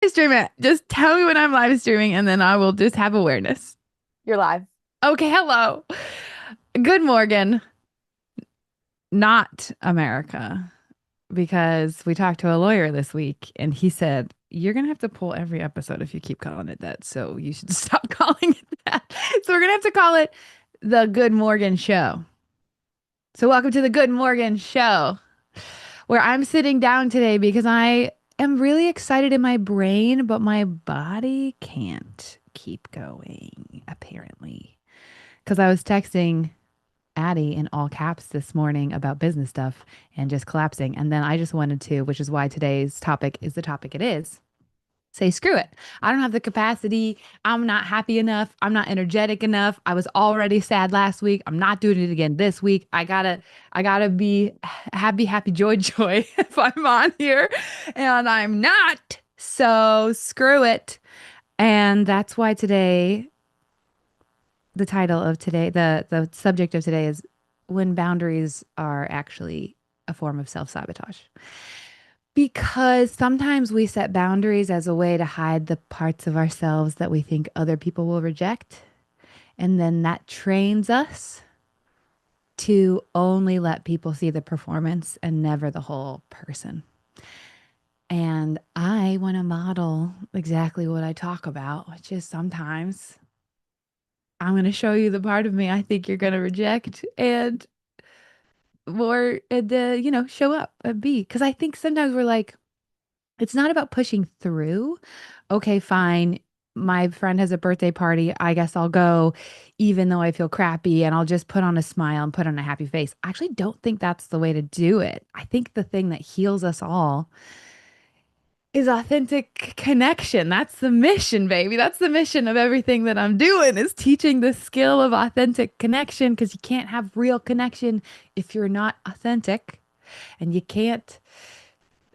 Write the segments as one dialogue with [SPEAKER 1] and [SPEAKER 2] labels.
[SPEAKER 1] Stream it. Just tell me when I'm live streaming and then I will just have awareness.
[SPEAKER 2] You're live.
[SPEAKER 1] Okay, hello. Good Morgan, not America, because we talked to a lawyer this week and he said, you're going to have to pull every episode if you keep calling it that. So you should stop calling it that. So we're going to have to call it the Good Morgan Show. So welcome to the Good Morgan Show, where I'm sitting down today because I am really excited in my brain, but my body can't keep going, apparently. Because I was texting Addie in all caps this morning about business stuff and just collapsing. And then I just wanted to, which is why today's topic is the topic it is, say, screw it. I don't have the capacity. I'm not happy enough. I'm not energetic enough. I was already sad last week. I'm not doing it again this week. I gotta be happy, happy, joy, joy if I'm on here. And I'm not. So screw it. And that's why today, the title of today, the subject of today is when boundaries are actually a form of self-sabotage. Because sometimes we set boundaries as a way to hide the parts of ourselves that we think other people will reject. And then that trains us to only let people see the performance and never the whole person. And I want to model exactly what I talk about, which is sometimes I'm going to show you the part of me I think you're going to reject and more, show up and be. Because I think sometimes we're like, it's not about pushing through. Okay, fine. My friend has a birthday party. I guess I'll go, even though I feel crappy, and I'll just put on a smile and put on a happy face. I actually don't think that's the way to do it. I think the thing that heals us all is authentic connection. That's the mission, baby. That's the mission of everything that I'm doing is teaching the skill of authentic connection because you can't have real connection if you're not authentic, and you can't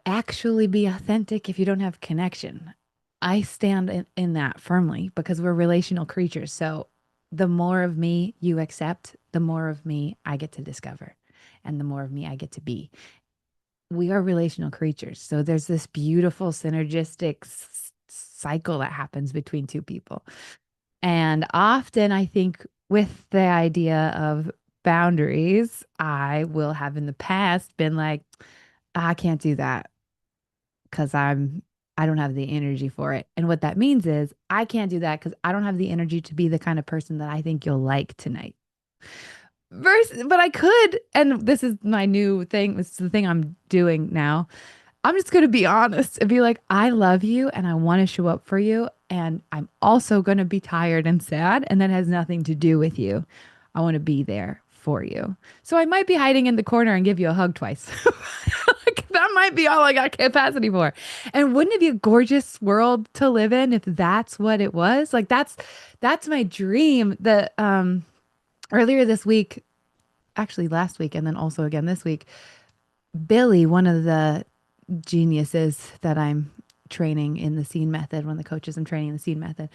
[SPEAKER 1] actually be authentic if you don't have connection. I stand in that firmly because we're relational creatures. So the more of me you accept, the more of me I get to discover, and the more of me I get to be. We are relational creatures. So there's this beautiful synergistic cycle that happens between two people. And often I think with the idea of boundaries, I will have in the past been like, I can't do that because I don't have the energy for it. And what that means is I can't do that because I don't have the energy to be the kind of person that I think you'll like tonight. But I could, and this is my new thing. This is the thing I'm doing now. I'm just going to be honest and be like, I love you and I want to show up for you. And I'm also going to be tired and sad. And that has nothing to do with you. I want to be there for you. So I might be hiding in the corner and give you a hug twice. Like, that might be all I got capacity for. And wouldn't it be a gorgeous world to live in if that's what it was? Like that's my dream. The earlier this week, actually last week, and then also again this week, Billy, one of the geniuses that I'm training in the scene method, one of the coaches I'm training in the scene method,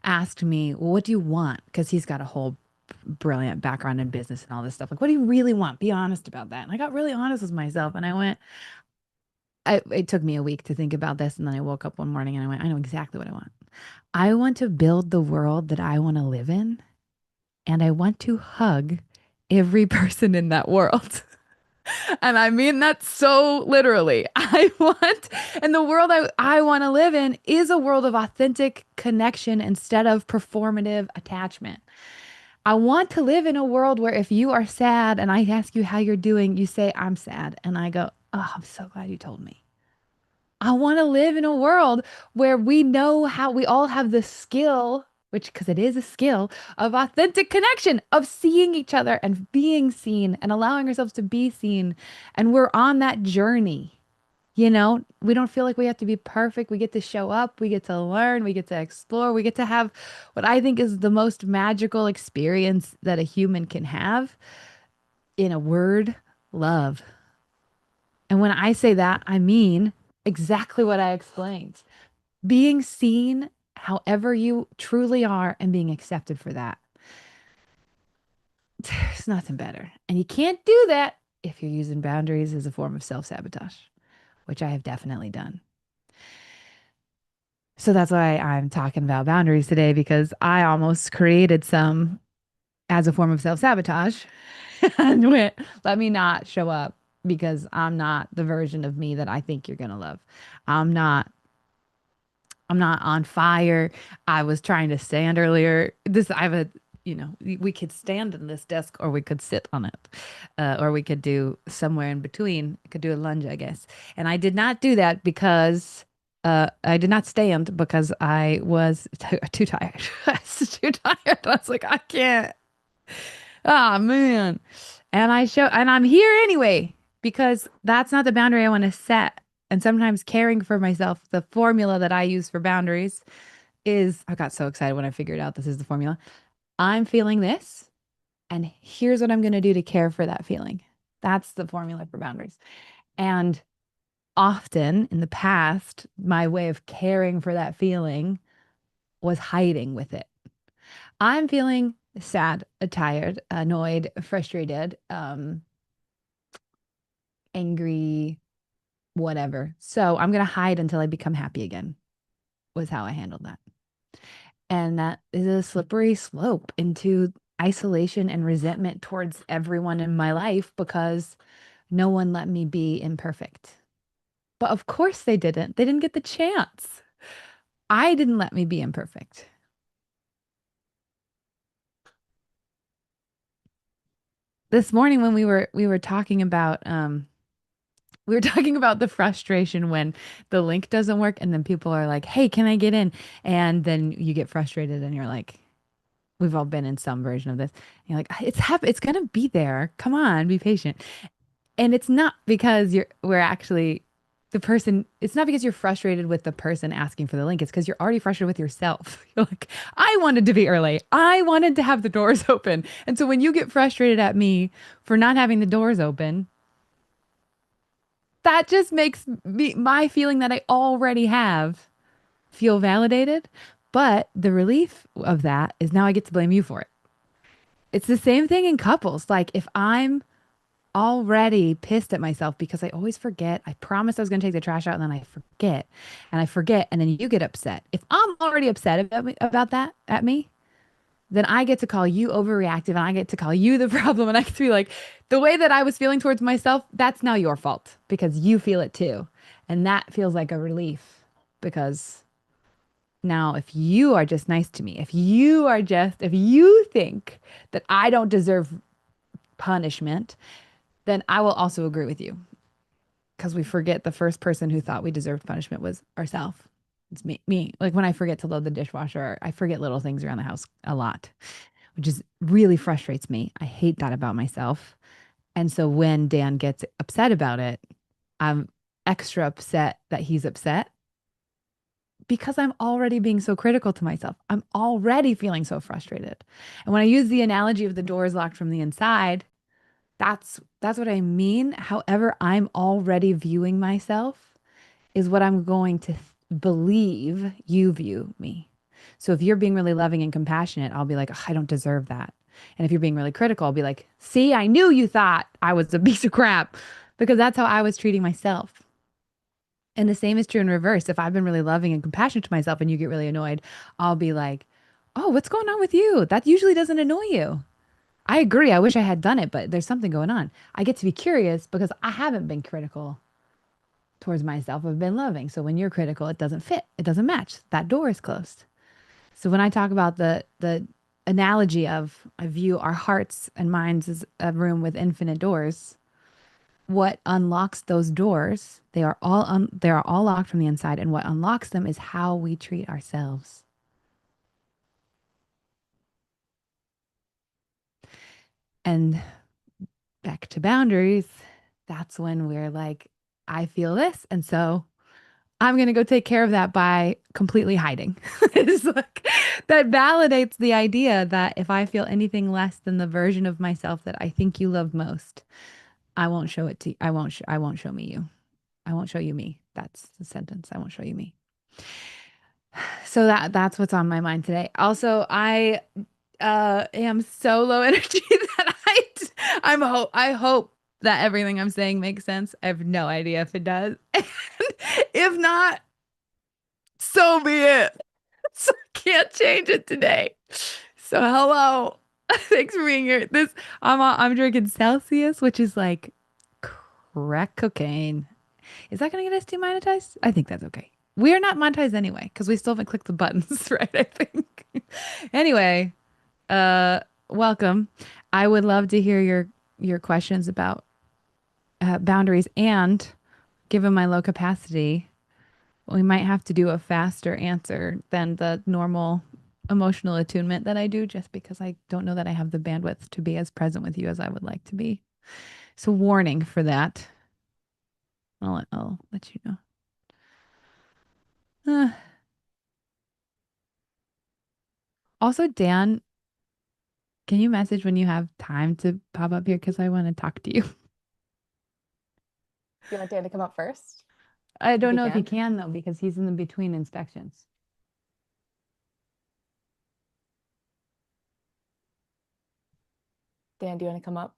[SPEAKER 1] asked me, well, what do you want? Because he's got a whole brilliant background in business and all this stuff. Like, what do you really want? Be honest about that. And I got really honest with myself. And I went, it took me a week to think about this. And then I woke up one morning and I went, I know exactly what I want. I want to build the world that I want to live in. And I want to hug every person in that world. And I mean that so literally. And the world I want to live in is a world of authentic connection instead of performative attachment. I want to live in a world where if you are sad and I ask you how you're doing, you say, I'm sad. And I go, oh, I'm so glad you told me. I want to live in a world where we know how we all have the skill, which, because it is a skill, of authentic connection, of seeing each other and being seen and allowing ourselves to be seen. And we're on that journey. We don't feel like we have to be perfect. We get to show up, we get to learn, we get to explore, we get to have what I think is the most magical experience that a human can have in a word, love. And when I say that, I mean exactly what I explained. Being seen however you truly are and being accepted for that. There's nothing better. And you can't do that if you're using boundaries as a form of self sabotage, which I have definitely done. So that's why I'm talking about boundaries today because I almost created some as a form of self-sabotage and went, let me not show up because I'm not the version of me that I think you're gonna love. I'm not I'm not on fire. I was trying to stand earlier. I have a, we could stand in this desk or we could sit on it, or we could do somewhere in between. Could do a lunge, I guess. And I did not do that because I did not stand because I was too tired. I was too tired. I was like, I can't. Oh man. And I'm here anyway because that's not the boundary I want to set. And sometimes caring for myself, the formula that I use for boundaries is I got so excited when I figured out this is the formula. I'm feeling this, and here's what I'm going to do to care for that feeling. That's the formula for boundaries. And often in the past, my way of caring for that feeling was hiding with it. I'm feeling sad, tired, annoyed, frustrated, angry, whatever. So I'm going to hide until I become happy again, was how I handled that. And that is a slippery slope into isolation and resentment towards everyone in my life because no one let me be imperfect. But of course they didn't. They didn't get the chance. I didn't let me be imperfect. This morning when we were talking about we were talking about the frustration when the link doesn't work and then people are like, "Hey, can I get in?" And then you get frustrated and you're like, we've all been in some version of this. And you're like, it's gonna be there. Come on, be patient. And it's not because we're actually the person, it's not because you're frustrated with the person asking for the link. It's because you're already frustrated with yourself. You're like, I wanted to be early. I wanted to have the doors open. And so when you get frustrated at me for not having the doors open, that just makes my feeling that I already have feel validated. But the relief of that is now I get to blame you for it. It's the same thing in couples. Like if I'm already pissed at myself because I always forget. I promised I was going to take the trash out and then I forget. And I forget and then you get upset. If I'm already upset about that at me, then I get to call you overreactive and I get to call you the problem and I get to be like the way that I was feeling towards myself, that's now your fault because you feel it too. And that feels like a relief because now if you are just nice to me, if you think that I don't deserve punishment, then I will also agree with you because we forget the first person who thought we deserved punishment was ourselves. It's me. Like when I forget to load the dishwasher, I forget little things around the house a lot, which is really frustrates me. I hate that about myself. And so when Dan gets upset about it, I'm extra upset that he's upset because I'm already being so critical to myself. I'm already feeling so frustrated. And when I use the analogy of the doors locked from the inside, that's what I mean. However, I'm already viewing myself is what I'm going to believe you view me. So if you're being really loving and compassionate, I'll be like, "Ugh, I don't deserve that." And if you're being really critical, I'll be like, see, I knew you thought I was a piece of crap because that's how I was treating myself. And the same is true in reverse. If I've been really loving and compassionate to myself and you get really annoyed, I'll be like, oh, what's going on with you? That usually doesn't annoy you. I agree. I wish I had done it, but there's something going on. I get to be curious because I haven't been critical towards myself. I've been loving. So when you're critical, it doesn't fit. It doesn't match. That door is closed. So when I talk about the analogy of I view our hearts and minds as a room with infinite doors, what unlocks those doors, they are all locked from the inside, and what unlocks them is how we treat ourselves. And back to boundaries, that's when we're like, I feel this, and so I'm going to go take care of that by completely hiding. It's like that validates the idea that if I feel anything less than the version of myself that I think you love most, I won't show it to you. I won't show me you. I won't show you me. That's the sentence. I won't show you me. So that's what's on my mind today. Also, I am so low energy that I hope that everything I'm saying makes sense. I have no idea if it does. If not, So be it. So I can't change it today. So hello. Thanks for being here. I'm drinking Celsius, which is like crack cocaine. Is that gonna get us demonetized? I think that's okay. We are not monetized anyway, because we still haven't clicked the buttons, right? I think. Anyway, uh, welcome. I would love to hear your questions about boundaries, and given my low capacity, we might have to do a faster answer than the normal emotional attunement that I do, just because I don't know that I have the bandwidth to be as present with you as I would like to be. So, warning for that. I'll let you know. Uh, Also, Dan, can you message when you have time to pop up here? Because I want to talk to you.
[SPEAKER 2] You want Dan to come up first,
[SPEAKER 1] I
[SPEAKER 2] if
[SPEAKER 1] don't
[SPEAKER 2] he
[SPEAKER 1] know if he
[SPEAKER 2] can?
[SPEAKER 1] can, though, because he's in the between inspections.
[SPEAKER 2] Dan, do you want to come up?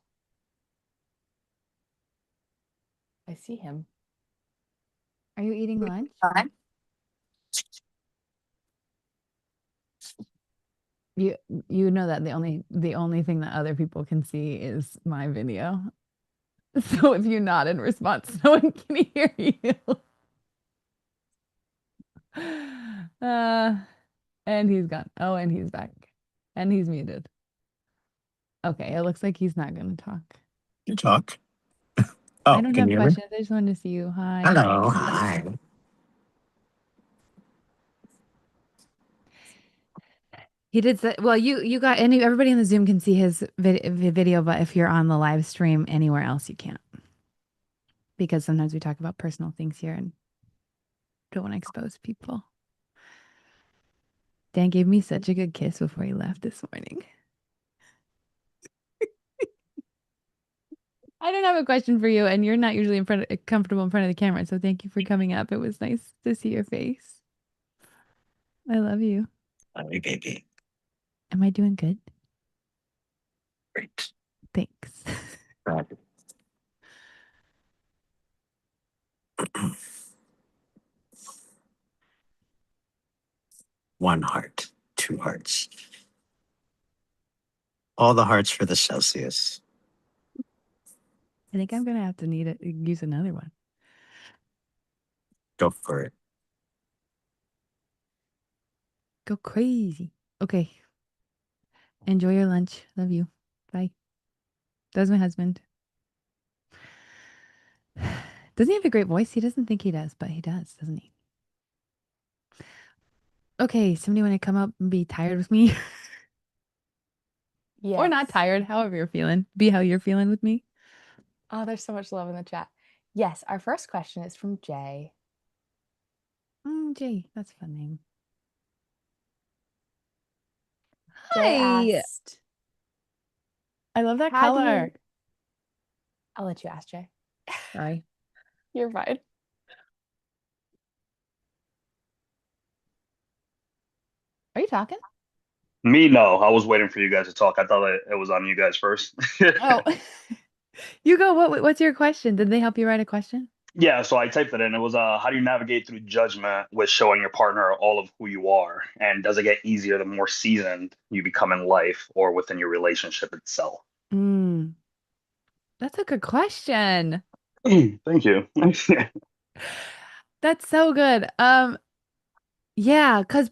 [SPEAKER 2] I see him.
[SPEAKER 1] Are you eating lunch?
[SPEAKER 2] Fine.
[SPEAKER 1] You you know that the only thing that other people can see is my video. So if you nod in response, no one can hear you. Uh, and he's gone. Oh, and he's back. And he's muted. Okay, it looks like he's not gonna talk.
[SPEAKER 3] You talk.
[SPEAKER 1] I
[SPEAKER 3] Oh,
[SPEAKER 1] don't
[SPEAKER 3] can
[SPEAKER 1] have
[SPEAKER 3] you hear me?
[SPEAKER 1] questions. I just wanted to see you. Hi.
[SPEAKER 3] Hello. Hi.
[SPEAKER 1] He did say, well, you got any everybody in the Zoom can see his video, but if you're on the live stream anywhere else, you can't. Because sometimes we talk about personal things here and don't want to expose people. Dan gave me such a good kiss before he left this morning. I don't have a question for you, and you're not usually comfortable in front of the camera, so thank you for coming up. It was nice to see your face. I love you.
[SPEAKER 3] Hi, baby.
[SPEAKER 1] Am I doing good?
[SPEAKER 3] Great.
[SPEAKER 1] Thanks.
[SPEAKER 3] Right. One heart, two hearts. All the hearts for the Celsius.
[SPEAKER 1] I think I'm gonna have to use another one.
[SPEAKER 3] Go for it.
[SPEAKER 1] Go crazy. Okay. Enjoy your lunch. Love you. Bye. That's my husband. Doesn't he have a great voice? He doesn't think he does, but he does, doesn't he? Okay, somebody want to come up and be tired with me? Or not
[SPEAKER 2] Yes.
[SPEAKER 1] tired, however you're feeling. Be how you're feeling with me.
[SPEAKER 2] Oh, there's so much love in the chat. Yes, our first question is from Jay.
[SPEAKER 1] Jay, that's a fun name.
[SPEAKER 2] Jay
[SPEAKER 1] Hi.
[SPEAKER 2] asked,
[SPEAKER 1] I love that
[SPEAKER 2] how do
[SPEAKER 1] color.
[SPEAKER 2] you... I'll let you ask, Jay.
[SPEAKER 1] Sorry.
[SPEAKER 2] You're fine.
[SPEAKER 1] Are you talking?
[SPEAKER 4] Me, no. I was waiting for you guys to talk. I thought it was on you guys first.
[SPEAKER 1] Oh. You go. What's your question? Did they help you write a question?
[SPEAKER 4] Yeah, so I typed it in. It was how do you navigate through judgment with showing your partner all of who you are? And does it get easier the more seasoned you become in life or within your relationship itself?
[SPEAKER 1] Mm, that's a good question.
[SPEAKER 4] Thank you.
[SPEAKER 1] That's so good. Yeah, because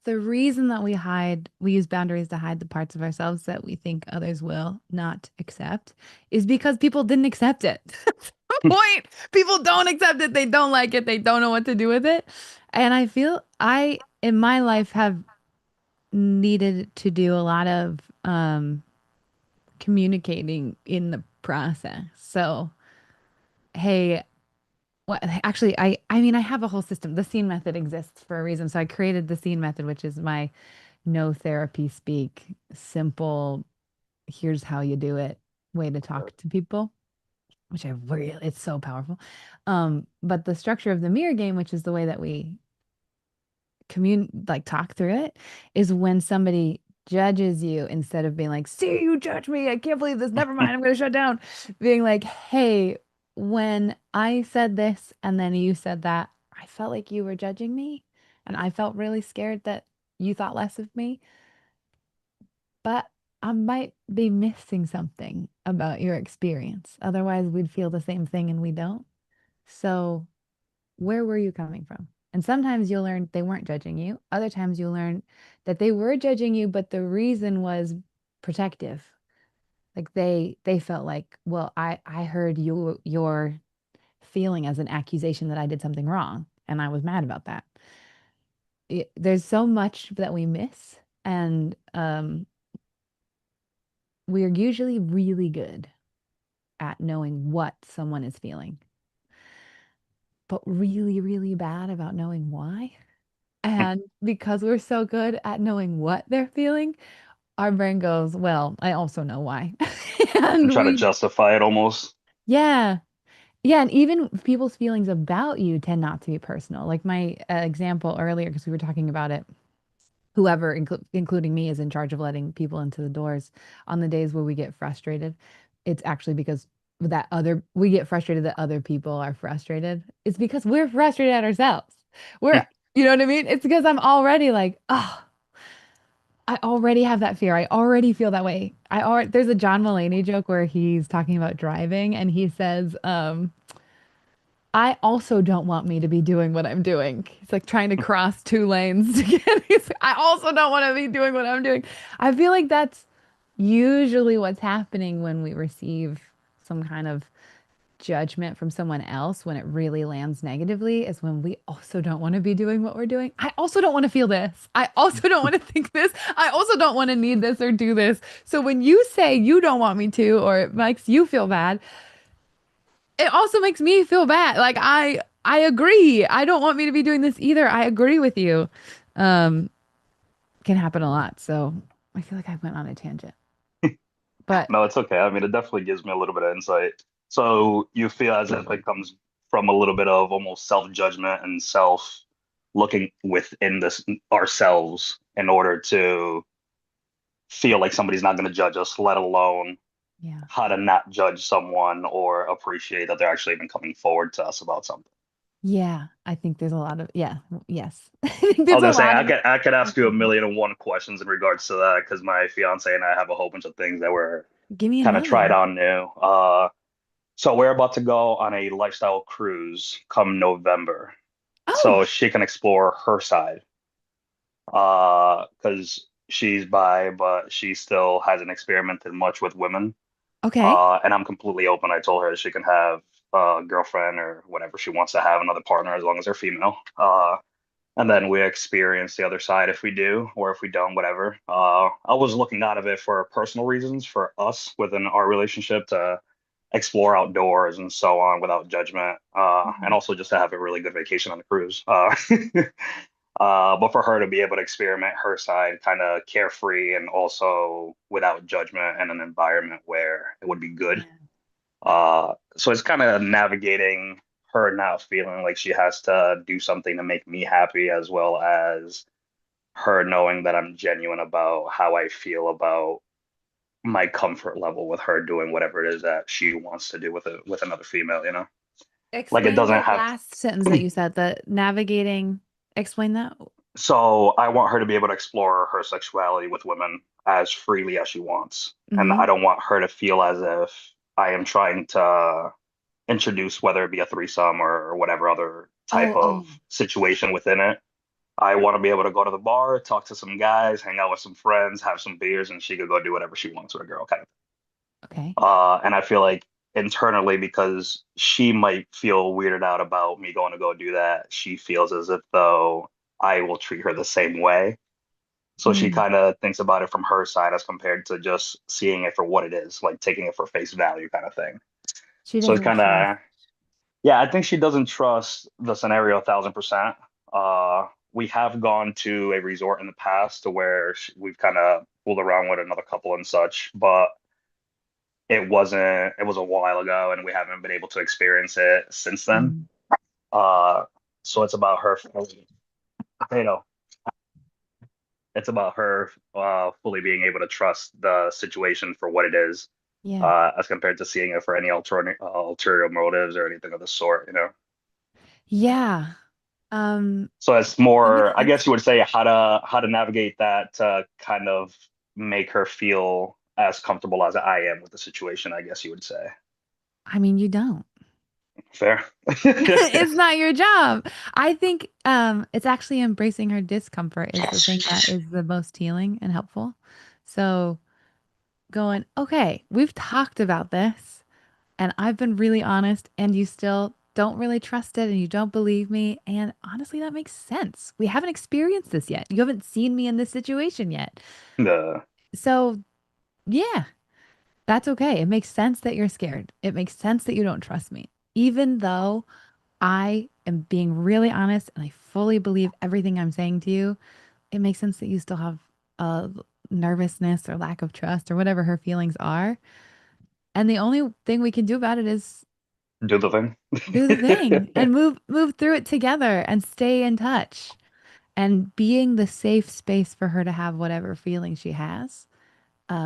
[SPEAKER 1] the reason that we use boundaries to hide the parts of ourselves that we think others will not accept is because people didn't accept it. That's the point. People don't accept it. They don't like it. They don't know what to do with it. And I feel I, in my life, have needed to do a lot of communicating in the process. So, hey, what actually I mean I have a whole system. The scene method exists for a reason. So I created the scene method, which is my no therapy speak, simple, here's how you do it way to talk to people, which I really it's so powerful. But the structure of the mirror game, which is the way that we talk through it, is when somebody judges you instead of being like, see, you judge me. I can't believe this. Never mind. I'm going to shut down. Being like, hey, when I said this and then you said that, I felt like you were judging me, and I felt really scared that you thought less of me, but I might be missing something about your experience. Otherwise, we'd feel the same thing and we don't. So, where were you coming from? And sometimes you'll learn they weren't judging you. Other times you'll learn that they were judging you, but the reason was protective. Like they felt like, well, I heard your feeling as an accusation that I did something wrong, and I was mad about that. There's so much that we miss, and we're usually really good at knowing what someone is feeling, but really, really bad about knowing why. And because we're so good at knowing what they're feeling, our brain goes, well, I also know why.
[SPEAKER 4] And
[SPEAKER 1] And
[SPEAKER 4] try to
[SPEAKER 1] we,
[SPEAKER 4] justify it almost.
[SPEAKER 1] yeah. Yeah. And even people's feelings about you tend not to be personal. Like my example earlier, because we were talking about it, whoever, including me, is in charge of letting people into the doors on the days where we get frustrated. It's actually because we get frustrated that other people are frustrated. It's because we're frustrated at ourselves. We're, you know what I mean? It's because I'm already like, oh, I already have that fear. I already feel that way. There's a John Mulaney joke where he's talking about driving and he says, I also don't want me to be doing what I'm doing. He's like trying to cross two lanes. He's like, I also don't want to be doing what I'm doing. I feel like that's usually what's happening when we receive some kind of judgment from someone else when it really lands negatively is when we also don't want to be doing what we're doing. I also don't want to feel this. I also don't want to think this. I also don't want to need this or do this. So when you say you don't want me to, or it makes you feel bad, it also makes me feel bad. Like I agree. I don't want me to be doing this either. I agree with you. Um, can happen a lot. So I feel like I went on a tangent. But
[SPEAKER 4] No, it's okay. I mean, it definitely gives me a little bit of insight. So you feel as if it comes from a little bit of almost self-judgment and self looking within this ourselves in order to feel like somebody's not going to judge us, let alone
[SPEAKER 1] yeah.
[SPEAKER 4] how to not judge someone or appreciate that they're actually even coming forward to us about something.
[SPEAKER 1] Yeah, I think there's a lot of yes. I think
[SPEAKER 4] I
[SPEAKER 1] there's
[SPEAKER 4] was
[SPEAKER 1] a
[SPEAKER 4] gonna say
[SPEAKER 1] lot of
[SPEAKER 4] I could ask you a million and one questions in regards to that because my fiance and I have a whole bunch of things that we're
[SPEAKER 1] give me a
[SPEAKER 4] kind of tried
[SPEAKER 1] million.
[SPEAKER 4] on new. So we're about to go on a lifestyle cruise come November,
[SPEAKER 1] Oh,
[SPEAKER 4] so she can explore her side. Because she's bi, but she still hasn't experimented much with women.
[SPEAKER 1] okay.
[SPEAKER 4] And I'm completely open. I told her she can have a girlfriend or whatever she wants to have, another partner, as long as they're female. And then we experience the other side if we do, or if we don't, whatever. I was looking out of it for personal reasons for us within our relationship to explore outdoors and so on without judgment, and
[SPEAKER 1] Mhm.
[SPEAKER 4] also just to have a really good vacation on the cruise. But for her to be able to experiment her side, kind of carefree and also without judgment and an environment where it would be good.
[SPEAKER 1] Yeah.
[SPEAKER 4] So it's kind of navigating her not feeling like she has to do something to make me happy, as well as her knowing that I'm genuine about how I feel about my comfort level with her doing whatever it is that she wants to do with another female, you know? Like it
[SPEAKER 1] Explain
[SPEAKER 4] doesn't
[SPEAKER 1] that
[SPEAKER 4] have
[SPEAKER 1] last sentence that you said, the navigating. Explain that.
[SPEAKER 4] so I want her to be able to explore her sexuality with women as freely as she wants. And
[SPEAKER 1] Mm-hmm.
[SPEAKER 4] I don't want her to feel as if I am trying to introduce whether it be a threesome or whatever other type
[SPEAKER 1] Oh,
[SPEAKER 4] of
[SPEAKER 1] oh,
[SPEAKER 4] situation within it. I want to be able to go to the bar, talk to some guys, hang out with some friends, have some beers, and she could go do whatever she wants with a girl, kind of.
[SPEAKER 1] okay.
[SPEAKER 4] And I feel like internally, because she might feel weirded out about me going to go do that, she feels as if though I will treat her the same way. So she
[SPEAKER 1] Mm.
[SPEAKER 4] kind of thinks about it from her side as compared to just seeing it for what it is, like taking it for face value kind of thing.
[SPEAKER 1] She
[SPEAKER 4] So it's
[SPEAKER 1] doesn't
[SPEAKER 4] kind
[SPEAKER 1] trust.
[SPEAKER 4] of, yeah, I think she doesn't trust the scenario 1,000%. We have gone to a resort in the past to where we've kind of fooled around with another couple and such, but it was a while ago and we haven't been able to experience it since then.
[SPEAKER 1] Mm.
[SPEAKER 4] Uh, so it's about her, you know, it's about her fully being able to trust the situation for what it is,
[SPEAKER 1] Yeah.
[SPEAKER 4] as compared to seeing it for any ulterior motives or anything of the sort, you know.
[SPEAKER 1] Yeah.
[SPEAKER 4] So it's
[SPEAKER 1] That makes
[SPEAKER 4] more, I
[SPEAKER 1] sense.
[SPEAKER 4] guess you would say how to navigate that to kind of make her feel as comfortable as I am with the situation, I guess you would say.
[SPEAKER 1] I mean, you don't.
[SPEAKER 4] Fair.
[SPEAKER 1] It's not your job. I think it's actually embracing her discomfort is the thing that
[SPEAKER 3] Yes.
[SPEAKER 1] is the most healing and helpful. So going, okay, we've talked about this and I've been really honest and you still don't really trust it and you don't believe me. And honestly, that makes sense. We haven't experienced this yet. You haven't seen me in this situation yet.
[SPEAKER 4] The
[SPEAKER 1] So yeah, that's okay. It makes sense that you're scared. It makes sense that you don't trust me. Even though I am being really honest and I fully believe everything I'm saying to you, it makes sense that you still have a nervousness or lack of trust or whatever her feelings are. And the only thing we can do about it is
[SPEAKER 4] do the thing.
[SPEAKER 1] do the thing and move through it together and stay in touch and being the safe space for her to have whatever feelings she has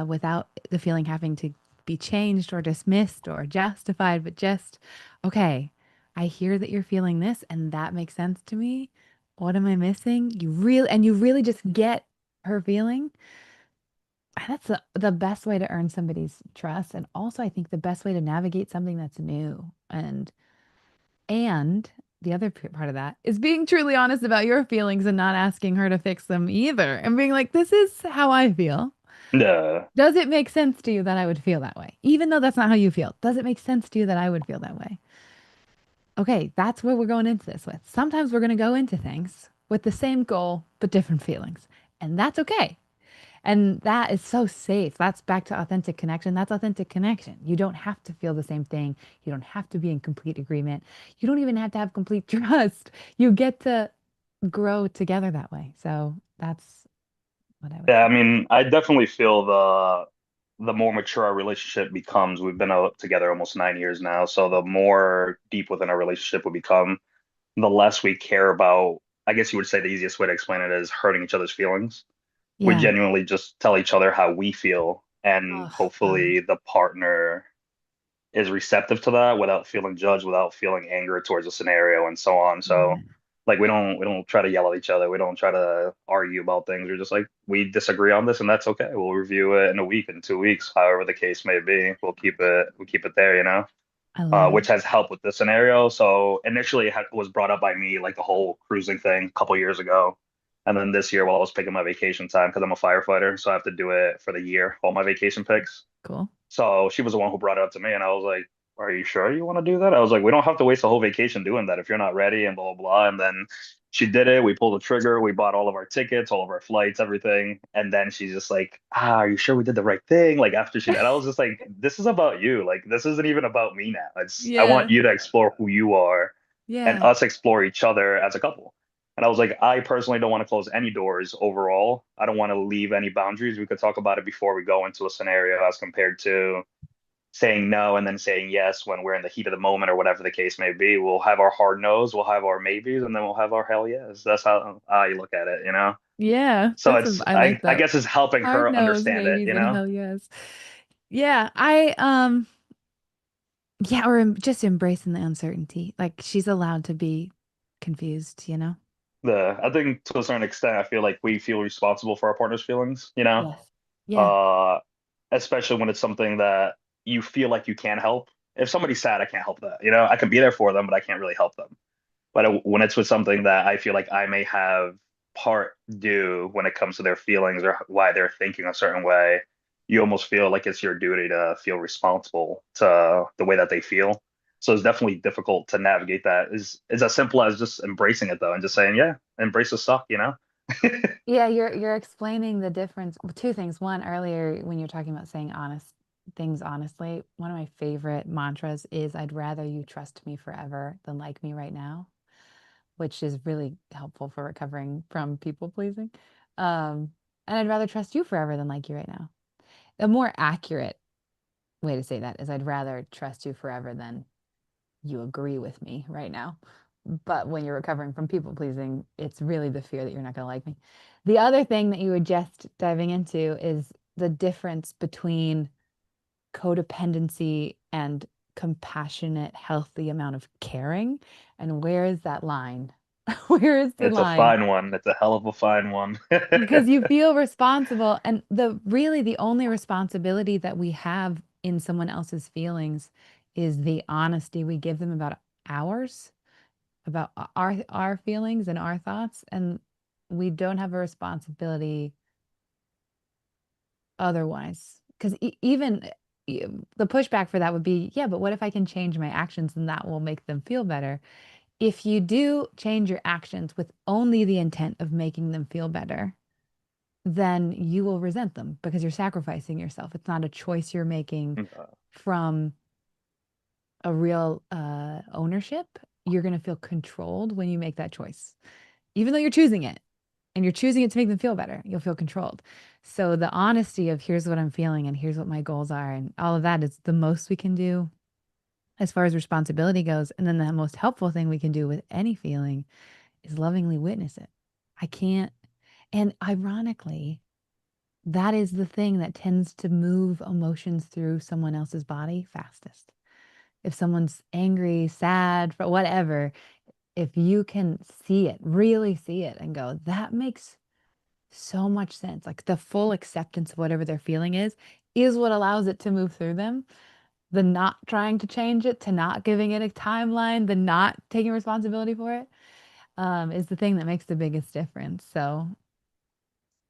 [SPEAKER 1] without the feeling having to be changed or dismissed or justified, but just, okay, I hear that you're feeling this and that makes sense to me. What am I missing? You really just get her feeling. That's the best way to earn somebody's trust. And also, I think the best way to navigate something that's new. And the other part of that is being truly honest about your feelings and not asking her to fix them either. And being like, this is how I feel.
[SPEAKER 4] No.
[SPEAKER 1] Does it make sense to you that I would feel that way? Even though that's not how you feel. Does it make sense to you that I would feel that way? Okay, that's what we're going into this with. Sometimes we're going to go into things with the same goal, but different feelings. And that's okay. And that is so safe. That's back to authentic connection. That's authentic connection. You don't have to feel the same thing. You don't have to be in complete agreement. You don't even have to have complete trust. You get to grow together that way. So that's what I would
[SPEAKER 4] Yeah, I
[SPEAKER 1] say.
[SPEAKER 4] mean, I definitely feel the more mature our relationship becomes, we've been together almost 9 years now. So the more deep within our relationship we become, the less we care about, I guess you would say the easiest way to explain it is hurting each other's feelings. We
[SPEAKER 1] Yeah.
[SPEAKER 4] genuinely just tell each other how we feel, and
[SPEAKER 1] Oh, God.
[SPEAKER 4] hopefully the partner is receptive to that without feeling judged, without feeling anger towards a scenario and so on. So
[SPEAKER 1] Yeah.
[SPEAKER 4] like we don't try to yell at each other. We don't try to argue about things. We're just like we disagree on this and that's okay. We'll review it in a week, in 2 weeks, however the case may be. We'll keep it there,
[SPEAKER 1] I love it.
[SPEAKER 4] which has helped with this scenario. So initially was brought up by me, like the whole cruising thing a couple years ago. And then this year, while I was picking my vacation time, because I'm a firefighter, so I have to do it for the year, all my vacation picks.
[SPEAKER 1] Cool.
[SPEAKER 4] So she was the one who brought it up to me, and I was like, "Are you sure you want to do that?" I was like, "We don't have to waste a whole vacation doing that if you're not ready," and blah blah blah. And then she did it. We pulled the trigger. We bought all of our tickets, all of our flights, everything. And then she's just like, "Are you sure we did the right thing?" Like after she did, and I was just like, "This is about you. Like this isn't even about me now. I want
[SPEAKER 1] Yeah.
[SPEAKER 4] you to explore who you are, and
[SPEAKER 1] Yeah.
[SPEAKER 4] us explore each other as a couple." And I was like, I personally don't want to close any doors overall. I don't want to leave any boundaries. We could talk about it before we go into a scenario as compared to saying no and then saying yes when we're in the heat of the moment or whatever the case may be. We'll have our hard no's, we'll have our maybes, and then we'll have our hell yes. That's how I look at it.
[SPEAKER 1] Yeah.
[SPEAKER 4] So it's
[SPEAKER 1] I
[SPEAKER 4] I
[SPEAKER 1] like
[SPEAKER 4] I
[SPEAKER 1] that.
[SPEAKER 4] guess it's helping
[SPEAKER 1] Hard
[SPEAKER 4] her
[SPEAKER 1] nose,
[SPEAKER 4] understand it,
[SPEAKER 1] maybes,
[SPEAKER 4] you
[SPEAKER 1] and
[SPEAKER 4] know?
[SPEAKER 1] hell yes. Yeah, yeah, or just embracing the uncertainty. Like she's allowed to be confused, you know?
[SPEAKER 4] I think to a certain extent, I feel like we feel responsible for our partner's feelings,
[SPEAKER 1] Yes. Yeah.
[SPEAKER 4] uh, especially when it's something that you feel like you can help. If somebody's sad, I can't help that. I can be there for them, but I can't really help them. But when it's with something that I feel like I may have part due when it comes to their feelings or why they're thinking a certain way, you almost feel like it's your duty to feel responsible to the way that they feel. So it's definitely difficult to navigate that. Is as simple as just embracing it though, and just saying, yeah, embrace the suck.
[SPEAKER 1] Yeah, you're explaining the difference. Two things. One, earlier when you're talking about saying honest things honestly, one of my favorite mantras is I'd rather you trust me forever than like me right now, which is really helpful for recovering from people pleasing. And I'd rather trust you forever than like you right now. A more accurate way to say that is I'd rather trust you forever than you agree with me right now. But when you're recovering from people pleasing, it's really the fear that you're not going to like me. The other thing that you were just diving into is the difference between codependency and compassionate, healthy amount of caring. And where is that line? Where is the
[SPEAKER 4] It's a
[SPEAKER 1] line?
[SPEAKER 4] fine one. It's a hell of a fine one.
[SPEAKER 1] Because you feel responsible, and the only responsibility that we have in someone else's feelings is the honesty we give them about ours, about our feelings and our thoughts, and we don't have a responsibility otherwise. Because even the pushback for that would be, yeah, but what if I can change my actions and that will make them feel better? If you do change your actions with only the intent of making them feel better, then you will resent them because you're sacrificing yourself. It's not a choice you're making from a real ownership. You're going to feel controlled when you make that choice, even though you're choosing it and you're choosing it to make them feel better. You'll feel controlled. So the honesty of here's what I'm feeling and here's what my goals are and all of that is the most we can do as far as responsibility goes. And then the most helpful thing we can do with any feeling is lovingly witness it. I can't. And ironically, that is the thing that tends to move emotions through someone else's body fastest. If someone's angry, sad, for whatever, if you can see it, really see it and go, that makes so much sense. Like the full acceptance of whatever their feeling is what allows it to move through them. The not trying to change it, to not giving it a timeline, the not taking responsibility for it, is the thing that makes the biggest difference. So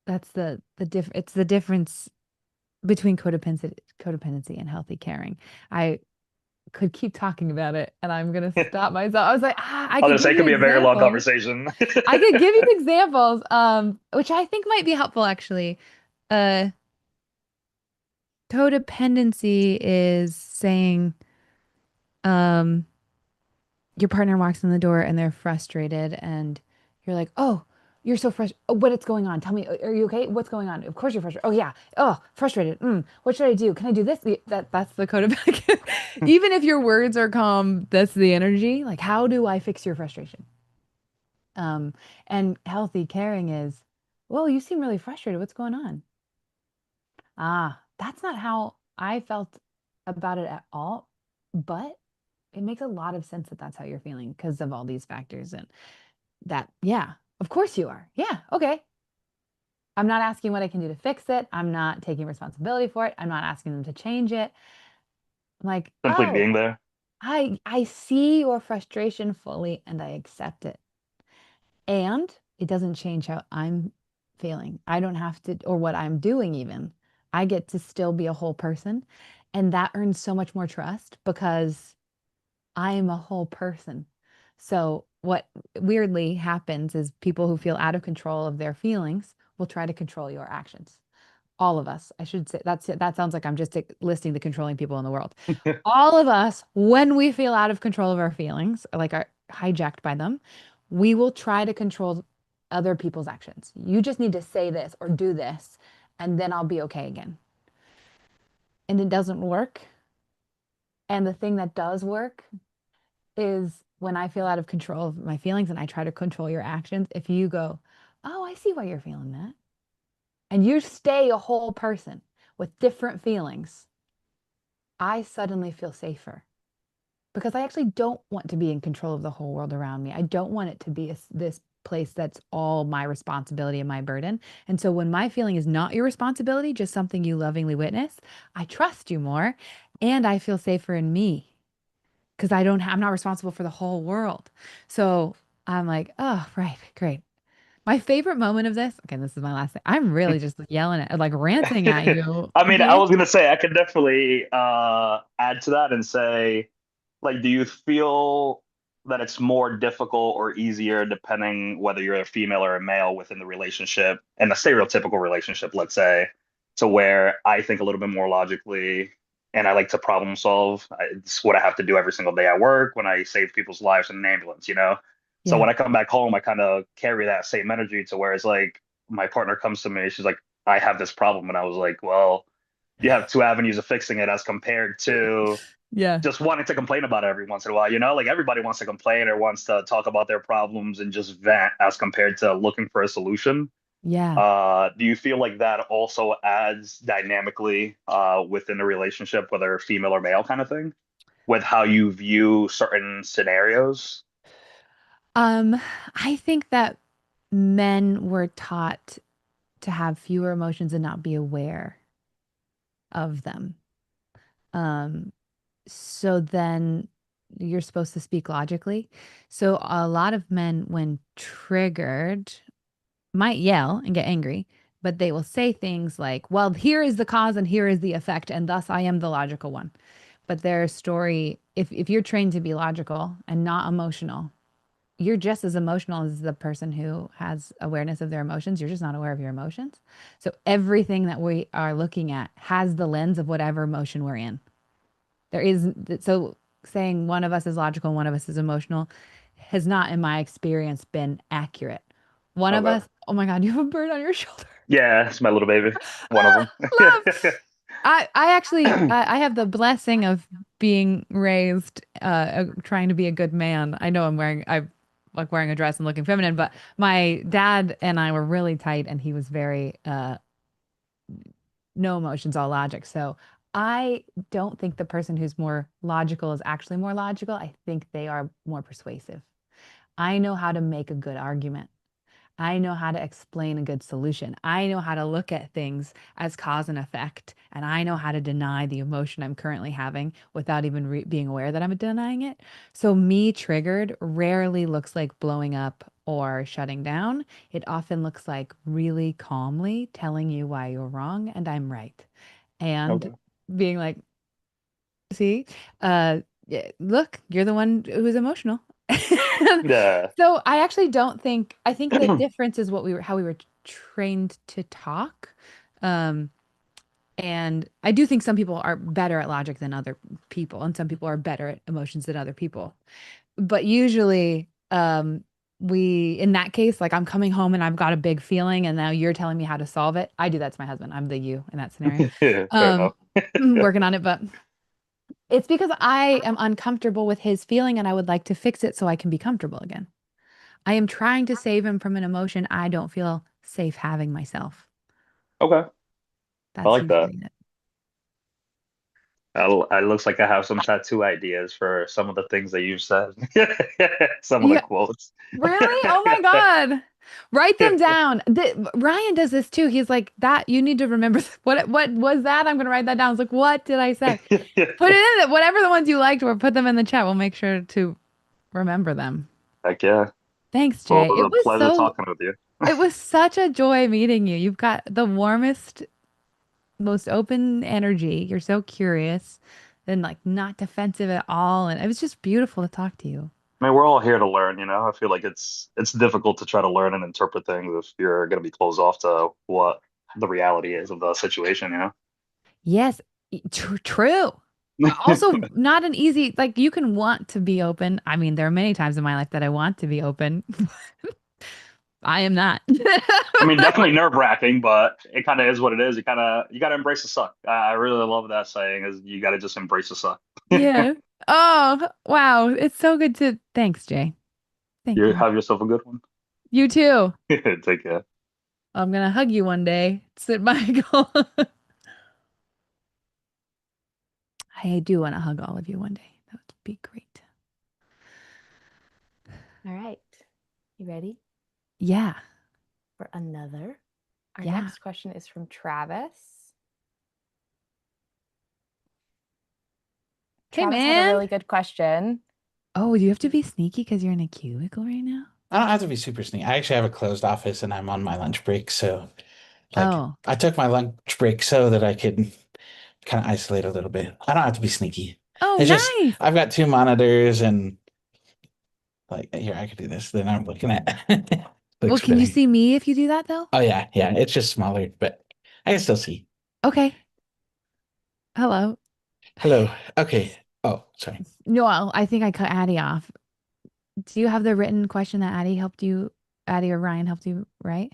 [SPEAKER 1] that's it's the difference between codependency and healthy caring. I could keep talking about it and I'm gonna
[SPEAKER 4] I
[SPEAKER 1] stop myself. I was like, I
[SPEAKER 4] was
[SPEAKER 1] could
[SPEAKER 4] gonna say
[SPEAKER 1] give
[SPEAKER 4] it
[SPEAKER 1] you
[SPEAKER 4] could be a very long
[SPEAKER 1] examples.
[SPEAKER 4] conversation.
[SPEAKER 1] I could give you examples, which I think might be helpful actually. Uh, Codependency is saying, um, your partner walks in the door and they're frustrated and you're like, "Oh, you're so frustrated. Oh, what is going on? Tell me, are you okay? What's going on? Of course you're frustrated. Oh yeah. Oh, frustrated. What should I do? Can I do this?" That's the codependent. Even if your words are calm, that's the energy. Like, how do I fix your frustration? Um, and healthy caring is, "Well, you seem really frustrated. What's going on?" That's not how I felt about it at all, but it makes a lot of sense that that's how you're feeling because of all these factors and that, yeah, of course you are. Yeah, okay. I'm not asking what I can do to fix it. I'm not taking responsibility for it. I'm not asking them to change it. I'm like,
[SPEAKER 4] Simply
[SPEAKER 1] oh,
[SPEAKER 4] being there.
[SPEAKER 1] I see your frustration fully and I accept it. And it doesn't change how I'm feeling. I don't have to, or what I'm doing even. I get to still be a whole person. And that earns so much more trust because I am a whole person. So, what weirdly happens is people who feel out of control of their feelings will try to control your actions. All of us, I should say, that's it. That sounds like I'm just listing the controlling people in the world. All of us, when we feel out of control of our feelings, or like are hijacked by them, we will try to control other people's actions. You just need to say this or do this, and then I'll be okay again. And it doesn't work. And the thing that does work is when I feel out of control of my feelings and I try to control your actions, if you go, "Oh, I see why you're feeling that," and you stay a whole person with different feelings, I suddenly feel safer because I actually don't want to be in control of the whole world around me. I don't want it to be this place that's all my responsibility and my burden. And so when my feeling is not your responsibility, just something you lovingly witness, I trust you more and I feel safer in me because I'm not responsible for the whole world. So I'm like, oh, right, great. My favorite moment of this, okay, this is my last thing. I'm really just yelling at, like ranting at you.
[SPEAKER 4] I mean, I
[SPEAKER 1] Okay.
[SPEAKER 4] was gonna say I could definitely add to that and say, like, do you feel that it's more difficult or easier depending whether you're a female or a male within the relationship and a stereotypical relationship, let's say, to where I think a little bit more logically and I like to problem solve. It's what I have to do every single day at work when I save people's lives in an ambulance, you know? So
[SPEAKER 1] Yeah.
[SPEAKER 4] when I come back home, I kind of carry that same energy to where it's like my partner comes to me, she's like, I have this problem. And I was like, well, you have two avenues of fixing it as compared to
[SPEAKER 1] Yeah.
[SPEAKER 4] just wanting to complain about it every once in a while. You know, like everybody wants to complain or wants to talk about their problems and just vent as compared to looking for a solution.
[SPEAKER 1] Yeah.
[SPEAKER 4] Do you feel like that also adds dynamically within a relationship, whether female or male kind of thing, with how you view certain scenarios?
[SPEAKER 1] Um, I think that men were taught to have fewer emotions and not be aware of them. Um, so then you're supposed to speak logically. So a lot of men, when triggered, might yell and get angry, but they will say things like, well, here is the cause and here is the effect, and thus I am the logical one. But their story, if you're trained to be logical and not emotional, you're just as emotional as the person who has awareness of their emotions. You're just not aware of your emotions. So everything that we are looking at has the lens of whatever emotion we're in. There is, so saying one of us is logical, one of us is emotional has not, in my experience, been accurate. One of
[SPEAKER 4] Okay.
[SPEAKER 1] us, oh my God, you have a bird on your shoulder.
[SPEAKER 4] Yeah, it's my little baby. One of
[SPEAKER 1] Ah,
[SPEAKER 4] them.
[SPEAKER 1] love. I actually I have the blessing of being raised trying to be a good man. I know I'm like wearing a dress and looking feminine, but my dad and I were really tight and he was very no emotions, all logic. So I don't think the person who's more logical is actually more logical. I think they are more persuasive. I know how to make a good argument. I know how to explain a good solution. I know how to look at things as cause and effect. And I know how to deny the emotion I'm currently having without even being aware that I'm denying it. So, me triggered rarely looks like blowing up or shutting down. It often looks like really calmly telling you why you're wrong and I'm right. And
[SPEAKER 4] Okay.
[SPEAKER 1] being like, see, yeah, look, you're the one who's emotional.
[SPEAKER 4] Yeah.
[SPEAKER 1] So I actually don't think, I think the difference is what we were, how we were trained to talk. Um, and I do think some people are better at logic than other people, and some people are better at emotions than other people. But usually, in that case, like I'm coming home and I've got a big feeling, and now you're telling me how to solve it. I do that to my husband. I'm the you in that scenario.
[SPEAKER 4] Fair
[SPEAKER 1] Um,
[SPEAKER 4] enough.
[SPEAKER 1] working on it, but it's because I am uncomfortable with his feeling and I would like to fix it so I can be comfortable again. I am trying to save him from an emotion I don't feel safe having myself.
[SPEAKER 4] Okay. I
[SPEAKER 1] That's
[SPEAKER 4] like that.
[SPEAKER 1] usually it.
[SPEAKER 4] It looks like I have some tattoo ideas for some of the things that you've said. Some of the
[SPEAKER 1] Yeah,
[SPEAKER 4] quotes.
[SPEAKER 1] really? Oh my God. Write them down. Ryan does this too. He's like, that you need to remember what was that? I'm gonna write that down. I was like, what did I say? Put it in it. Whatever the ones you liked or put them in the chat. We'll make sure to remember them.
[SPEAKER 4] Heck yeah.
[SPEAKER 1] Thanks,
[SPEAKER 4] Well,
[SPEAKER 1] Jay.
[SPEAKER 4] it was a pleasure talking with you.
[SPEAKER 1] It was such a joy meeting you. You've got the warmest, most open energy. You're so curious and like not defensive at all. And it was just beautiful to talk to you.
[SPEAKER 4] I mean, we're all here to learn, you know. I feel like it's difficult to try to learn and interpret things if you're going to be closed off to what the reality is of the situation, you
[SPEAKER 1] Yes, true.
[SPEAKER 4] know.
[SPEAKER 1] Also, not an easy, like you can want to be open. I mean, there are many times in my life that I want to be open. I am not.
[SPEAKER 4] I mean, definitely nerve-wracking, but it kind of is what it is. You gotta embrace the suck. I really love that saying is you gotta just embrace the suck.
[SPEAKER 1] Yeah. Oh, wow. It's so good to, thanks, Jay. Thank
[SPEAKER 4] You
[SPEAKER 1] you.
[SPEAKER 4] have yourself a good one.
[SPEAKER 1] You too.
[SPEAKER 4] Take care.
[SPEAKER 1] I'm gonna hug you one day. It's my goal. I do want to hug all of you one day. That would be great.
[SPEAKER 2] All right. You ready
[SPEAKER 1] Yeah.
[SPEAKER 2] for another? Our
[SPEAKER 1] Yeah.
[SPEAKER 2] next question is from Travis.
[SPEAKER 1] Hey,
[SPEAKER 2] Travis had a
[SPEAKER 1] man.
[SPEAKER 2] really good question.
[SPEAKER 1] Oh, do you have to be sneaky because you're in a cubicle right now?
[SPEAKER 5] I don't have to be super sneaky. I actually have a closed office and I'm on my lunch break. So, like,
[SPEAKER 1] Oh.
[SPEAKER 5] I took my lunch break so that I could kind of isolate a little bit. I don't have to be sneaky.
[SPEAKER 1] Oh,
[SPEAKER 5] It's just,
[SPEAKER 1] nice.
[SPEAKER 5] I've got two monitors and, like, here, I could do this. Then I'm looking at
[SPEAKER 1] Well,
[SPEAKER 5] looks
[SPEAKER 1] can you
[SPEAKER 5] better.
[SPEAKER 1] see me if you do that though?
[SPEAKER 5] Oh, yeah. Yeah. It's just smaller, but I can still see.
[SPEAKER 1] Okay. Hello.
[SPEAKER 5] Hello. Okay. Oh, sorry.
[SPEAKER 1] No, I think I cut Addie off. Do you have the written question that Addie or Ryan helped you write?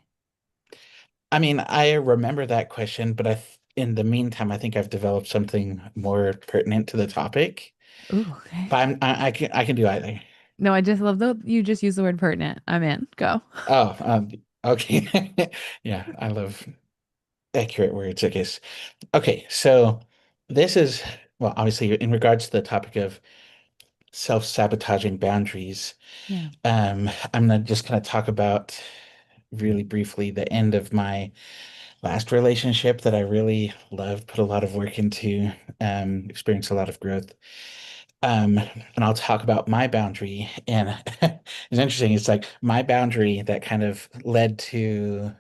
[SPEAKER 5] I mean, I remember that question, but in the meantime, I think I've developed something more pertinent to the topic.
[SPEAKER 1] Ooh, okay.
[SPEAKER 5] But I can do either.
[SPEAKER 1] No, I just love the you just use the word pertinent. I'm in. Go.
[SPEAKER 5] Oh, okay. Yeah, I love accurate words, I guess. Okay, so this is, well, obviously in regards to the topic of self-sabotaging boundaries.
[SPEAKER 1] Yeah.
[SPEAKER 5] Just gonna talk about really briefly the end of my last relationship that I really loved, put a lot of work into, experienced a lot of growth. And I'll talk about my boundary. And it's interesting. It's like my boundary that kind of led to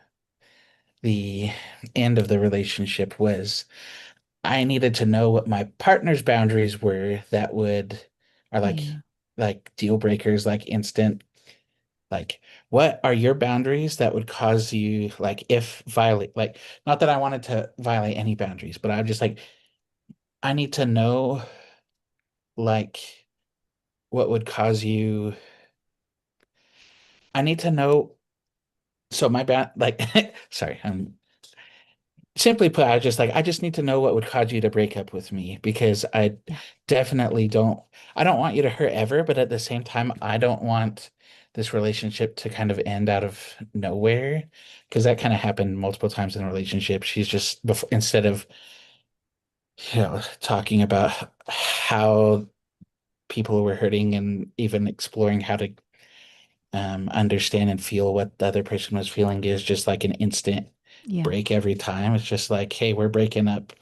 [SPEAKER 5] the end of the relationship was I needed to know what my partner's boundaries were that would are
[SPEAKER 1] Yeah.
[SPEAKER 5] like deal breakers, like instant, like what are your boundaries that would cause you like if violate like not that I wanted to violate any boundaries, but I'm just like I need to know like what would cause you I need to know so my bad like sorry, simply put, I just need to know what would cause you to break up with me because
[SPEAKER 1] Yeah.
[SPEAKER 5] definitely don't I don't want you to hurt ever, but at the same time, I don't want this relationship to kind of end out of nowhere because that kind of happened multiple times in a relationship. She's just before instead of talking about how people were hurting and even exploring how to understand and feel what the other person was feeling is just like an instant
[SPEAKER 1] Yeah.
[SPEAKER 5] break every time. It's just like, hey, we're breaking up.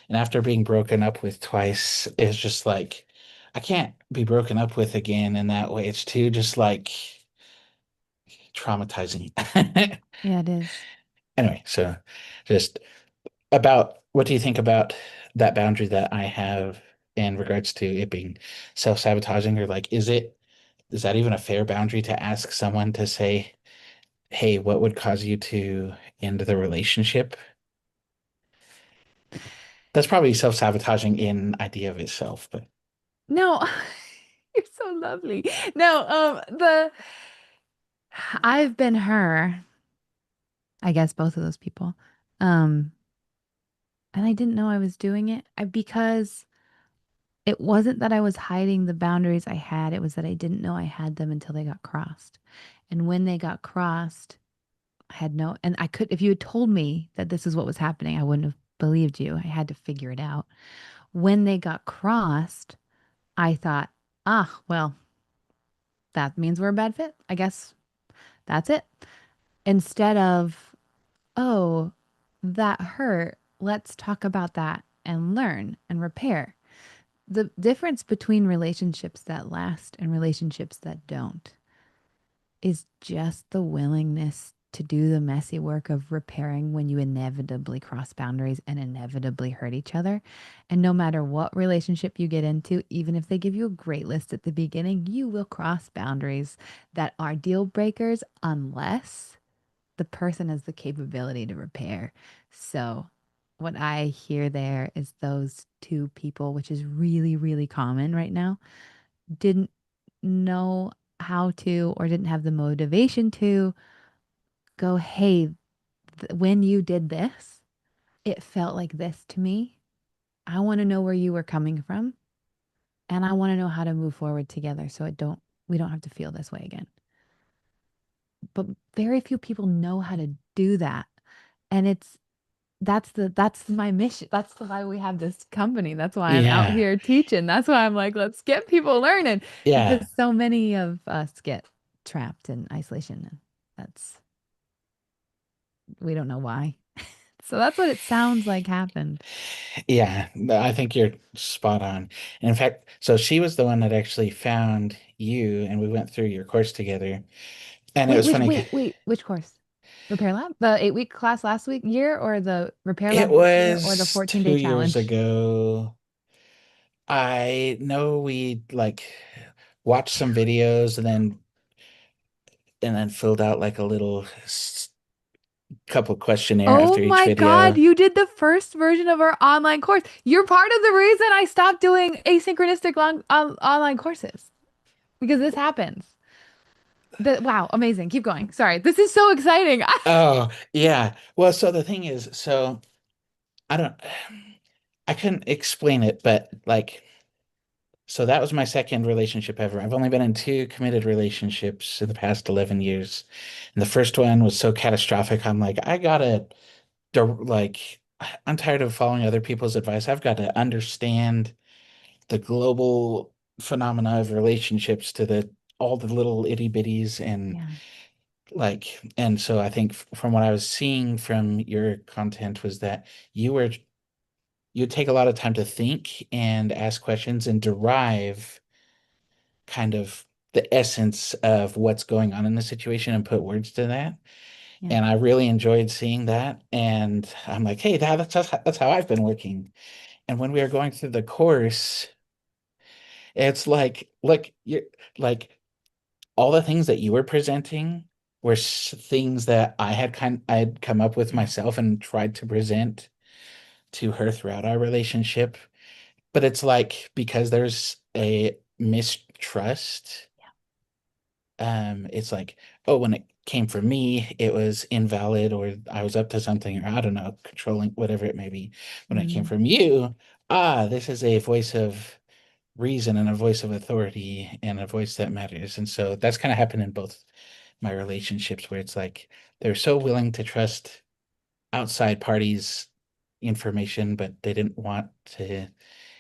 [SPEAKER 5] And after being broken up with twice, it's just like, I can't be broken up with again in that way. It's too just like traumatizing.
[SPEAKER 1] Yeah, it is.
[SPEAKER 5] Anyway, so just about what do you think about that boundary that I have in regards to it being self-sabotaging or like, is that even a fair boundary to ask someone to say, hey, what would cause you to end the relationship? That's probably self-sabotaging in idea of itself, but
[SPEAKER 1] No, you're so lovely. No, the I've been her, I guess both of those people. Um, and I didn't know I was doing it because it wasn't that I was hiding the boundaries I had, it was that I didn't know I had them until they got crossed. And when they got crossed, I had no, and I could, if you had told me that this is what was happening, I wouldn't have believed you. I had to figure it out. When they got crossed, I thought, well, that means we're a bad fit. I guess that's it. Instead of, oh, that hurt. Let's talk about that and learn and repair. The difference between relationships that last and relationships that don't is just the willingness to do the messy work of repairing when you inevitably cross boundaries and inevitably hurt each other. And no matter what relationship you get into, even if they give you a great list at the beginning, you will cross boundaries that are deal breakers unless the person has the capability to repair. So, what I hear there is those two people, which is really, really common right now, didn't know how to or didn't have the motivation to go, hey, when you did this, it felt like this to me. I want to know where you were coming from and I want to know how to move forward together so we don't have to feel this way again. But very few people know how to do that. And that's my mission. That's why we have this company. That's why I'm out
[SPEAKER 5] yeah,
[SPEAKER 1] here teaching. That's why I'm like, let's get people learning
[SPEAKER 5] yeah,
[SPEAKER 1] because so many of us get trapped in isolation and that's we don't know why. So that's what it sounds like happened.
[SPEAKER 5] yeah. I think you're spot on. And in fact, so she was the one that actually found you, and we went through your course together. And it
[SPEAKER 1] Wait,
[SPEAKER 5] was funny.
[SPEAKER 1] which course? Repair Lab? The 8-week class last week year or the Repair
[SPEAKER 5] It
[SPEAKER 1] Lab this year or the
[SPEAKER 5] was
[SPEAKER 1] 14-day
[SPEAKER 5] 2 years
[SPEAKER 1] challenge?
[SPEAKER 5] ago. I know we like watched some videos and then filled out like a little couple questionnaire
[SPEAKER 1] Oh
[SPEAKER 5] after each
[SPEAKER 1] my God,
[SPEAKER 5] video.
[SPEAKER 1] you did the first version of our online course. You're part of the reason I stopped doing asynchronistic online courses because this happens. Wow, amazing. Keep going. Sorry. This is so exciting.
[SPEAKER 5] Oh, yeah. Well, so the thing is, so I don't, I couldn't explain it, but like, so that was my second relationship ever. I've only been in two committed relationships in the past 11 years. And the first one was so catastrophic. I'm like, like, I'm tired of following other people's advice. I've got to understand the global phenomena of relationships to the all the little itty bitties and
[SPEAKER 1] Yeah.
[SPEAKER 5] and so I think from what I was seeing from your content was that you were you take a lot of time to think and ask questions and derive kind of the essence of what's going on in the situation and put words to that.
[SPEAKER 1] Yeah.
[SPEAKER 5] And I really enjoyed seeing that. And I'm like, hey, that's how I've been working. And when we were going through the course, it's like you like all the things that you were presenting were things that I'd come up with
[SPEAKER 1] Yeah.
[SPEAKER 5] myself and tried to present to her throughout our relationship. But it's like because there's a mistrust, it's like, oh, when it came from me, it was invalid or I was up to something or I don't know, controlling whatever it may be. When it came
[SPEAKER 1] Mm.
[SPEAKER 5] from you, this is a voice of reason and a voice of authority and a voice that matters. And so that's kind of happened in both my relationships where it's like they're so willing to trust outside parties' information, but they didn't want to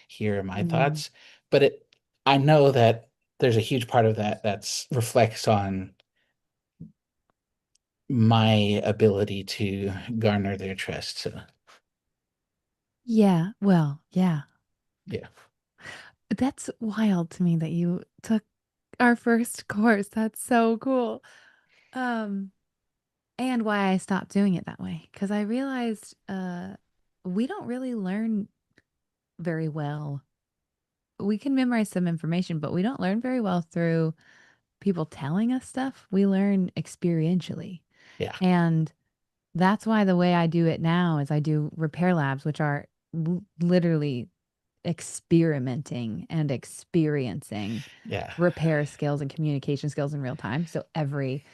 [SPEAKER 5] hear my
[SPEAKER 1] Mm.
[SPEAKER 5] thoughts. But I know that there's a huge part of that that's reflects on my ability to garner their trust. So
[SPEAKER 1] Yeah. Well, yeah.
[SPEAKER 5] yeah,
[SPEAKER 1] That's wild to me that you took our first course. That's so cool. Um, and why I stopped doing it that way. Because I realized we don't really learn very well. We can memorize some information, but we don't learn very well through people telling us stuff. We learn experientially.
[SPEAKER 5] yeah,
[SPEAKER 1] And that's why the way I do it now is I do repair labs, which are literally experimenting and experiencing
[SPEAKER 5] yeah,
[SPEAKER 1] repair skills and communication skills in real time. So every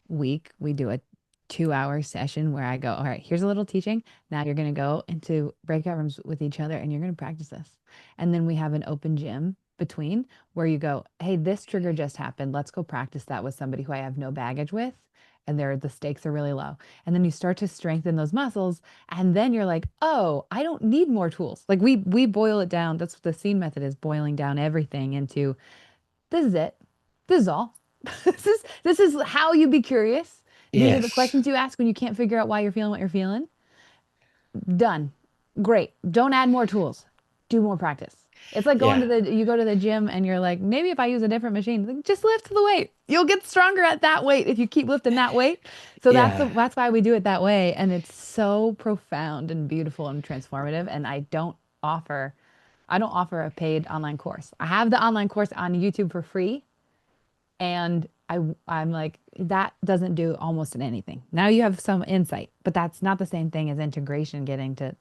[SPEAKER 1] week we do a 2 hour session where I go, all right, here's a little teaching. Now you're going to go into breakout rooms with each other and you're going to practice this. And then we have an open gym between where you go, hey, this trigger just happened. Let's go practice that with somebody who I have no baggage with. And the stakes are really low. And then you start to strengthen those muscles. And then you're like, oh, I don't need more tools. Like we boil it down. That's what the scene method is, boiling down everything into this is it. This is all. This is how you be curious. These are the
[SPEAKER 5] yes,
[SPEAKER 1] questions you ask when you can't figure out why you're feeling what you're feeling. Done. Great. Don't add more tools. Do more practice. It's like going to
[SPEAKER 5] yeah,
[SPEAKER 1] the you go to the gym and you're like, maybe if I use a different machine, like, just lift the weight. You'll get stronger at that weight if you keep lifting that weight. So
[SPEAKER 5] yeah,
[SPEAKER 1] that's why we do it that way. And it's so profound and beautiful and transformative. And I don't offer a paid online course. I have the online course on YouTube for free. And I'm like, that doesn't do almost anything. Now you have some insight, but that's not the same thing as integration, getting to,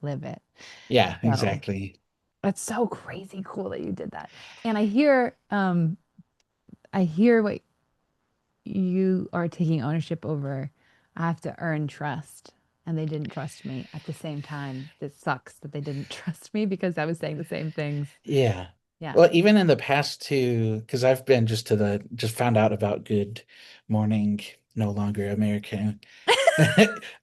[SPEAKER 1] live it.
[SPEAKER 5] yeah,
[SPEAKER 1] So
[SPEAKER 5] exactly.
[SPEAKER 1] that's so crazy cool that you did that. And I hear what you are taking ownership over. I have to earn trust. And they didn't trust me at the same time. It sucks that they didn't trust me because I was saying the same things.
[SPEAKER 5] Yeah.
[SPEAKER 1] Yeah.
[SPEAKER 5] Well, even in the past too, because I've been just found out about Good Morning, No Longer American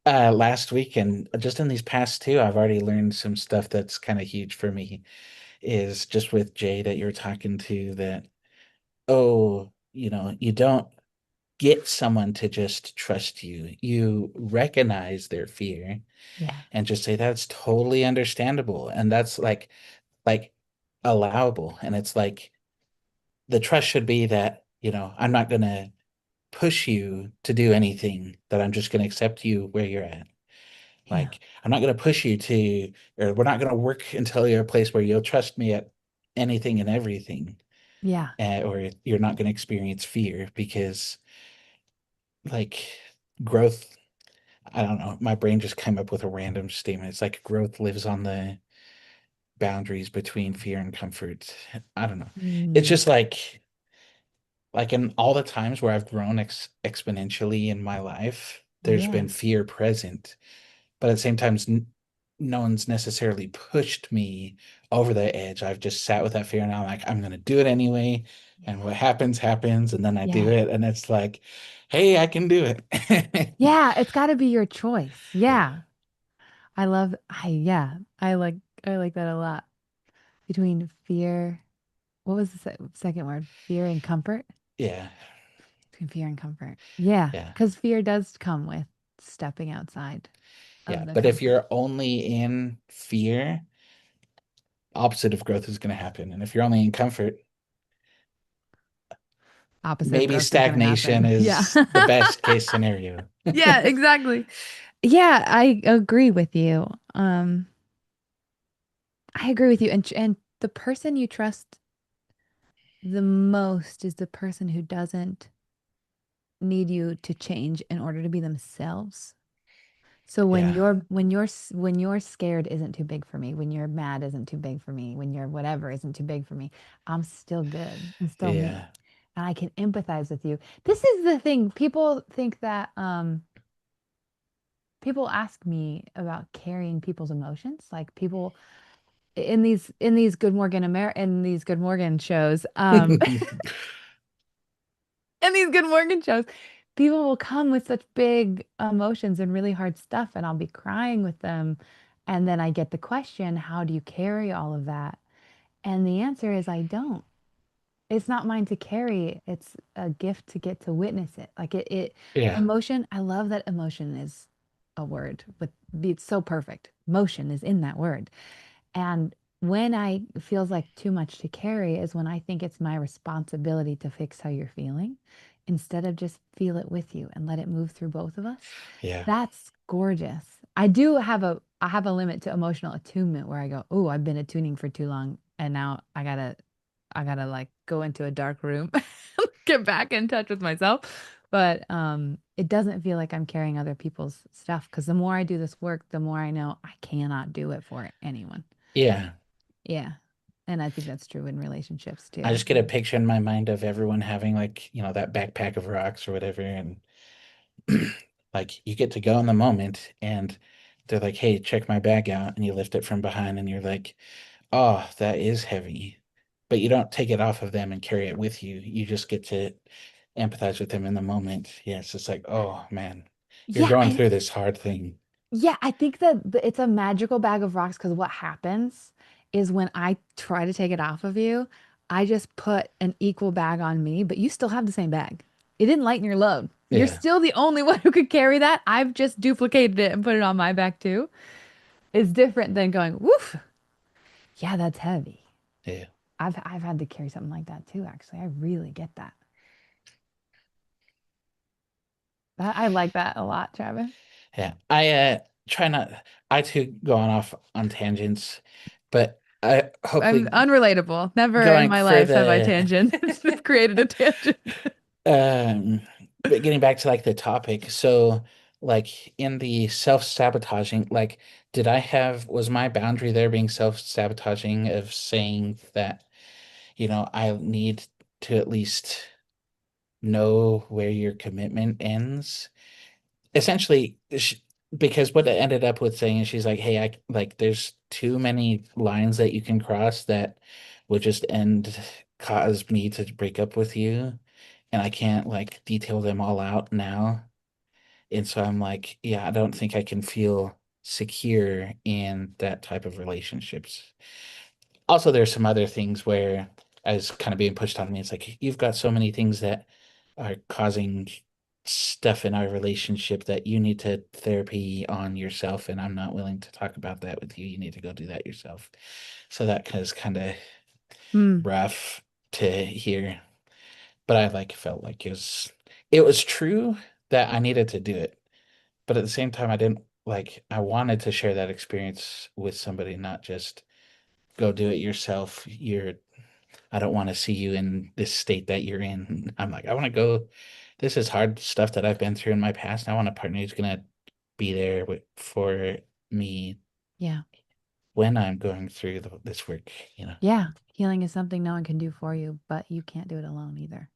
[SPEAKER 5] last week, and just in these past two, I've already learned some stuff that's kind of huge for me. Is just with Jay that you're talking to that, oh, you don't get someone to just trust you. You recognize their fear
[SPEAKER 1] Yeah.
[SPEAKER 5] and just say that's totally understandable, and that's like allowable. And it's like the trust should be that, I'm not gonna push you to do anything, that I'm just gonna accept you where you're at.
[SPEAKER 1] Yeah.
[SPEAKER 5] Like I'm not gonna push you to, or we're not gonna work until you're a place where you'll trust me at anything and everything.
[SPEAKER 1] Yeah.
[SPEAKER 5] Or you're not gonna experience fear because like growth, I don't know, my brain just came up with a random statement. It's like growth lives on the boundaries between fear and comfort. I don't know. It's
[SPEAKER 1] Mm,
[SPEAKER 5] just like in all the times where I've grown exponentially in my life, there's
[SPEAKER 1] yeah.
[SPEAKER 5] been fear present, but at the same time, no one's necessarily pushed me over the edge. I've just sat with that fear and I'm like, I'm gonna do it anyway. And what happens, happens, and then I do
[SPEAKER 1] Yeah.
[SPEAKER 5] it, and it's like, hey, I can do it.
[SPEAKER 1] Yeah, it's got to be your choice.
[SPEAKER 5] Yeah.
[SPEAKER 1] Yeah. I like that a lot. Between fear. What was the second word? Fear and comfort?
[SPEAKER 5] Yeah.
[SPEAKER 1] Between fear and comfort. Yeah,
[SPEAKER 5] Yeah.
[SPEAKER 1] because fear does come with stepping outside
[SPEAKER 5] Yeah.
[SPEAKER 1] of the
[SPEAKER 5] But if
[SPEAKER 1] comfort.
[SPEAKER 5] you're only in fear, opposite of growth is going to happen. And if you're only in comfort,
[SPEAKER 1] Opposite of
[SPEAKER 5] maybe
[SPEAKER 1] growth is going to
[SPEAKER 5] stagnation
[SPEAKER 1] happen. Yeah.
[SPEAKER 5] is the best case scenario.
[SPEAKER 1] Yeah, exactly. Yeah, I agree with you. I agree with you. And the person you trust the most is the person who doesn't need you to change in order to be themselves. So
[SPEAKER 5] Yeah.
[SPEAKER 1] when you're scared isn't too big for me, when you're mad isn't too big for me, when you're whatever isn't too big for me, I'm still good. I'm still
[SPEAKER 5] Yeah.
[SPEAKER 1] me. And I can empathize with you. This is the thing. People think that people ask me about carrying people's emotions. Like people in these in these Good Morgan shows, in these Good Morgan shows, people will come with such big emotions and really hard stuff, and I'll be crying with them. And then I get the question, how do you carry all of that? And the answer is, I don't. It's not mine to carry. It's a gift to get to witness it. Like
[SPEAKER 5] Yeah.
[SPEAKER 1] emotion, I love that emotion is a word with, it's so perfect. Motion is in that word. And when I feels like too much to carry is when I think it's my responsibility to fix how you're feeling instead of just feel it with you and let it move through both of us.
[SPEAKER 5] Yeah.
[SPEAKER 1] That's gorgeous. I have a limit to emotional attunement where I go, "Oh, I've been attuning for too long and now I gotta like go into a dark room, get back in touch with myself." But it doesn't feel like I'm carrying other people's stuff because the more I do this work, the more I know I cannot do it for anyone.
[SPEAKER 5] Yeah.
[SPEAKER 1] Yeah. And I think that's true in relationships
[SPEAKER 5] I
[SPEAKER 1] too.
[SPEAKER 5] just get a picture in my mind of everyone having like, that backpack of rocks or whatever. And like you get to go in the moment and they're like, hey, check my bag out. And you lift it from behind and you're like, oh, that is heavy. But you don't take it off of them and carry it with you. You just get to empathize with them in the moment. Yeah, it's just like, oh man, you're
[SPEAKER 1] Yeah,
[SPEAKER 5] going
[SPEAKER 1] and
[SPEAKER 5] through this hard thing.
[SPEAKER 1] yeah, I think that it's a magical bag of rocks because what happens is when I try to take it off of you, I just put an equal bag on me, but you still have the same bag. It didn't lighten your load. You're
[SPEAKER 5] Yeah,
[SPEAKER 1] still the only one who could carry that. I've just duplicated it and put it on my back too. It's different than going, woof, yeah, that's heavy.
[SPEAKER 5] yeah,
[SPEAKER 1] I've had to carry something like that too, actually. I really get that. I like that a lot, Travis.
[SPEAKER 5] yeah. I try not I too go on off on tangents, but I
[SPEAKER 1] I'm
[SPEAKER 5] hopefully
[SPEAKER 1] unrelatable. Never in
[SPEAKER 5] going
[SPEAKER 1] my
[SPEAKER 5] for
[SPEAKER 1] life have I
[SPEAKER 5] the
[SPEAKER 1] tangent created a tangent.
[SPEAKER 5] Um, but getting back to like the topic, so like in the self-sabotaging, like was my boundary there being self-sabotaging of saying that, I need to at least know where your commitment ends? Essentially, because what it ended up with saying is she's like, hey, there's too many lines that you can cross that would just cause me to break up with you and I can't like detail them all out now. And so I'm like, yeah, I don't think I can feel secure in that type of relationships. Also, there's some other things where as kind of being pushed on me, it's like you've got so many things that are causing stuff in our relationship that you need to therapy on yourself, and I'm not willing to talk about that with you. You need to go do that yourself. So that is kind of
[SPEAKER 1] Hmm.
[SPEAKER 5] rough to hear. But I like felt like it was true that I needed to do it. But at the same time, I wanted to share that experience with somebody, not just go do it yourself. I don't want to see you in this state that you're in. I'm like, I want to go. This is hard stuff that I've been through in my past. I want a partner who's gonna be there for me
[SPEAKER 1] Yeah.
[SPEAKER 5] when I'm going through this work,
[SPEAKER 1] Yeah. Healing is something no one can do for you, but you can't do it alone either.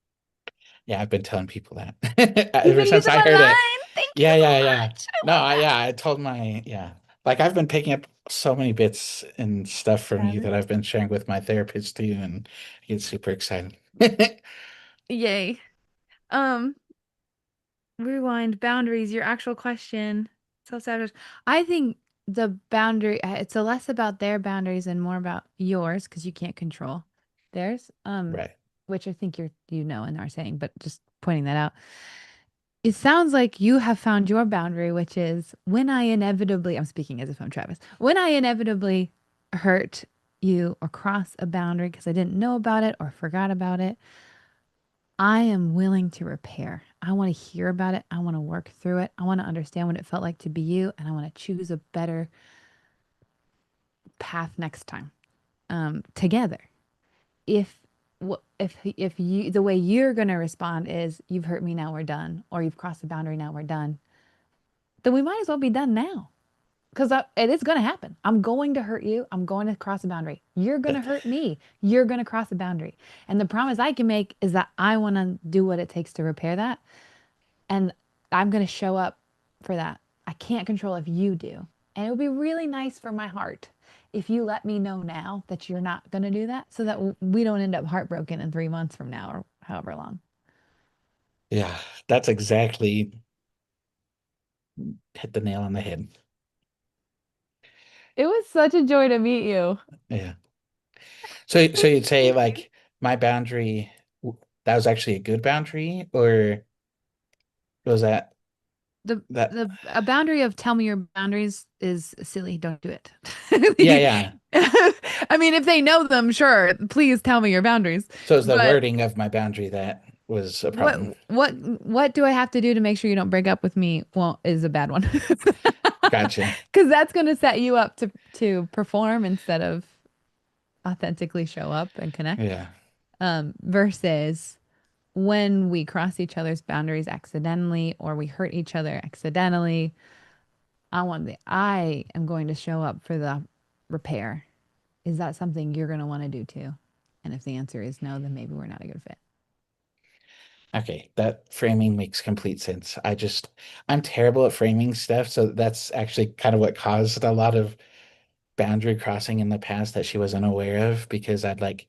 [SPEAKER 5] Yeah, I've been telling people that
[SPEAKER 1] You've
[SPEAKER 5] ever
[SPEAKER 1] been
[SPEAKER 5] since
[SPEAKER 1] using
[SPEAKER 5] I
[SPEAKER 1] my
[SPEAKER 5] heard it.
[SPEAKER 1] line. Thank you
[SPEAKER 5] Yeah,
[SPEAKER 1] so
[SPEAKER 5] yeah, yeah.
[SPEAKER 1] much. I
[SPEAKER 5] No,
[SPEAKER 1] love that.
[SPEAKER 5] I told yeah. Like I've been picking up so many bits and stuff from you
[SPEAKER 1] Travis.
[SPEAKER 5] that I've been sharing with my therapist too, and I get super excited.
[SPEAKER 1] Yay. Um, rewind boundaries, your actual question. Self-sabotage. I think it's a less about their boundaries and more about yours because you can't control. theirs,
[SPEAKER 5] Right.
[SPEAKER 1] which I think you know and are saying, but just pointing that out. It sounds like you have found your boundary, which is when I inevitably, I'm speaking as if I'm Travis, when I inevitably hurt you or cross a boundary because I didn't know about it or forgot about it, I am willing to repair. I want to hear about it. I want to work through it. I want to understand what it felt like to be you, and I want to choose a better path next time together. If if you the way you're going to respond is you've hurt me, now we're done, or you've crossed the boundary, now we're done, then we might as well be done now because it is going to happen. I'm going to hurt you. I'm going to cross a boundary. You're going to
[SPEAKER 5] That,
[SPEAKER 1] hurt me. You're going to cross a boundary. And the promise I can make is that I want to do what it takes to repair that. And I'm going to show up for that. I can't control if you do. And it would be really nice for my heart if you let me know now that you're not going to do that so that we don't end up heartbroken in 3 months from now or however long.
[SPEAKER 5] yeah, that's exactly hit the nail on the head.
[SPEAKER 1] It was such a joy to meet you.
[SPEAKER 5] Yeah. So you'd say like my boundary, that was actually a good boundary, or was
[SPEAKER 1] the
[SPEAKER 5] that?
[SPEAKER 1] the a boundary of tell me your boundaries is silly. Don't do it.
[SPEAKER 5] Yeah, yeah.
[SPEAKER 1] I mean, if they know them, sure. Please tell me your boundaries.
[SPEAKER 5] So it's the
[SPEAKER 1] But
[SPEAKER 5] wording of my boundary that was a
[SPEAKER 1] what
[SPEAKER 5] problem.
[SPEAKER 1] what do I have to do to make sure you don't break up with me? Well, is a bad one.
[SPEAKER 5] Gotcha.
[SPEAKER 1] Because that's going to set you up to perform instead of authentically show up and connect.
[SPEAKER 5] Yeah.
[SPEAKER 1] Versus when we cross each other's boundaries accidentally or we hurt each other accidentally, I am going to show up for the repair. Is that something you're going to want to do too? And if the answer is no, then maybe we're not a good fit.
[SPEAKER 5] Okay, that framing makes complete sense. I'm terrible at framing stuff, so that's actually kind of what caused a lot of boundary crossing in the past that she was unaware of because I'd like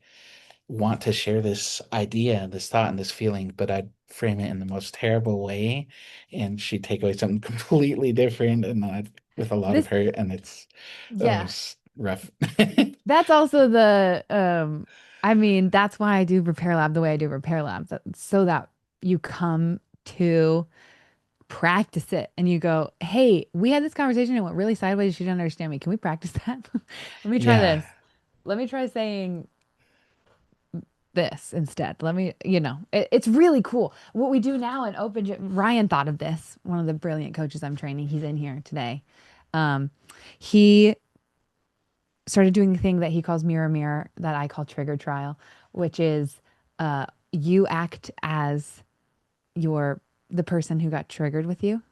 [SPEAKER 5] want to share this idea, this thought, and this feeling, but I'd frame it in the most terrible way, and she'd take away something completely different, and I'd with a lot of
[SPEAKER 1] This,
[SPEAKER 5] hurt, and
[SPEAKER 1] yeah,
[SPEAKER 5] it's rough.
[SPEAKER 1] that's also I mean, that's why I do Repair Lab the way I do Repair Lab, so that you come to practice it and you go, hey, we had this conversation and it went really sideways. She didn't understand me. Can we practice that? Let me try
[SPEAKER 5] Yeah,
[SPEAKER 1] this. Let me try saying this instead. It's really cool. What we do now in Open Gym, Ryan thought of this, one of the brilliant coaches I'm training. He's in here today. Um, he started doing the thing that he calls mirror mirror that I call trigger trial, which is you act as the person who got triggered with you,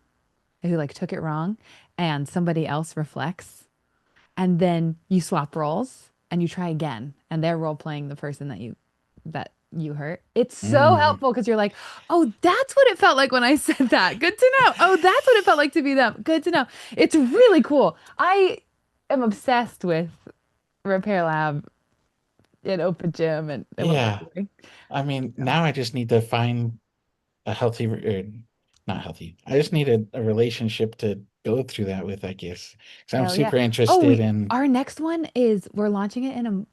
[SPEAKER 1] who like took it wrong, and somebody else reflects, and then you swap roles and you try again, and they're role playing the person that you hurt. It's so
[SPEAKER 5] mm,
[SPEAKER 1] helpful because you're like, oh, that's what it felt like when I said that. Good to know. Oh, that's what it felt like to be them. Good to know. It's really cool. I am obsessed with Repair Lab and Open Gym and what we're
[SPEAKER 5] yeah.
[SPEAKER 1] doing.
[SPEAKER 5] I mean,
[SPEAKER 1] So,
[SPEAKER 5] now I just need to find a healthy, or not healthy. I just need a relationship to go through that with, I guess. Because I'm
[SPEAKER 1] hell yeah.
[SPEAKER 5] super
[SPEAKER 1] Oh,
[SPEAKER 5] interested in,
[SPEAKER 1] our next one is we're launching it in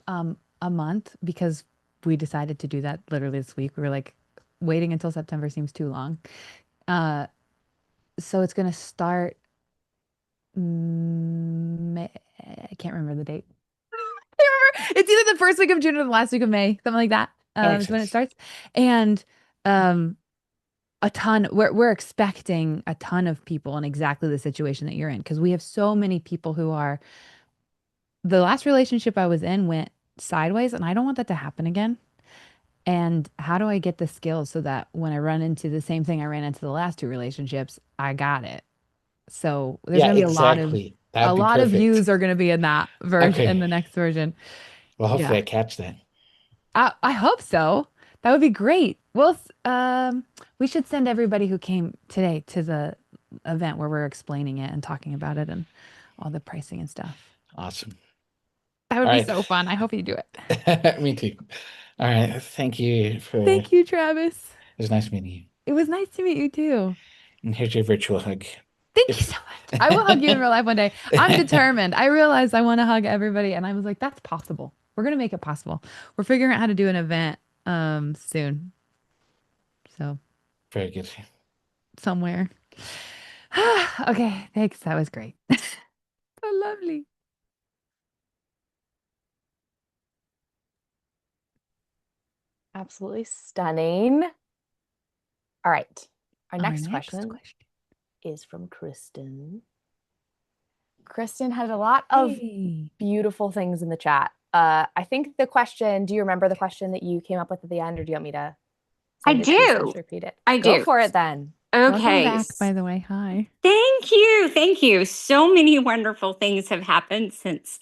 [SPEAKER 1] a month because we decided to do that literally this week. We were like, waiting until September seems too long. Uh, so it's gonna start. I can't remember the date. I can't remember. It's either the first week of June or the last week of May, something like that.
[SPEAKER 5] that makes
[SPEAKER 1] Is when it
[SPEAKER 5] sense.
[SPEAKER 1] starts, and um, a ton. We're expecting a ton of people in exactly the situation that you're in because we have so many people who are. The last relationship I was in went sideways, and I don't want that to happen again. And how do I get the skills so that when I run into the same thing I ran into the last two relationships, I got it? So there's
[SPEAKER 5] Yeah,
[SPEAKER 1] gonna be
[SPEAKER 5] exactly.
[SPEAKER 1] a
[SPEAKER 5] That'd be
[SPEAKER 1] lot of
[SPEAKER 5] perfect.
[SPEAKER 1] views are gonna be in that version in
[SPEAKER 5] Okay.
[SPEAKER 1] the next version.
[SPEAKER 5] Well, hopefully
[SPEAKER 1] Yeah.
[SPEAKER 5] I catch that.
[SPEAKER 1] I hope so. That would be great. Well, we should send everybody who came today to the event where we're explaining it and talking about it and all the pricing and stuff.
[SPEAKER 5] Awesome.
[SPEAKER 1] That would
[SPEAKER 5] All
[SPEAKER 1] be
[SPEAKER 5] right.
[SPEAKER 1] so fun. I hope you do it.
[SPEAKER 5] Me too. All right. Thank you for it
[SPEAKER 1] Thank you, Travis.
[SPEAKER 5] was nice meeting you.
[SPEAKER 1] It was nice to meet you too.
[SPEAKER 5] And here's your virtual hug.
[SPEAKER 1] Thank you
[SPEAKER 5] If
[SPEAKER 1] so much. I will hug you in real life one day. I'm determined. I realized I want to hug everybody, and I was like, that's possible. We're gonna make it possible. We're figuring out how to do an event soon. So
[SPEAKER 5] Very good.
[SPEAKER 1] somewhere. Okay, thanks. That was great. So lovely.
[SPEAKER 2] Absolutely stunning. All right. Our
[SPEAKER 1] Our
[SPEAKER 2] next question is from Kristen. Kristen had a lot of
[SPEAKER 1] Hey.
[SPEAKER 2] beautiful things in the chat. I think the question, do you remember the question that you came up with at the end, or do you want me to
[SPEAKER 6] I
[SPEAKER 2] send it to you so
[SPEAKER 6] do.
[SPEAKER 2] just repeat it?
[SPEAKER 6] I
[SPEAKER 2] Go
[SPEAKER 6] do.
[SPEAKER 2] for it then.
[SPEAKER 1] Welcome
[SPEAKER 6] Okay.
[SPEAKER 1] back, by the way. Hi.
[SPEAKER 6] Thank you. Thank you. So many wonderful things have happened since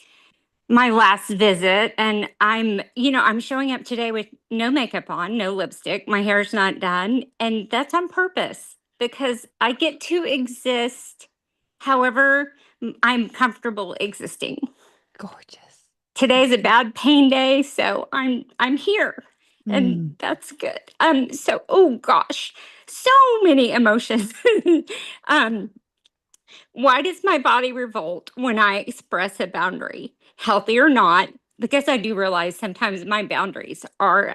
[SPEAKER 6] my last visit. And I'm showing up today with no makeup on, no lipstick. My hair's not done. And that's on purpose because I get to exist however I'm comfortable existing.
[SPEAKER 1] Gorgeous.
[SPEAKER 6] Today's a bad pain day, so I'm here. And that's good. So oh gosh, so many emotions. um, why does my body revolt when I express a boundary, healthy or not? Because I do realize sometimes my boundaries are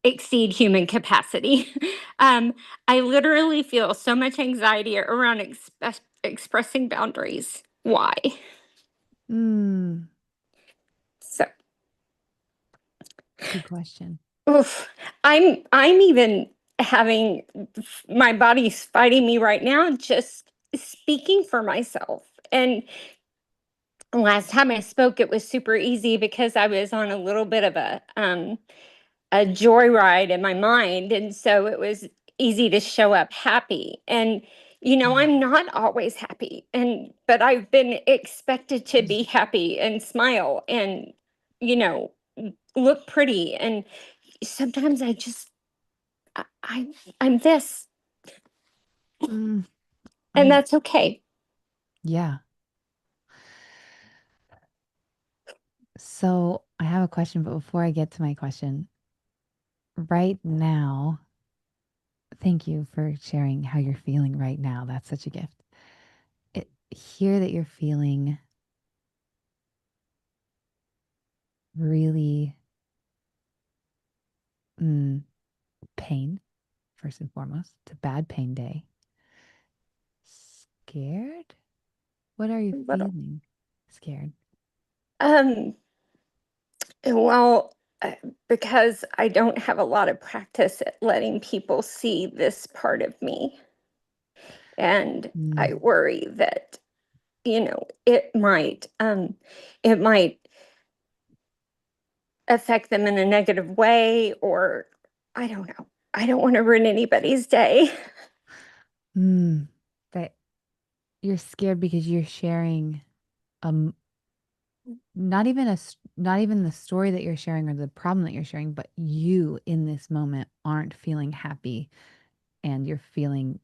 [SPEAKER 6] exceed human capacity. um, I literally feel so much anxiety around expressing boundaries. Why?
[SPEAKER 1] Mm,
[SPEAKER 6] So
[SPEAKER 1] good question.
[SPEAKER 6] oof, I'm even having my body's fighting me right now, just speaking for myself. And last time I spoke, it was super easy because I was on a little bit of a joyride in my mind, and so it was easy to show up happy. And I'm not always happy, but I've been expected to be happy and smile and you know look pretty. And sometimes I I'm this,
[SPEAKER 1] Mm,
[SPEAKER 6] and
[SPEAKER 1] I
[SPEAKER 6] that's okay.
[SPEAKER 1] yeah. So I have a question, but before I get to my question, right now, thank you for sharing how you're feeling right now. That's such a gift. Hear that you're feeling really mm, pain, first and foremost. It's a bad pain day. Scared? What are you
[SPEAKER 6] Little.
[SPEAKER 1] feeling? Scared.
[SPEAKER 6] Um, well, because I don't have a lot of practice at letting people see this part of me, and I
[SPEAKER 1] Mm,
[SPEAKER 6] worry that it might affect them in a negative way, or I don't know. I don't want to ruin anybody's day.
[SPEAKER 1] that you're scared because you're sharing um not even the story that you're sharing or the problem that you're sharing, but you in this moment aren't feeling happy and you're feeling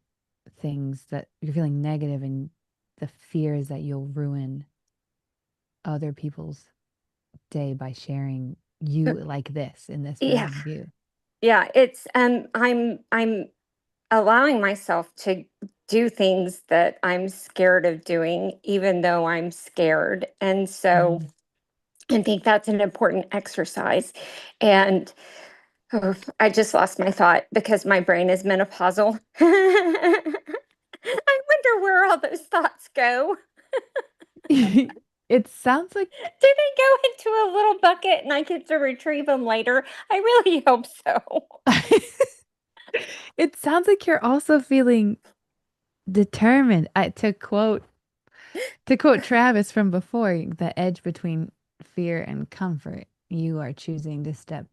[SPEAKER 1] things that you're feeling negative and the fear is that you'll ruin other people's day by sharing you like this in this
[SPEAKER 6] Yeah.
[SPEAKER 1] version of you.
[SPEAKER 6] Yeah, it's I'm allowing myself to do things that I'm scared of doing, even though I'm scared. And so I think that's an important exercise. And I just lost my thought because my brain is menopausal. I wonder where all those thoughts go.
[SPEAKER 1] It sounds like
[SPEAKER 6] Do they go into a little bucket and I get to retrieve them later? I really hope so.
[SPEAKER 1] it sounds like you're also feeling determined. To quote Travis from before, the edge between fear and comfort. You are choosing to step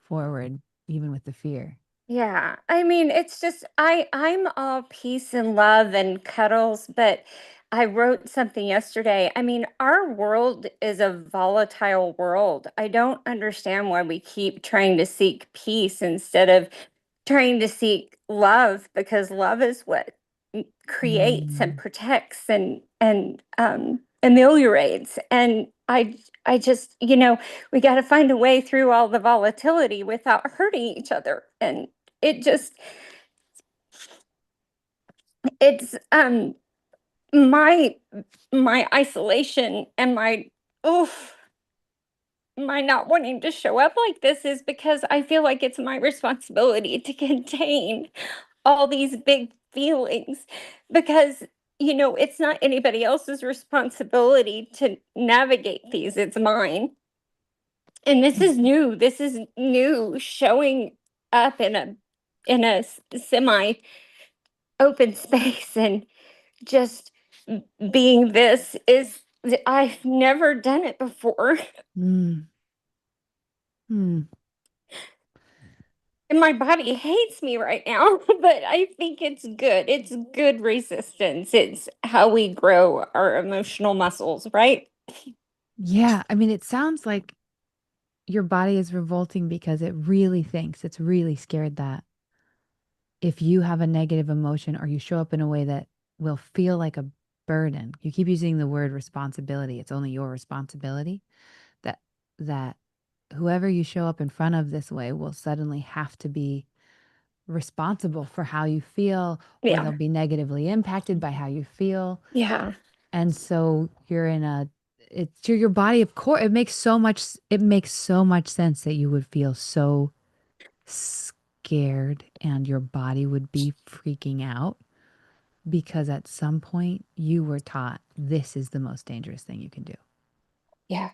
[SPEAKER 1] forward even with the fear.
[SPEAKER 6] Yeah, I mean, it's just I'm all peace and love and cuddles, but I wrote something yesterday. I mean, our world is a volatile world. I don't understand why we keep trying to seek peace instead of trying to seek love, because love is what creates and
[SPEAKER 1] Mm.
[SPEAKER 6] protects and ameliorates. And I just, we got to find a way through all the volatility without hurting each other. And it just it's my isolation and my oof my not wanting to show up like this is because I feel like it's my responsibility to contain all these big feelings because it's not anybody else's responsibility to navigate these, it's mine. And this is new showing up in a semi open space and just being this is I've never done it before.
[SPEAKER 1] Mm. Mm.
[SPEAKER 6] And my body hates me right now, but I think it's good. It's good resistance. It's how we grow our emotional muscles, right?
[SPEAKER 1] Yeah, I mean, it sounds like your body is revolting because it really thinks it's really scared that if you have a negative emotion or you show up in a way that will feel like a burden, you keep using the word responsibility. It's only your responsibility that that whoever you show up in front of this way will suddenly have to be responsible for how you feel, or
[SPEAKER 6] Yeah.
[SPEAKER 1] they'll be negatively impacted by how you feel.
[SPEAKER 6] Yeah.
[SPEAKER 1] And so you're in a it's your body, of course, it makes so much sense that you would feel so scared and your body would be freaking out because at some point you were taught this is the most dangerous thing you can do.
[SPEAKER 6] Yeah.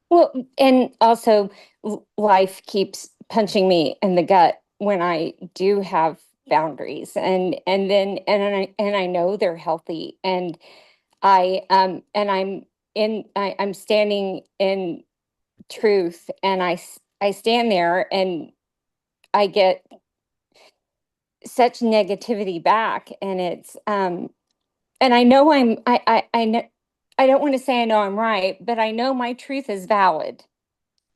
[SPEAKER 6] Well, and also life keeps punching me in the gut when I do have boundaries and I know they're healthy and I'm standing in truth and I stand there and I get such negativity back and it's and I know I know I don't want to say I know I'm right, but I know my truth is valid.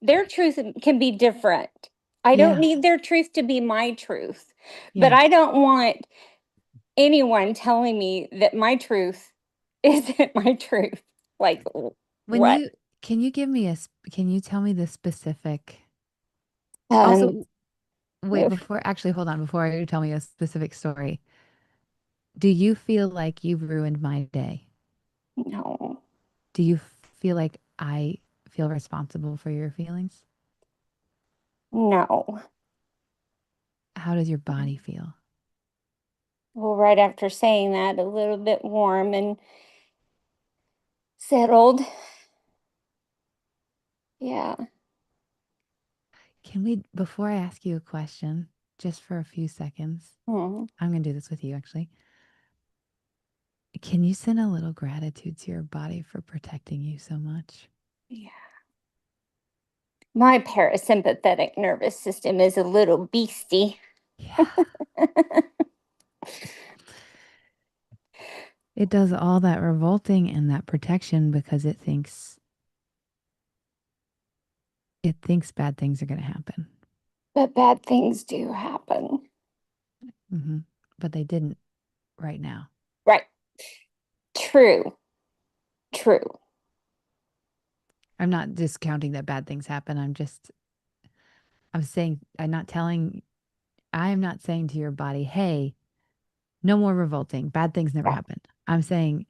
[SPEAKER 6] Their truth can be different. I don't
[SPEAKER 1] Yeah.
[SPEAKER 6] need their truth to be my truth, but
[SPEAKER 1] Yeah.
[SPEAKER 6] I don't want anyone telling me that my truth isn't my truth. Like
[SPEAKER 1] When
[SPEAKER 6] what?
[SPEAKER 1] you can you tell me the specific
[SPEAKER 6] Um,
[SPEAKER 1] also wait before actually hold on before you tell me a specific story. Do you feel like you've ruined my day?
[SPEAKER 6] no,
[SPEAKER 1] Do you feel like I feel responsible for your feelings?
[SPEAKER 6] no.
[SPEAKER 1] How does your body feel?
[SPEAKER 6] Well, right after saying that, a little bit warm and settled. Yeah.
[SPEAKER 1] Can we, before I ask you a question, just for a few seconds,
[SPEAKER 6] Mm,
[SPEAKER 1] I'm going to do this with you actually. Can you send a little gratitude to your body for protecting you so much?
[SPEAKER 6] yeah. My parasympathetic nervous system is a little beastie.
[SPEAKER 1] Yeah. It does all that revolting and that protection because it thinks bad things are going to happen.
[SPEAKER 6] But bad things do happen.
[SPEAKER 1] Hmm. But they didn't right now.
[SPEAKER 6] Right. True. True.
[SPEAKER 1] I'm not discounting that bad things happen. I'm saying, I am not saying to your body, hey, no more revolting. Bad things never
[SPEAKER 6] Yeah.
[SPEAKER 1] happen. I'm saying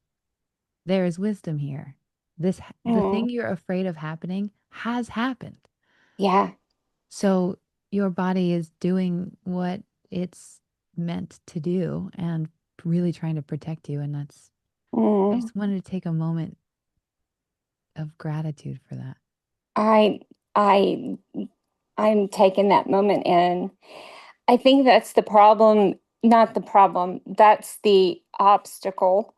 [SPEAKER 1] there is wisdom here. The
[SPEAKER 6] Mm,
[SPEAKER 1] thing you're afraid of happening has happened.
[SPEAKER 6] yeah.
[SPEAKER 1] So your body is doing what it's meant to do and really trying to protect you. And I
[SPEAKER 6] Mm,
[SPEAKER 1] just wanted to take a moment of gratitude for that.
[SPEAKER 6] I I I'm taking that moment in. I think that's the problem, not the problem. That's the obstacle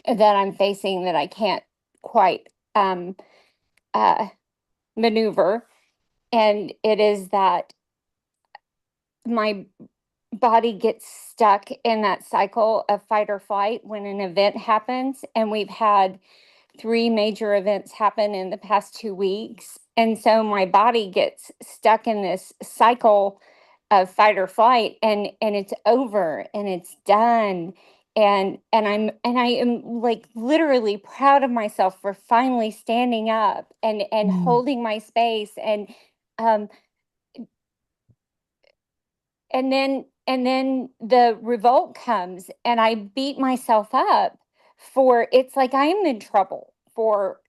[SPEAKER 6] that I'm facing that I can't quite uh maneuver. And it is that my body gets stuck in that cycle of fight or flight when an event happens. And we've had three major events happen in the past 2 weeks. And so my body gets stuck in this cycle of fight or flight and it's over and it's done. And I am like literally proud of myself for finally standing up and
[SPEAKER 1] Mm,
[SPEAKER 6] holding my space um and then the revolt comes and I beat myself up for it's like I am in trouble for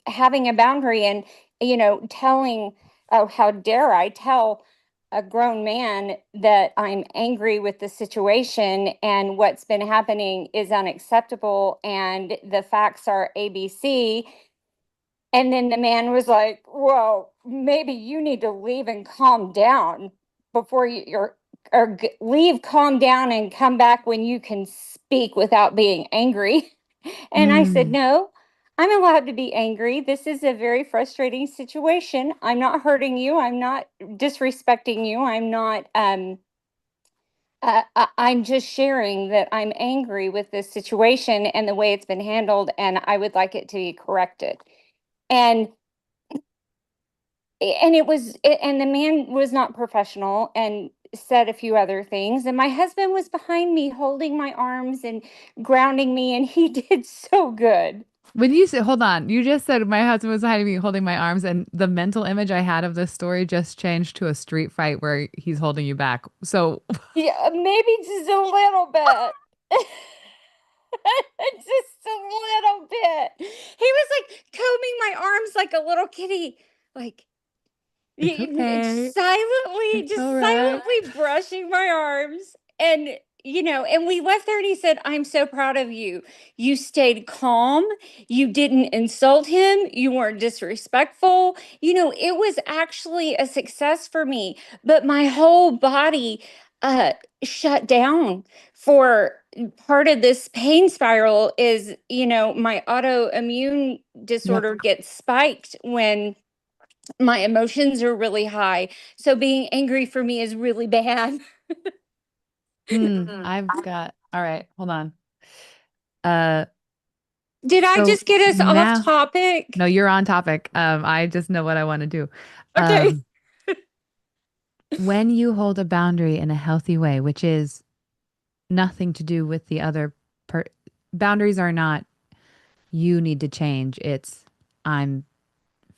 [SPEAKER 6] having a boundary and, telling, oh, how dare I tell a grown man that I'm angry with the situation and what's been happening is unacceptable and the facts are ABC. And then the man was like, well, maybe you need to leave and calm down before leave, calm down, and come back when you can speak without being angry. And I said,
[SPEAKER 1] Mm,
[SPEAKER 6] no, I'm allowed to be angry. This is a very frustrating situation. I'm not hurting you. I'm not disrespecting you. I'm not, I'm just sharing that I'm angry with this situation and the way it's been handled, and I would like it to be corrected. And and the man was not professional and said a few other things, and my husband was behind me holding my arms and grounding me, and he did so good.
[SPEAKER 1] when you said, hold on, you just said my husband was behind me holding my arms, and the mental image I had of this story just changed to a street fight where he's holding you back. So,
[SPEAKER 6] Yeah, maybe just a little bit. Just a little bit. He was like combing my arms like a little kitty, like
[SPEAKER 1] it's okay. It's
[SPEAKER 6] just
[SPEAKER 1] all right.
[SPEAKER 6] silently brushing my arms. And, and we left there and he said, I'm so proud of you. You stayed calm. You didn't insult him. You weren't disrespectful. It was actually a success for me, but my whole body uh, shut down for part of this pain spiral is, my autoimmune
[SPEAKER 1] Yep.
[SPEAKER 6] disorder gets spiked when my emotions are really high. So being angry for me is really bad.
[SPEAKER 1] I've got, all right, hold on. Uh,
[SPEAKER 6] Did I
[SPEAKER 1] so
[SPEAKER 6] just get us off
[SPEAKER 1] now,
[SPEAKER 6] topic?
[SPEAKER 1] no, you're on topic. I just know what I want to do.
[SPEAKER 6] Okay.
[SPEAKER 1] Um, when you hold a boundary in a healthy way, which is nothing to do with the other boundaries are not you need to change. It's I'm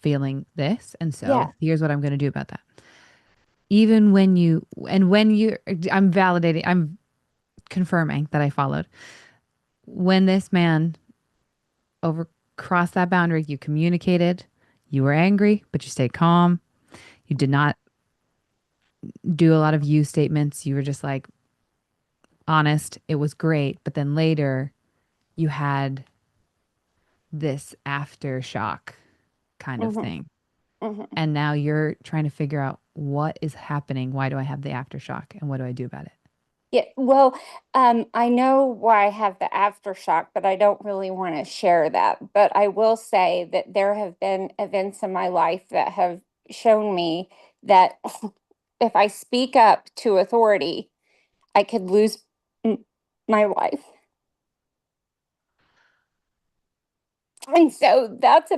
[SPEAKER 1] feeling this, and so
[SPEAKER 6] Yeah.
[SPEAKER 1] here's what I'm going to do about that. Even when you and when you I'm validating, I'm confirming that I followed. When this man over crossed that boundary, you communicated, you were angry, but you stayed calm. You did not do a lot of you statements. You were just like honest. It was great. But then later you had this aftershock kind of
[SPEAKER 6] hmm
[SPEAKER 1] thing.
[SPEAKER 6] hmm
[SPEAKER 1] And now you're trying to figure out what is happening. Why do I have the aftershock? And what do I do about it?
[SPEAKER 6] Yeah. Well, I know why I have the aftershock, but I don't really want to share that. But I will say that there have been events in my life that have shown me that if I speak up to authority, I could lose m- my life. And so that's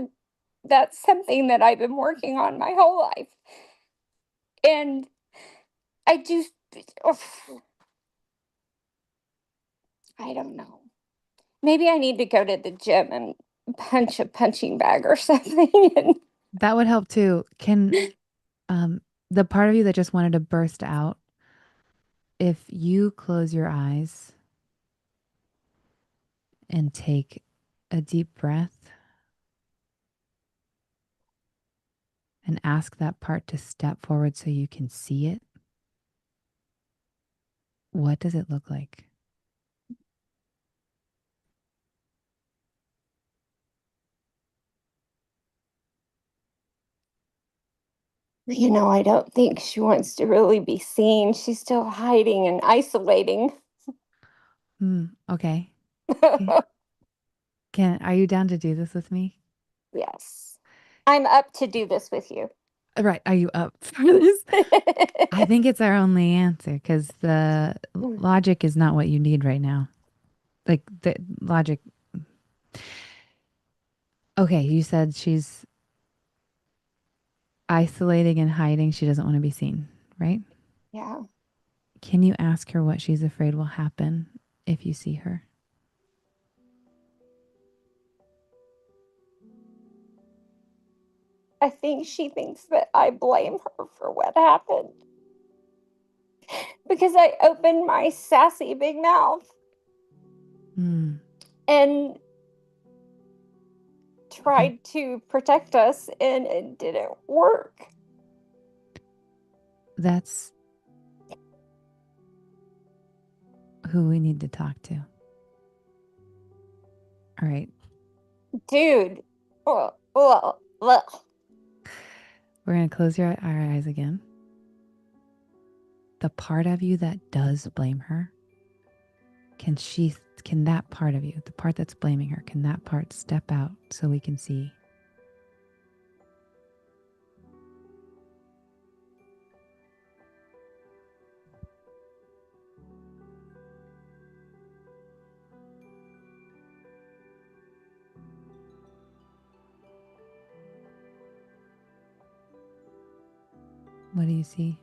[SPEAKER 6] something that I've been working on my whole life. And I do, oh, I don't know. Maybe I need to go to the gym and punch a punching bag or something.
[SPEAKER 1] That would help too. Can um, the part of you that just wanted to burst out, if you close your eyes and take a deep breath and ask that part to step forward so you can see it, what does it look like?
[SPEAKER 6] I don't think she wants to really be seen. She's still hiding and isolating.
[SPEAKER 1] Okay. Okay. Are you down to do this with me?
[SPEAKER 6] Yes. I'm up to do this with you.
[SPEAKER 1] Right. Are you up for this? I think it's our only answer because the logic is not what you need right now. Like the logic. Okay, you said she's isolating and hiding. She doesn't want to be seen, right?
[SPEAKER 6] Yeah.
[SPEAKER 1] Can you ask her what she's afraid will happen if you see her?
[SPEAKER 6] I think she thinks that I blame her for what happened because I opened my sassy big mouth
[SPEAKER 1] Hmm.
[SPEAKER 6] and tried to protect us and it didn't work.
[SPEAKER 1] That's who we need to talk to. All right.
[SPEAKER 6] Dude.
[SPEAKER 1] We're going to close our eyes again. The part of you that does blame her, can that part of you, the part that's blaming her, can that part step out so we can see? What do you see?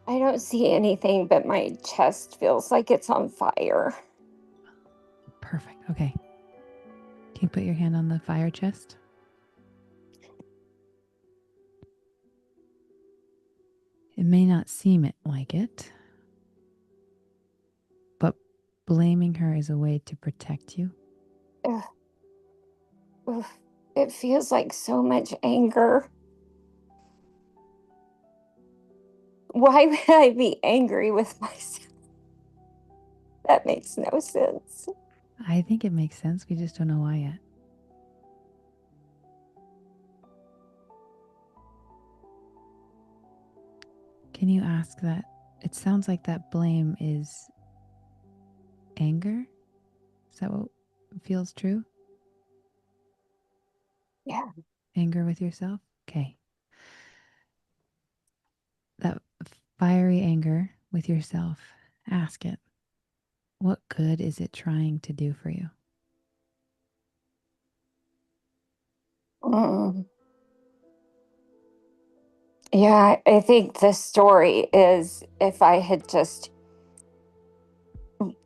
[SPEAKER 6] I don't see anything, but my chest feels like it's on fire.
[SPEAKER 1] Perfect. Okay. Can you put your hand on the fire chest? It may not seem like it, but blaming her is a way to protect you.
[SPEAKER 6] Ugh. It feels like so much anger. Why would I be angry with myself? That makes no sense.
[SPEAKER 1] I think it makes sense. We just don't know why yet. Can you ask that? It sounds like that blame is anger. Is that what feels true?
[SPEAKER 6] Yeah.
[SPEAKER 1] Anger with yourself? Okay. That fiery anger with yourself, ask it. What good is it trying to do for you?
[SPEAKER 6] Yeah, I think the story is if I had just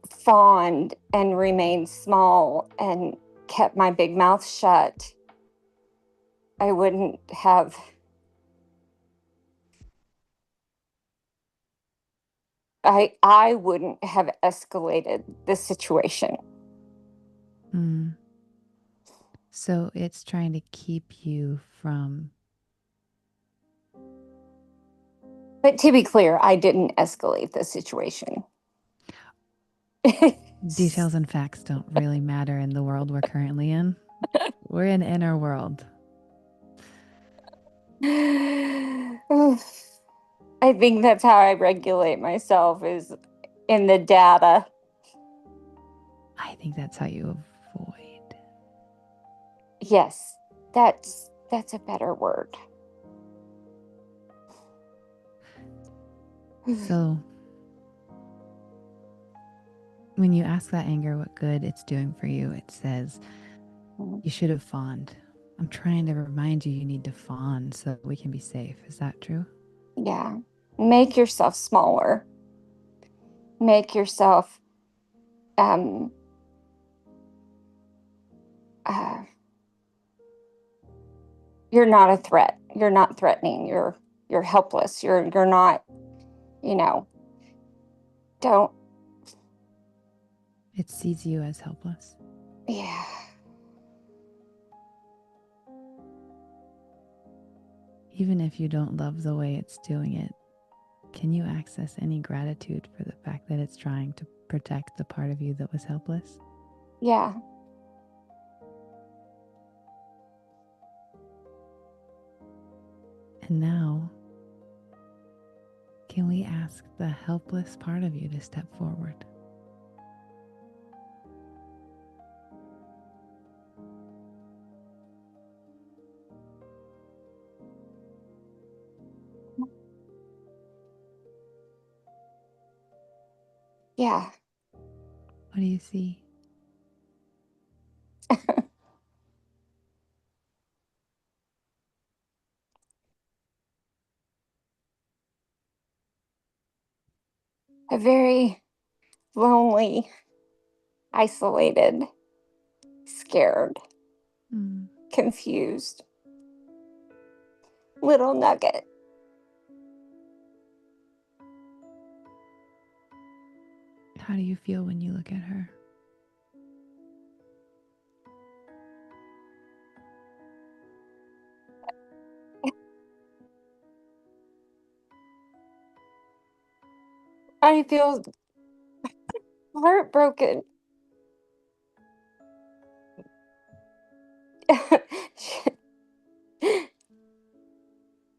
[SPEAKER 6] fawned and remained small and kept my big mouth shut, I wouldn't have. I wouldn't have escalated the situation.
[SPEAKER 1] So it's trying to keep you from.
[SPEAKER 6] But to be clear, I didn't escalate the situation.
[SPEAKER 1] Details and facts don't really matter in the world we're currently in. We're in inner world.
[SPEAKER 6] I think that's how I regulate myself, is in the data.
[SPEAKER 1] I think that's how you avoid.
[SPEAKER 6] Yes, that's a better word.
[SPEAKER 1] So when you ask that anger what good it's doing for you, it says you should have fawned. I'm trying to remind you you need to fawn so that we can be safe. Is that true?
[SPEAKER 6] Yeah. Make yourself smaller. Make yourself you're not a threat. You're not threatening. You're helpless. You're not, don't.
[SPEAKER 1] It sees you as helpless.
[SPEAKER 6] Yeah.
[SPEAKER 1] Even if you don't love the way it's doing it, can you access any gratitude for the fact that it's trying to protect the part of you that was helpless?
[SPEAKER 6] Yeah.
[SPEAKER 1] And now, can we ask the helpless part of you to step forward?
[SPEAKER 6] Yeah.
[SPEAKER 1] What do you see?
[SPEAKER 6] A very lonely, isolated, scared, confused little nugget.
[SPEAKER 1] How do you feel when you look at her?
[SPEAKER 6] I feel heartbroken.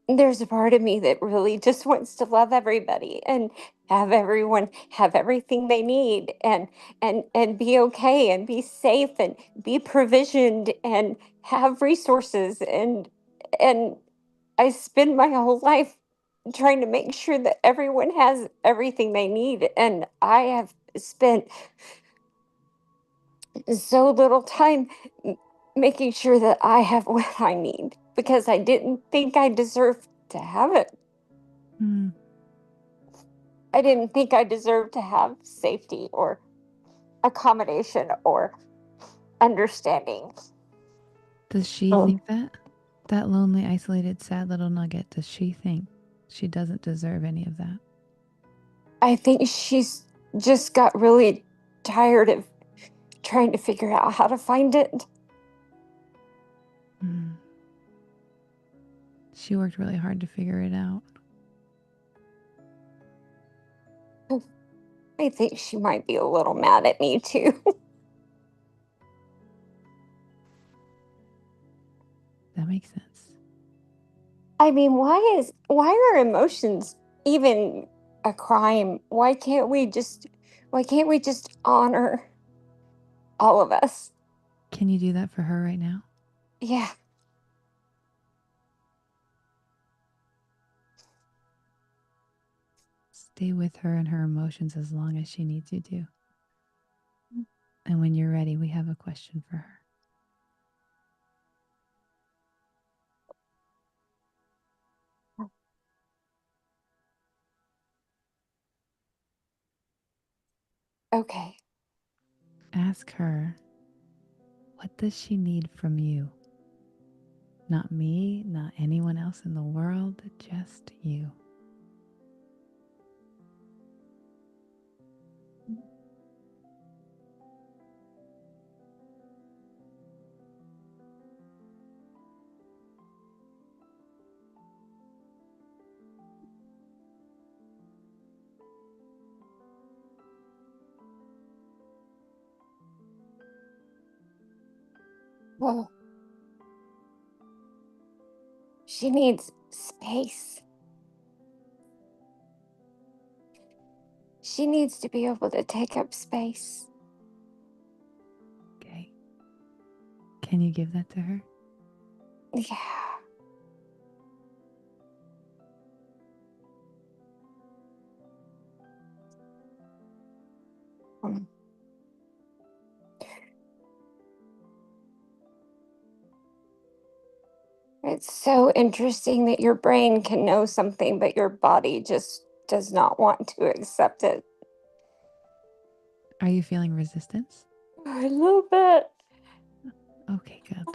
[SPEAKER 6] There's a part of me that really just wants to love everybody and have everyone have everything they need and be okay and be safe and be provisioned and have resources and I spend my whole life trying to make sure that everyone has everything they need, and I have spent so little time making sure that I have what I need because I didn't think I deserved to have it.
[SPEAKER 1] Hmm.
[SPEAKER 6] I didn't think I deserved to have safety or accommodation or understanding.
[SPEAKER 1] Does she think that? That lonely, isolated, sad little nugget, does she think she doesn't deserve any of that?
[SPEAKER 6] I think she's just got really tired of trying to figure out how to find it.
[SPEAKER 1] Hmm. She worked really hard to figure it out.
[SPEAKER 6] I think she might be a little mad at me too.
[SPEAKER 1] That makes sense.
[SPEAKER 6] I mean, why are emotions even a crime? Why can't we just honor all of us?
[SPEAKER 1] Can you do that for her right now?
[SPEAKER 6] Yeah.
[SPEAKER 1] Stay with her and her emotions as long as she needs you to. And when you're ready, we have a question for her.
[SPEAKER 6] Okay.
[SPEAKER 1] Ask her, what does she need from you? Not me, not anyone else in the world, just you.
[SPEAKER 6] Well, she needs space. She needs to be able to take up space.
[SPEAKER 1] Okay. Can you give that to her?
[SPEAKER 6] Yeah. Um, It's so interesting that your brain can know something, but your body just does not want to accept it.
[SPEAKER 1] Are you feeling resistance?
[SPEAKER 6] A little bit.
[SPEAKER 1] Okay, good.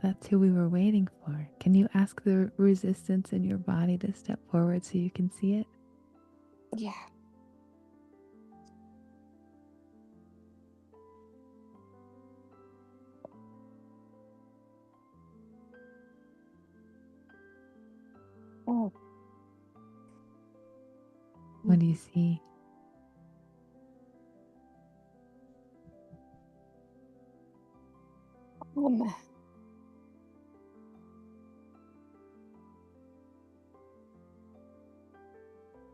[SPEAKER 1] That's who we were waiting for. Can you ask the resistance in your body to step forward so you can see it?
[SPEAKER 6] Yeah. Oh.
[SPEAKER 1] What do you see?
[SPEAKER 6] Um,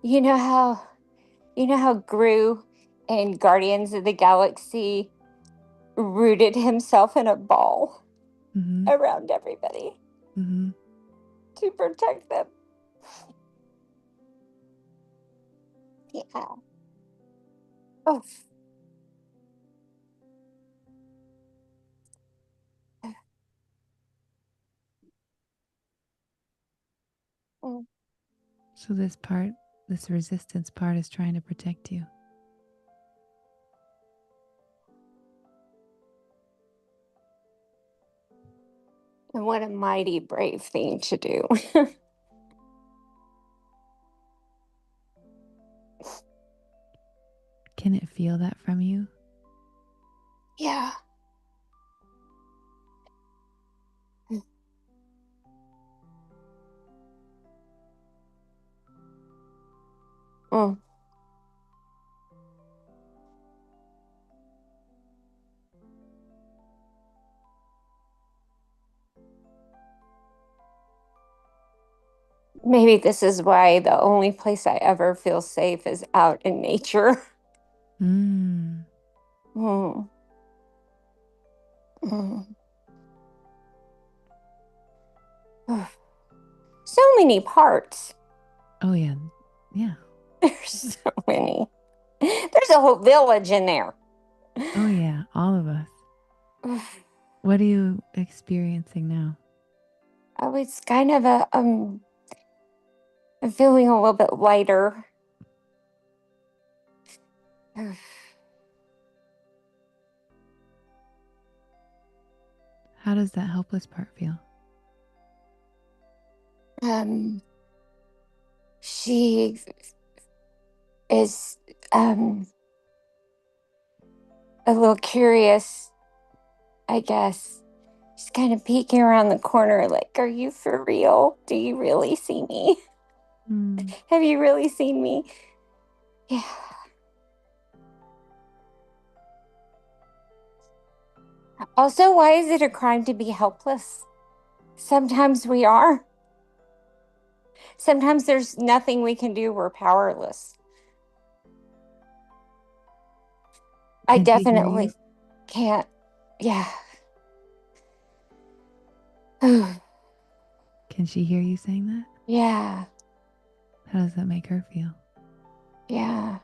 [SPEAKER 6] you know how Gru in Guardians of the Galaxy rooted himself in a ball
[SPEAKER 1] Mm-hmm.
[SPEAKER 6] around everybody
[SPEAKER 1] Mm-hmm.
[SPEAKER 6] to protect them. Yeah. Oh. Mm.
[SPEAKER 1] So this part, this resistance part is trying to protect you.
[SPEAKER 6] And what a mighty brave thing to do.
[SPEAKER 1] Can it feel that from you?
[SPEAKER 6] Yeah. Mm. maybe this is why the only place I ever feel safe is out in nature.
[SPEAKER 1] Mm.
[SPEAKER 6] Mm. Mm. So many parts.
[SPEAKER 1] Oh, yeah. Yeah.
[SPEAKER 6] There's so many. There's a whole village in there.
[SPEAKER 1] Oh, yeah. All of us. What are you experiencing now?
[SPEAKER 6] Oh, it's kind of I'm feeling a little bit lighter.
[SPEAKER 1] How does that helpless part feel?
[SPEAKER 6] She is a little curious, I guess. She's kind of peeking around the corner like, are you for real? Do you really see me?
[SPEAKER 1] Mm.
[SPEAKER 6] Have you really seen me? Yeah. Also, why is it a crime to be helpless? Sometimes we are. Sometimes there's nothing we can do. We're powerless. I
[SPEAKER 1] Can she hear
[SPEAKER 6] definitely
[SPEAKER 1] you?
[SPEAKER 6] can't. Yeah.
[SPEAKER 1] Can she hear you saying that?
[SPEAKER 6] Yeah.
[SPEAKER 1] How does that make her feel?
[SPEAKER 6] Yeah.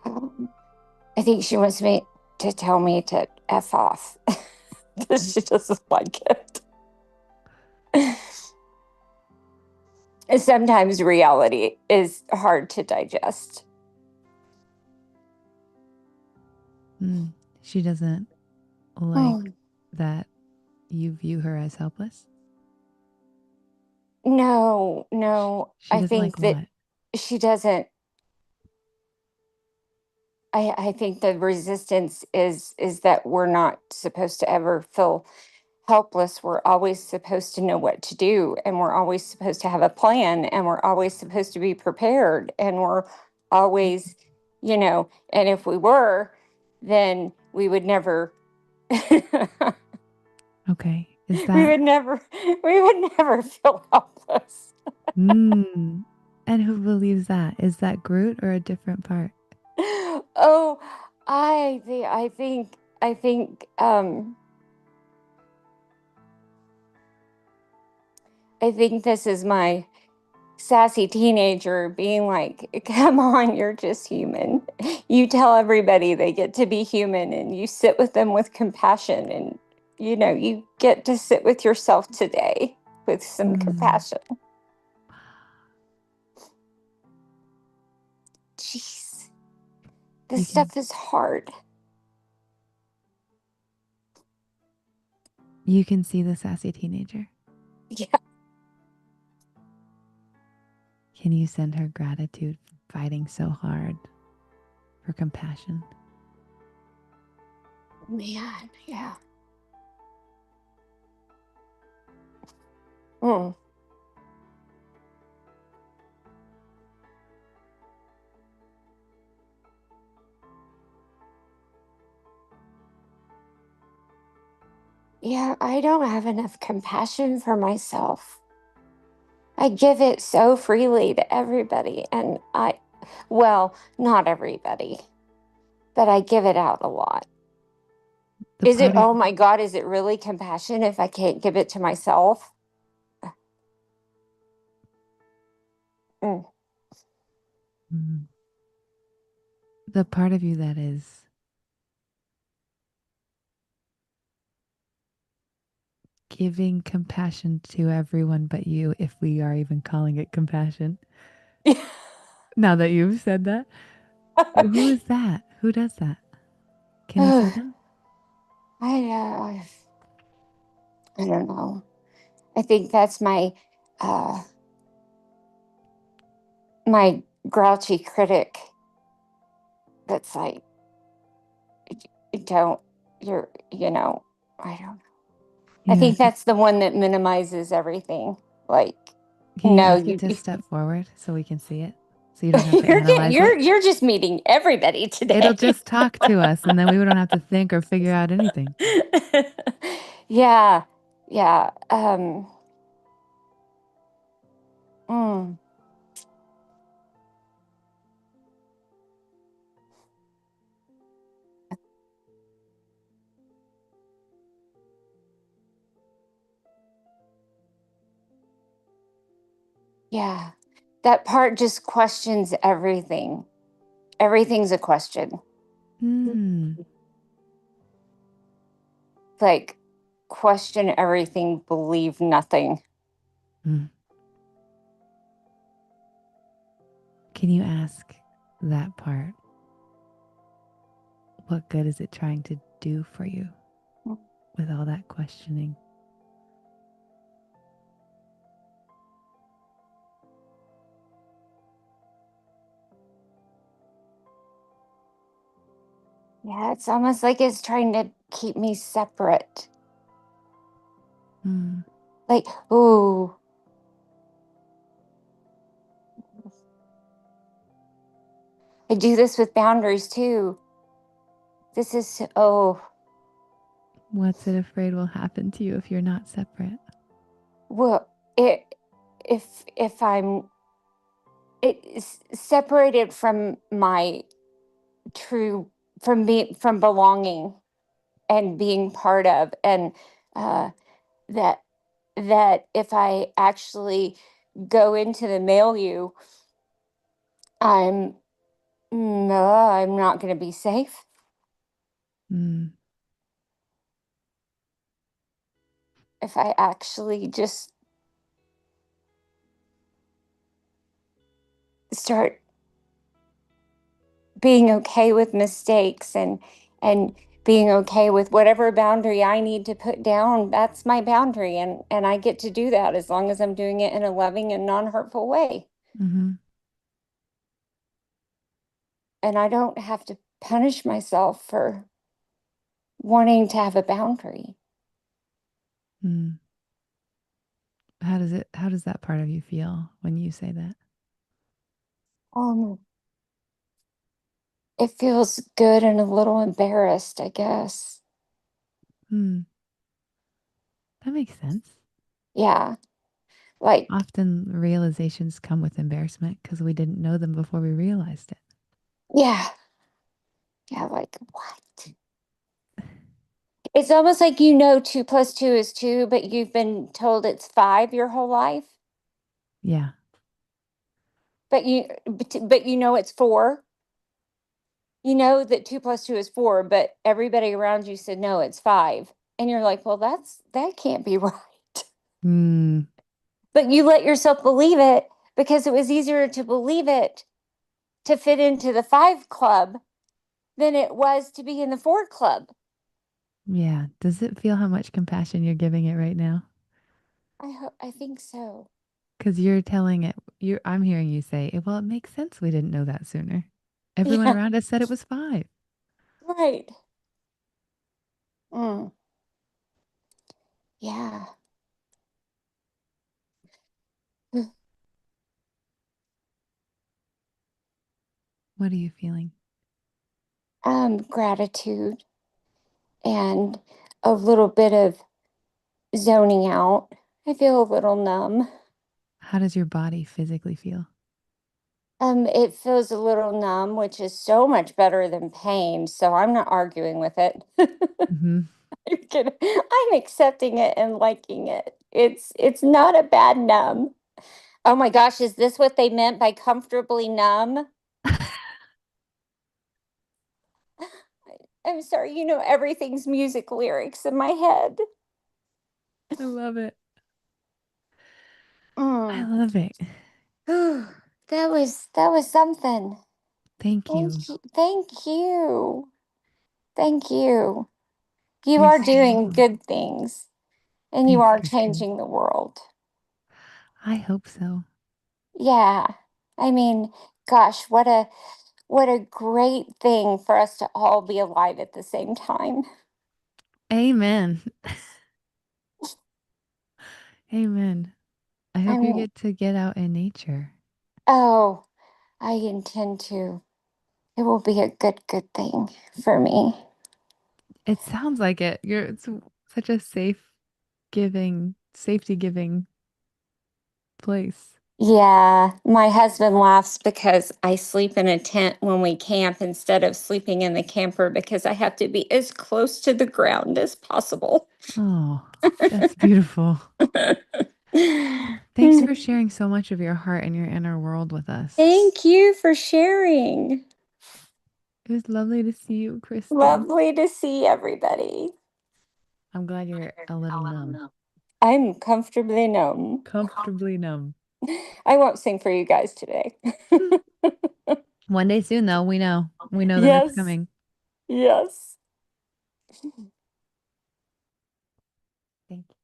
[SPEAKER 6] I think she wants me to tell me to F off because she doesn't like it. And sometimes reality is hard to digest.
[SPEAKER 1] She doesn't like that you view her as helpless?
[SPEAKER 6] No.
[SPEAKER 1] She
[SPEAKER 6] I
[SPEAKER 1] doesn't
[SPEAKER 6] think
[SPEAKER 1] like
[SPEAKER 6] that
[SPEAKER 1] what?
[SPEAKER 6] she doesn't. I think the resistance is that we're not supposed to ever feel helpless. We're always supposed to know what to do, and we're always supposed to have a plan, and we're always supposed to be prepared, and we're always, and if we were, then we would never
[SPEAKER 1] Okay. Is
[SPEAKER 6] we
[SPEAKER 1] that
[SPEAKER 6] would never feel helpless.
[SPEAKER 1] And who believes that? Is that Groot or a different part?
[SPEAKER 6] Oh, I think I think this is my sassy teenager being like, come on, you're just human. You tell everybody they get to be human, and you sit with them with compassion, and you get to sit with yourself today with some compassion. Jeez, this stuff is hard.
[SPEAKER 1] You can see the sassy teenager.
[SPEAKER 6] Yeah.
[SPEAKER 1] Can you send her gratitude for fighting so hard for compassion?
[SPEAKER 6] Man, yeah. Yeah, I don't have enough compassion for myself. I give it so freely to everybody, and not everybody, but I give it out a lot. Oh my God, is it really compassion if I can't give it to myself?
[SPEAKER 1] The part of you that is giving compassion to everyone but you, if we are even calling it compassion. Now that you've said that. Who is that? Who does that? Can you see them?
[SPEAKER 6] I don't know. I think that's my my grouchy critic that's like, I don't know. I think that's the one that minimizes everything. Like,
[SPEAKER 1] can you
[SPEAKER 6] no,
[SPEAKER 1] ask it to step forward so we can see it? So you don't have to analyze it?
[SPEAKER 6] You're just meeting everybody today.
[SPEAKER 1] It'll just talk to us, and then we don't have to think or figure out anything.
[SPEAKER 6] Yeah. Yeah. That part just questions everything. Everything's a question.
[SPEAKER 1] Mm.
[SPEAKER 6] Like, question everything, believe nothing.
[SPEAKER 1] Mm. Can you ask that part? What good is it trying to do for you with all that questioning?
[SPEAKER 6] Yeah, it's almost like it's trying to keep me separate.
[SPEAKER 1] Mm.
[SPEAKER 6] Like, ooh. I do this with boundaries too. This is, oh,
[SPEAKER 1] What's it afraid will happen to you if you're not separate?
[SPEAKER 6] well, if I'm separated from my true, from belonging and being part of, and uh, that if I actually go into the milieu, I'm no, I'm not going to be safe.
[SPEAKER 1] Mm.
[SPEAKER 6] If I actually just start being okay with mistakes, and being okay with whatever boundary I need to put down, that's my boundary, and I get to do that as long as I'm doing it in a loving and non-hurtful way.
[SPEAKER 1] Mm-hmm.
[SPEAKER 6] And I don't have to punish myself for wanting to have a boundary.
[SPEAKER 1] Mm. How does that part of you feel when you say that?
[SPEAKER 6] Um, it feels good and a little embarrassed, I guess.
[SPEAKER 1] Mm. That makes sense.
[SPEAKER 6] Yeah, like,
[SPEAKER 1] Often realizations come with embarrassment because we didn't know them before we realized it.
[SPEAKER 6] yeah, yeah, like what? It's almost like 2 plus 2 is 2, but you've been told it's 5 your whole life.
[SPEAKER 1] Yeah.
[SPEAKER 6] But you know it's 4. You know that 2 plus 2 is 4, but everybody around you said no, it's 5. And you're like, well, that can't be right.
[SPEAKER 1] Mm.
[SPEAKER 6] But you let yourself believe it because it was easier to believe it to fit into the 5 club than it was to be in the 4 club.
[SPEAKER 1] Yeah. Does it feel how much compassion you're giving it right now?
[SPEAKER 6] I think so.
[SPEAKER 1] Because you're telling it, I'm hearing you say, well, it makes sense we didn't know that sooner. Everyone
[SPEAKER 6] Yeah,
[SPEAKER 1] around us said it was 5.
[SPEAKER 6] right. Mm, yeah.
[SPEAKER 1] What are you feeling?
[SPEAKER 6] Gratitude and a little bit of zoning out. I feel a little numb.
[SPEAKER 1] How does your body physically feel?
[SPEAKER 6] It feels a little numb, which is so much better than pain. So I'm not arguing with it.
[SPEAKER 1] Mm-hmm.
[SPEAKER 6] I'm accepting it and liking it. It's not a bad numb. Oh my gosh, is this what they meant by comfortably numb? I'm sorry, everything's music lyrics in my head.
[SPEAKER 1] I love it. I
[SPEAKER 6] Mm.
[SPEAKER 1] love it.
[SPEAKER 6] That was something.
[SPEAKER 1] Thank you.
[SPEAKER 6] Thank you. Thank you. You
[SPEAKER 1] You're
[SPEAKER 6] are
[SPEAKER 1] so
[SPEAKER 6] doing
[SPEAKER 1] welcome.
[SPEAKER 6] good things, and you
[SPEAKER 1] Thanks,
[SPEAKER 6] are
[SPEAKER 1] Kristen.
[SPEAKER 6] changing the world.
[SPEAKER 1] I hope so.
[SPEAKER 6] Yeah. I mean, gosh, what a great thing for us to all be alive at the same time.
[SPEAKER 1] Amen. Amen. I
[SPEAKER 6] I
[SPEAKER 1] hope you
[SPEAKER 6] mean,
[SPEAKER 1] get to get out in nature.
[SPEAKER 6] oh, I intend to. It will be a good thing for me.
[SPEAKER 1] It sounds like it. It's such a safety giving place.
[SPEAKER 6] Yeah, my husband laughs because I sleep in a tent when we camp instead of sleeping in the camper because I have to be as close to the ground as possible.
[SPEAKER 1] Oh, that's beautiful. Thanks for sharing so much of your heart and your inner world with us.
[SPEAKER 6] Thank you for sharing.
[SPEAKER 1] It was lovely to see you, Kristen.
[SPEAKER 6] Lovely to see everybody.
[SPEAKER 1] I'm glad you're a little numb.
[SPEAKER 6] I'm comfortably numb.
[SPEAKER 1] Comfortably numb.
[SPEAKER 6] I won't sing for you guys today.
[SPEAKER 1] One day soon, though, we know. We know that it's
[SPEAKER 6] Yes.
[SPEAKER 1] coming.
[SPEAKER 6] Yes.
[SPEAKER 1] Thank you.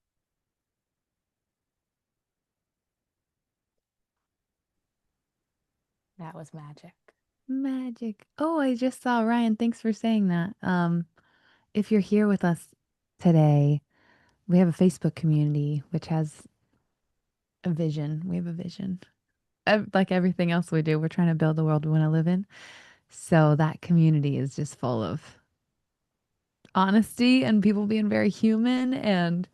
[SPEAKER 2] That was magic.
[SPEAKER 1] Magic. Oh, I just saw Ryan. Thanks for saying that. If you're here with us today, we have a Facebook community which has a vision. We have a vision. Like everything else we do, we're trying to build the world we want to live in. So that community is just full of honesty and people being very human. And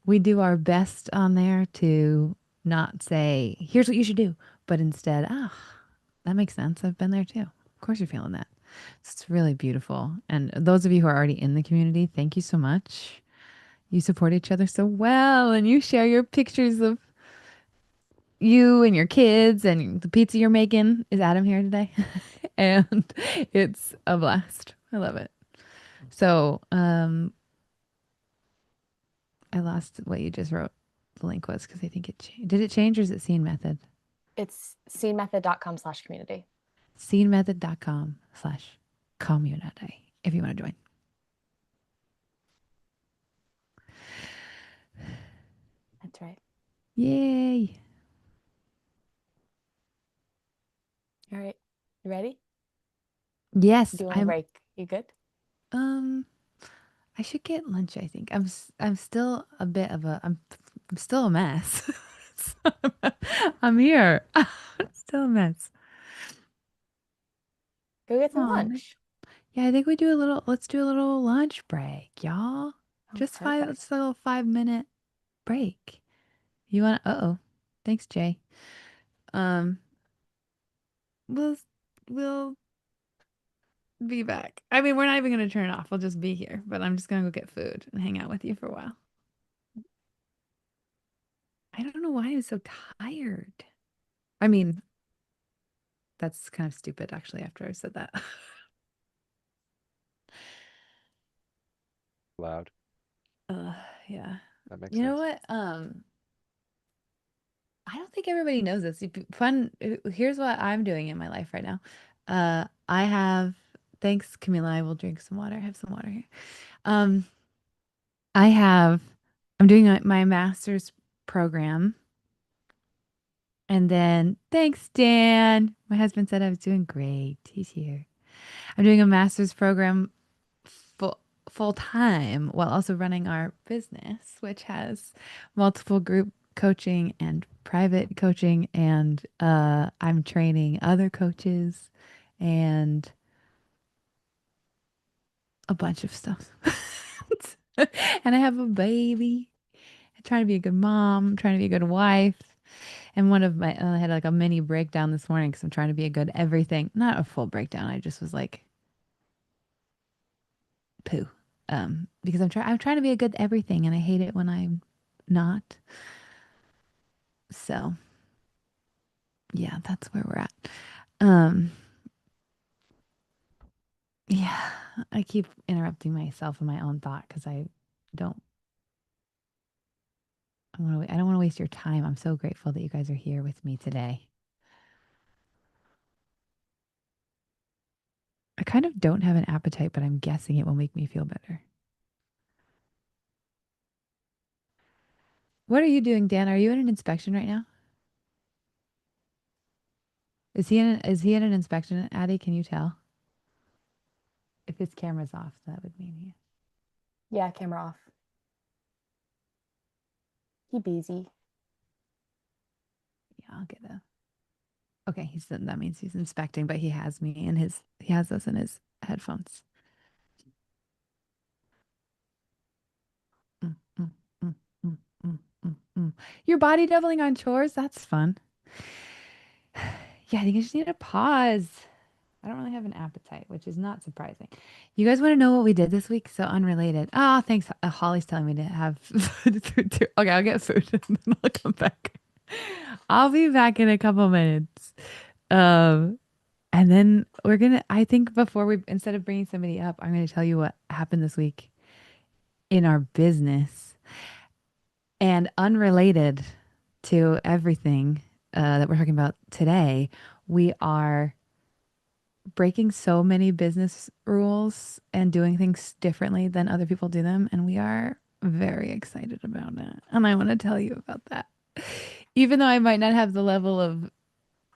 [SPEAKER 1] we do our best on there to not say, here's what you should do, but instead, that makes sense. I've been there too. Of course, you're feeling that. It's really beautiful. And those of you who are already in the community, thank you so much. You support each other so well, and you share your pictures of you and your kids and the pizza you're making. Is Adam here today? And it's a blast. I love it. So, I lost what you just wrote. The link was because I think it changed. Did it change or is it Scene Method?
[SPEAKER 2] It's scenemethod.com/community.
[SPEAKER 1] Scenemethod.com/community if you want to join.
[SPEAKER 2] That's right.
[SPEAKER 1] Yay.
[SPEAKER 2] All right. You ready?
[SPEAKER 1] Yes,
[SPEAKER 2] Do you want a break? You good?
[SPEAKER 1] um I should get lunch, I think. I'm still a bit of a I'm still a mess. I'm here. I'm still a mess.
[SPEAKER 2] Go get some
[SPEAKER 1] Aw, man.
[SPEAKER 2] lunch.
[SPEAKER 1] Yeah, I think let's do a little lunch break, y'all.
[SPEAKER 2] Oh,
[SPEAKER 1] Just
[SPEAKER 2] perfect.
[SPEAKER 1] it's a little 5-minute break. You want uh-oh. Thanks, Jay. Um, we'll we'll be back. I mean, we're not even gonna turn it off. We'll just be here, but I'm just gonna go get food and hang out with you for a while. I don't know why I'm so tired. I mean, that's kind of stupid actually after I said that.
[SPEAKER 7] Loud.
[SPEAKER 1] Yeah.
[SPEAKER 7] That makes
[SPEAKER 1] You know
[SPEAKER 7] sense.
[SPEAKER 1] what? I don't think everybody knows this. Here's what I'm doing in my life right now. I have, thanks, Camila. I will drink some water. I have some water here. Um, I have, I'm doing my master's program. And then, thanks, Dan. My husband said I was doing great. He's here. I'm doing a master's program full full time while also running our business, which has multiple group coaching and private coaching, and I'm training other coaches and a bunch of stuff. And I have a baby. I'm trying to be a good mom. I'm trying to be a good wife. And I had like a mini breakdown this morning because I'm trying to be a good everything. Not a full breakdown. I just was like, poo. Because I'm trying to be a good everything and I hate it when I'm not. So yeah, that's where we're at. Um, yeah, I keep interrupting myself in my own thought because don't I don't want to waste your time. I'm so grateful that you guys are here with me today. I kind of don't have an appetite, but I'm guessing it will make me feel better. What are you doing, Dan? Are you in an inspection right now? Is he in an inspection, Addie? Can you tell? If his camera's off, that would mean he.
[SPEAKER 2] Yeah, camera off. He busy.
[SPEAKER 1] Yeah, I'll get a. Okay, that means he's inspecting, but he has us in his headphones. Mm, mm, mm, mm, mm, mm, mm. Your body doubling on chores? That's fun. Yeah, I think I just need a pause. I don't really have an appetite, which is not surprising. You guys want to know what we did this week? So unrelated. Oh, thanks. Holly's telling me to have food too. Okay, I'll get food and then I'll come back. I'll be back in a couple minutes. Um, and then I think before instead of bringing somebody up, I'm gonna tell you what happened this week in our business and unrelated to everything that we're talking about today. We are breaking so many business rules and doing things differently than other people do them. And we are very excited about it. And I want to tell you about that. Even though I might not have the level of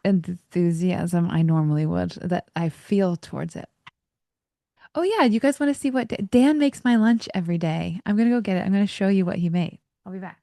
[SPEAKER 1] enthusiasm I normally would, that I feel towards it. Oh, yeah. You guys want to see what Dan makes my lunch every day? I'm going to go get it. I'm going to show you what he made. I'll be back.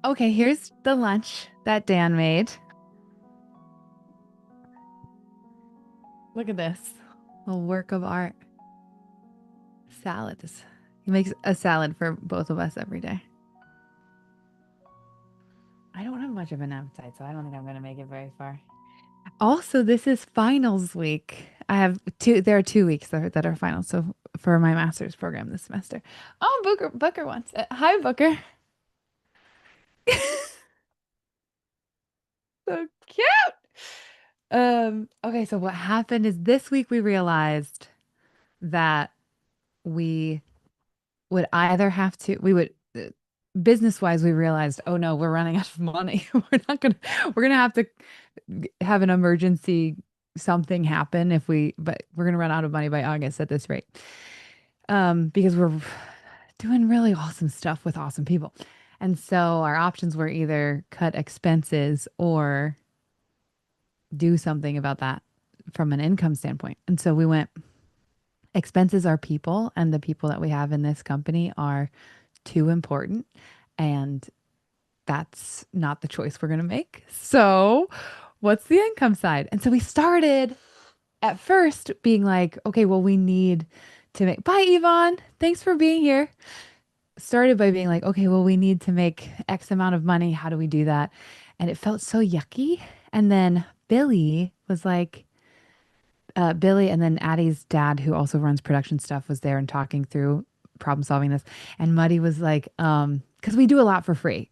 [SPEAKER 1] Okay, here's the lunch that Dan made. Look at this. A work of art. Salad. He makes a salad for both of us every day. I don't have much of an appetite, so I don't think I'm going to make it very far. Also, this is finals week. There are 2 weeks that are finals. So for my master's program this semester. Oh, Booker wants it. Hi, Booker. So cute. Okay, so what happened is this week we realized that we would either have to, we would, business wise, we realized, oh no, we're running out of money. We're gonna have to have an emergency something happen but we're gonna run out of money by August at this rate. Because we're doing really awesome stuff with awesome people. And so our options were either cut expenses or do something about that from an income standpoint. And so we went, expenses are people, and the people that we have in this company are too important. And that's not the choice we're going to make. So, what's the income side? And so we started at first being like, okay, well, we need to make, bye, Yvonne. Thanks for being here. Started by being like, okay, well, we need to make X amount of money. How do we do that? And it felt so yucky. And then Billy was like, Billy and then Addie's dad, who also runs production stuff, was there and talking through problem solving this. And Muddy was like, because we do a lot for free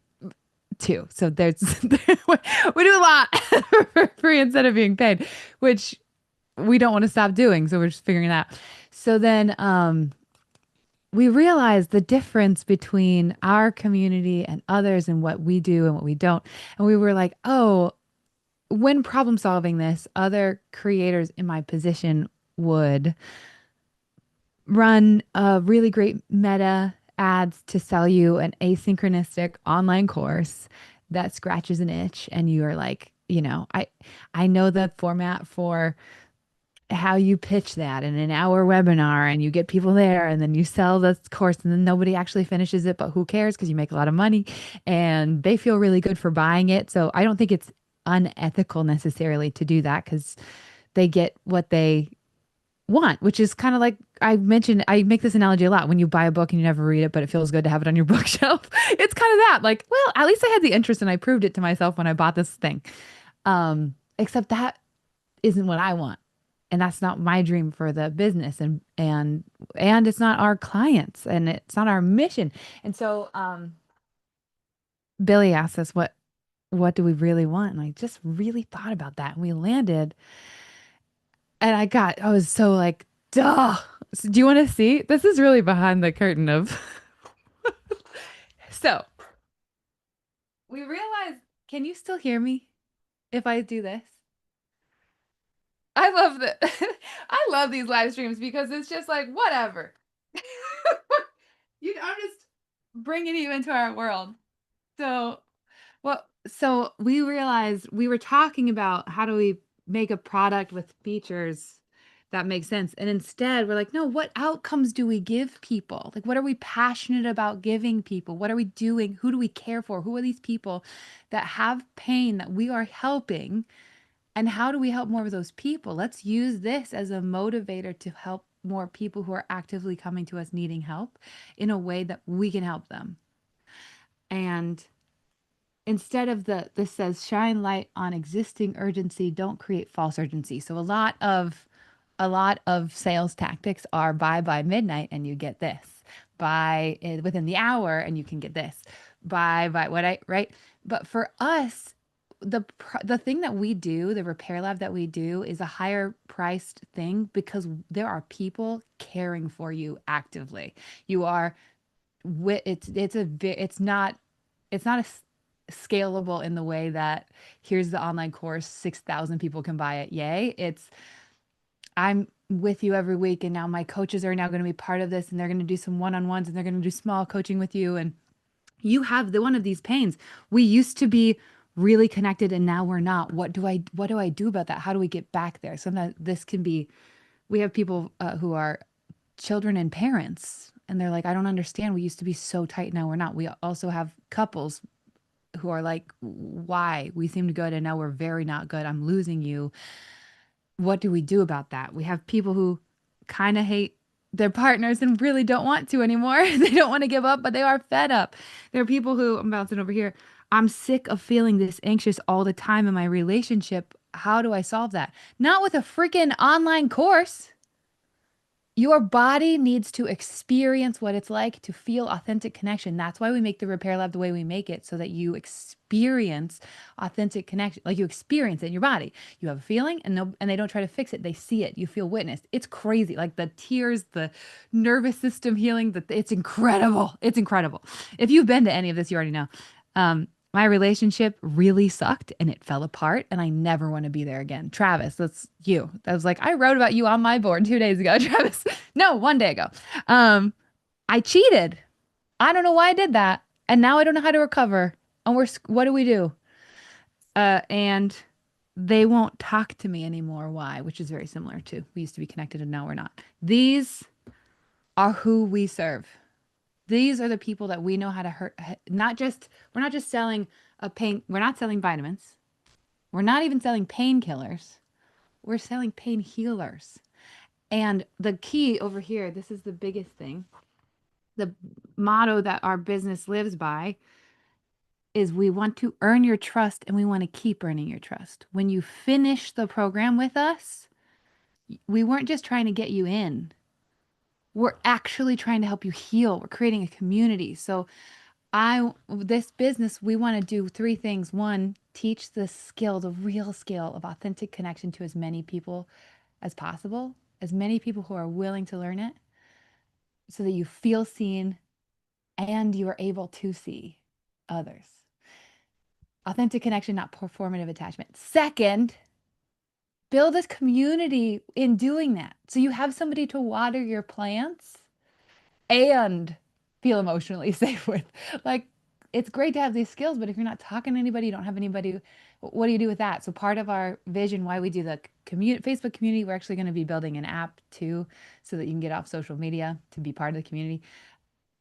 [SPEAKER 1] too. So there's we do a lot for free instead of being paid, which we don't want to stop doing. So we're just figuring it out. So then we realized the difference between our community and others and what we do and what we don't. And we were like, oh, when problem solving this, other creators in my position would run a really great meta ads to sell you an asynchronistic online course that scratches an itch, and you are like, I know the format for how you pitch that in an hour webinar and you get people there and then you sell this course and then nobody actually finishes it, but who cares because you make a lot of money and they feel really good for buying it. So I don't think it's unethical necessarily to do that because they get what they want, which is kind of like I mentioned, I make this analogy a lot when you buy a book and you never read it, but it feels good to have it on your bookshelf. It's kind of that, like, well, at least I had the interest and I proved it to myself when I bought this thing. Except that isn't what I want. And that's not my dream for the business and it's not our clients and it's not our mission. And so Billy asked us what do we really want? And I just really thought about that. And we landed and I was so like, duh. So do you want to see? This is really behind the curtain of so we realized, can you still hear me if I do this? I love the I love these live streams because it's just like whatever. I'm just bringing you into our world. So, so we realized we were talking about how do we make a product with features that make sense. And instead, we're like, no, what outcomes do we give people? Like, what are we passionate about giving people? What are we doing? Who do we care for? Who are these people that have pain that we are helping? And how do we help more of those people? Let's use this as a motivator to help more people who are actively coming to us needing help in a way that we can help them. And instead of this says shine light on existing urgency, don't create false urgency. So a lot of sales tactics are buy by midnight and you get this. Buy within the hour and you can get this. Buy by what I right? But for us, the thing that we do, the repair lab that we do is a higher priced thing because there are people caring for you actively. You are it's not scalable in the way that here's the online course, 6,000 people can buy it. Yay. It's I'm with you every week and now my coaches are now going to be part of this and they're going to do some one-on-ones and they're going to do small coaching with you and you have the one of these pains. We used to be really connected and now we're not. What do I do about that? How do we get back there? Sometimes this can be we have people who are children and parents and they're like, I don't understand. We used to be so tight. Now we're not. We also have couples who are like, why? We seemed good and now we're very not good. I'm losing you. What do we do about that? We have people who kind of hate their partners and really don't want to anymore. They don't want to give up, but they are fed up. There are people who, I'm bouncing over here. I'm sick of feeling this anxious all the time in my relationship. How do I solve that? Not with a freaking online course. Your body needs to experience what it's like to feel authentic connection. That's why we make the repair lab the way we make it, so that you experience authentic connection. Like you experience it in your body. You have a feeling and they don't try to fix it. They see it. You feel witnessed. It's crazy. Like the tears, the nervous system healing, it's incredible. It's incredible. If you've been to any of this, you already know. My relationship really sucked and it fell apart and I never want to be there again. Travis, that's you. That was like, I wrote about you on my board 2 days ago, Travis. No, one day ago. I cheated. I don't know why I did that. And now I don't know how to recover. And what do we do? And they won't talk to me anymore. Why? Which is very similar to we used to be connected and now we're not. These are who we serve. These are the people that we know how to hurt. We're not just selling we're not selling vitamins. We're not even selling painkillers. We're selling pain healers. And the key over here, this is the biggest thing. The motto that our business lives by is we want to earn your trust and we want to keep earning your trust. When you finish the program with us, we weren't just trying to get you in. We're actually trying to help you heal. We're creating a community. So this business, we want to do 3 things. 1, teach the real skill of authentic connection to as many people as possible, as many people who are willing to learn it, so that you feel seen and you are able to see others. Authentic connection, not performative attachment. 2nd, build this community in doing that. So you have somebody to water your plants and feel emotionally safe with. Like, it's great to have these skills, but if you're not talking to anybody, you don't have anybody what do you do with that? So part of our vision, why we do the Facebook community, we're actually going to be building an app too, so that you can get off social media to be part of the community.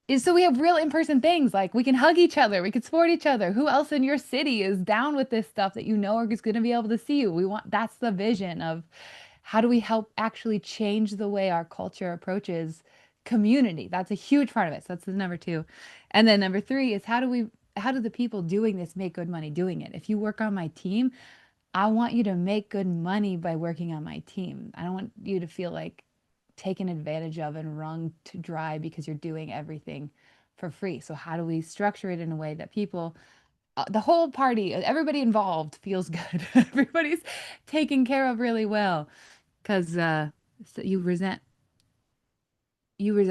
[SPEAKER 1] Is so we have real in-person things, like we can hug each other, we can support each other. Who else in your city is down with this stuff that you know is going to be able to see you? That's the vision of how do we help actually change the way our culture approaches community. That's a huge part of it. So that's the number two. And then number three is how do the people doing this make good money doing it? If you work on my team, I want you to make good money by working on my team. I don't want you to feel like taken advantage of and wrung to dry because you're doing everything for free. So how do we structure it in a way that people, the whole party, everybody involved feels good. Everybody's taken care of really well, because so you resent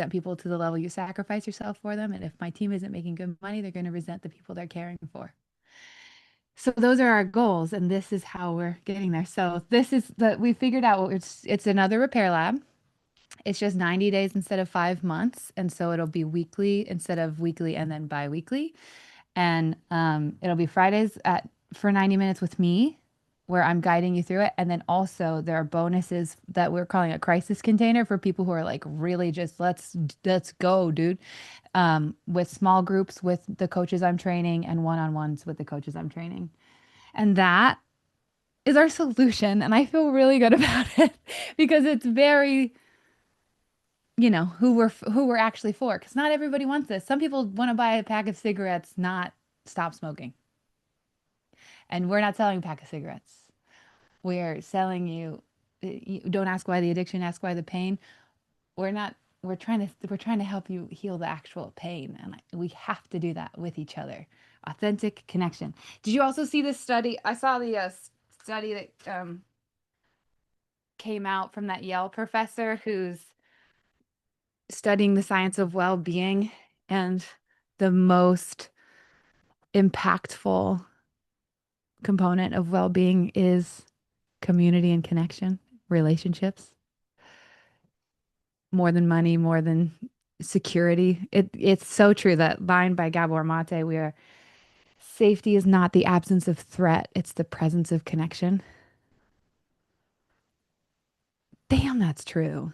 [SPEAKER 1] people to the level you sacrifice yourself for them. And if my team isn't making good money, they're going to resent the people they're caring for. So those are our goals, and this is how we're getting there. So this is that we figured out it's another repair lab. It's just 90 days instead of 5 months. And so it'll be weekly instead of weekly and then bi-weekly. And it'll be Fridays for 90 minutes with me, where I'm guiding you through it. And then also there are bonuses that we're calling a crisis container for people who are like really just let's go, dude. With small groups with the coaches I'm training and one-on-ones with the coaches I'm training. And that is our solution. And I feel really good about it because it's very, who we're actually for. Because not everybody wants this. Some people want to buy a pack of cigarettes, not stop smoking. And we're not selling a pack of cigarettes. We're selling you don't ask why the addiction, ask why the pain. We're trying to help you heal the actual pain. And we have to do that with each other. Authentic connection. Did you also see this study? I saw the study that came out from that Yale professor who's studying the science of well-being, and the most impactful component of well-being is community and connection, relationships, more than money, more than security. It's so true, that line by Gabor Mate, where safety is not the absence of threat, it's the presence of connection. Damn, that's true.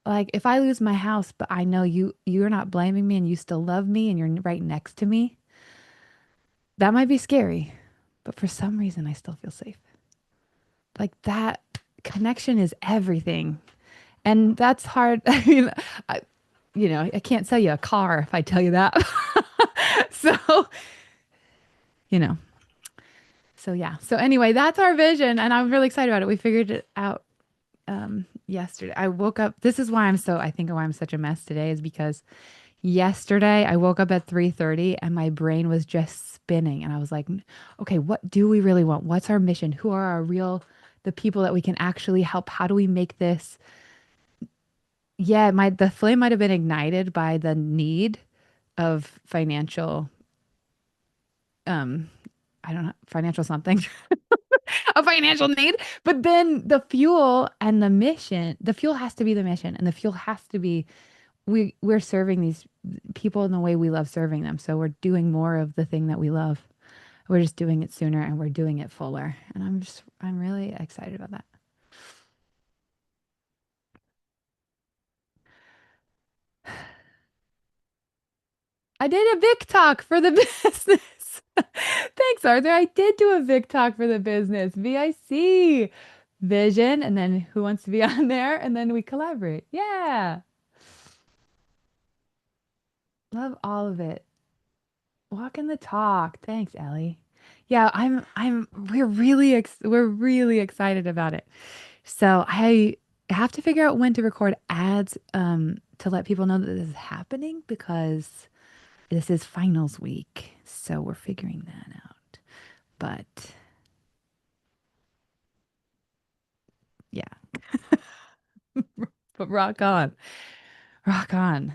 [SPEAKER 1] Like if I lose my house, but I know you're not blaming me and you still love me and you're right next to me, that might be scary, but for some reason I still feel safe. Like that connection is everything. And that's hard. I mean, I can't sell you a car if I tell you that. So, you know, so yeah. So anyway, that's our vision and I'm really excited about it. We figured it out yesterday. I woke up. This is why I think why I'm such a mess today is because yesterday I woke up at 3:30 and my brain was just spinning and I was like, okay, what do we really want? What's our mission? Who are the people that we can actually help? How do we make this? Yeah, the flame might have been ignited by the need of financial, um, I don't know, financial something, a financial need. But then the fuel has to be the mission, and the fuel has to be we're serving these people in the way we love serving them. So we're doing more of the thing that we love. We're just doing it sooner and we're doing it fuller. And I'm really excited about that. I did a Vic talk for the business. Thanks, Arthur. I did do a Vic talk for the business. VIC vision. And then who wants to be on there? And then we collaborate. Yeah. Love all of it. Walking the talk. Thanks, Ellie. Yeah, we're really excited about it. So I have to figure out when to record ads to let people know that this is happening because this is finals week. So we're figuring that out. But yeah. But rock on. Rock on.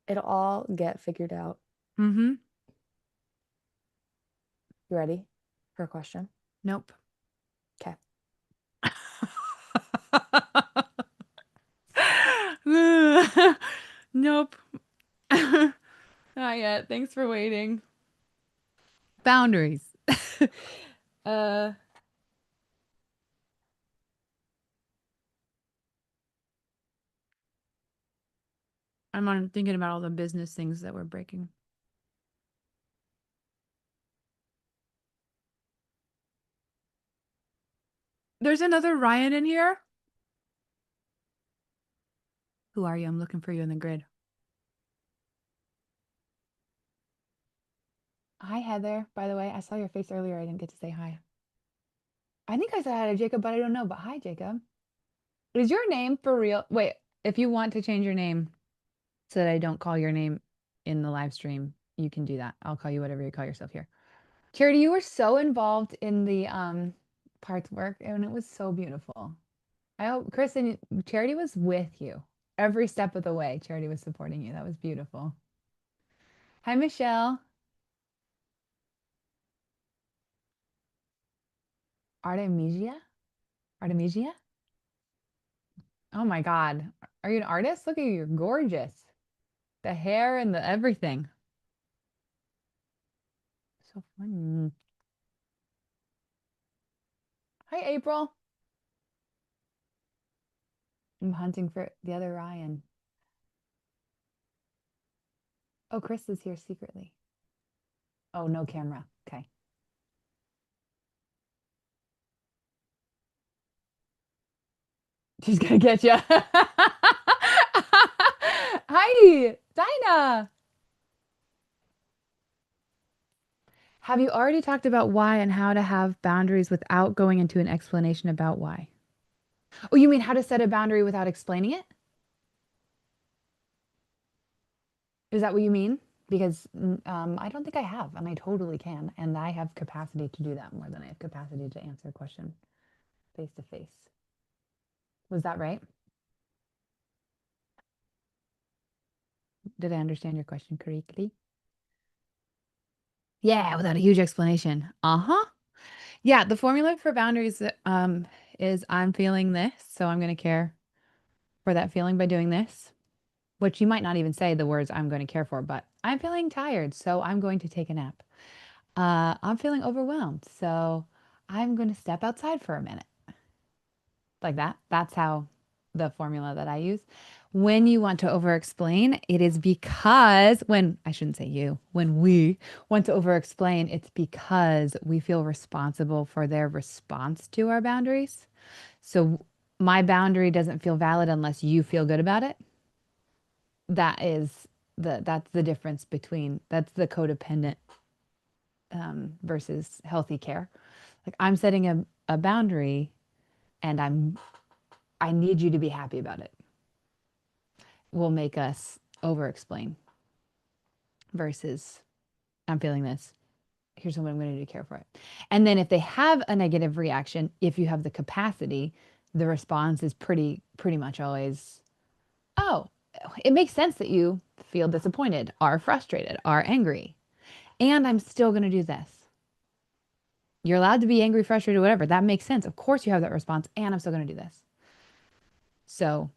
[SPEAKER 2] It'll all get figured out.
[SPEAKER 1] Mm-hmm.
[SPEAKER 2] You ready for a question?
[SPEAKER 1] Nope.
[SPEAKER 2] Okay.
[SPEAKER 1] Nope. Not yet. Thanks for waiting. Boundaries. uh I'm thinking about all the business things that we're breaking. There's another Ryan in here. Who are you? I'm looking for you in the grid. Hi, Heather. By the way, I saw your face earlier. I didn't get to say hi. I think I said hi to Jacob, but I don't know. But hi, Jacob. Is your name for real? Wait, if you want to change your name so that I don't call your name in the live stream, you can do that. I'll call you whatever you call yourself here. Charity, you were so involved in the parts work, and it was so beautiful. I hope Kristen, Charity was with you every step of the way. Charity was supporting you. That was beautiful. Hi, Michelle. Artemisia? Artemisia? Oh my God. Are you an artist? Look at you. You're gorgeous. The hair and the everything. So fun. Hi, April. I'm hunting for the other Ryan. Oh, Chris is here secretly. Oh, no camera. Okay. She's gonna get you. Hi, Dinah. Have you already talked about why and how to have boundaries without going into an explanation about why? Oh, you mean how to set a boundary without explaining it? Is that what you mean? Because I don't think I have, and I totally can. And I have capacity to do that more than I have capacity to answer a question face to face. Was that right? Did I understand your question correctly? Yeah, without a huge explanation. Uh-huh. Yeah, the formula for boundaries is I'm feeling this, so I'm going to care for that feeling by doing this, which you might not even say the words I'm going to care for, but I'm feeling tired, so I'm going to take a nap. I'm feeling overwhelmed, so I'm going to step outside for a minute. Like that. That's how the formula that I use. When you want to over-explain, it is because when I shouldn't say you, when we want to over-explain, it's because we feel responsible for their response to our boundaries. So my boundary doesn't feel valid unless you feel good about it. That's the difference between that's the codependent versus healthy care. Like I'm setting a boundary and I need you to be happy about it. Will make us over explain versus I'm feeling this. Here's what I'm going to do to care for it. And then if they have a negative reaction, if you have the capacity, the response is pretty much always, oh, it makes sense that you feel disappointed, are frustrated, are angry. And I'm still going to do this. You're allowed to be angry, frustrated, whatever. That makes sense. Of course you have that response, and I'm still going to do this. So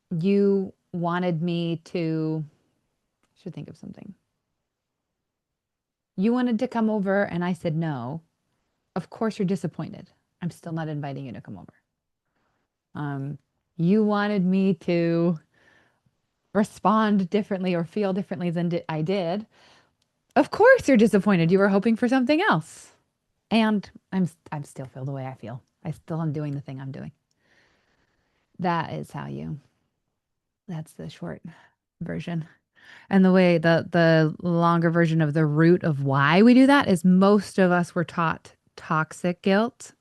[SPEAKER 1] you wanted me to, I should think of something. You wanted to come over and I said no. Of course you're disappointed. I'm still not inviting you to come over. You wanted me to respond differently or feel differently than I did. Of course you're disappointed. You were hoping for something else. And I'm still feel the way I feel. I still am doing the thing I'm doing. That is how that's the short version. And the way the longer version of the root of why we do that is most of us were taught toxic guilt,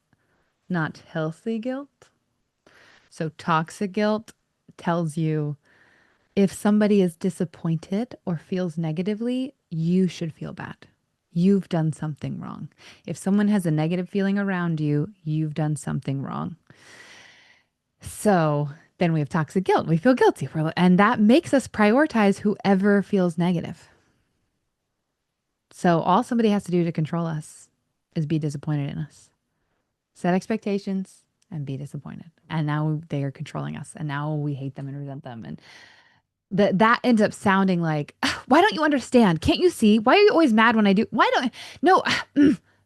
[SPEAKER 1] not healthy guilt. So toxic guilt tells you if somebody is disappointed or feels negatively, you should feel bad. You've done something wrong. If someone has a negative feeling around you, you've done something wrong. So then we have toxic guilt. We feel guilty. And that makes us prioritize whoever feels negative. So all somebody has to do to control us is be disappointed in us. Set expectations and be disappointed. And now they are controlling us. And now we hate them and resent them. And that ends up sounding like, why don't you understand? Can't you see? Why are you always mad when I do? Why don't no?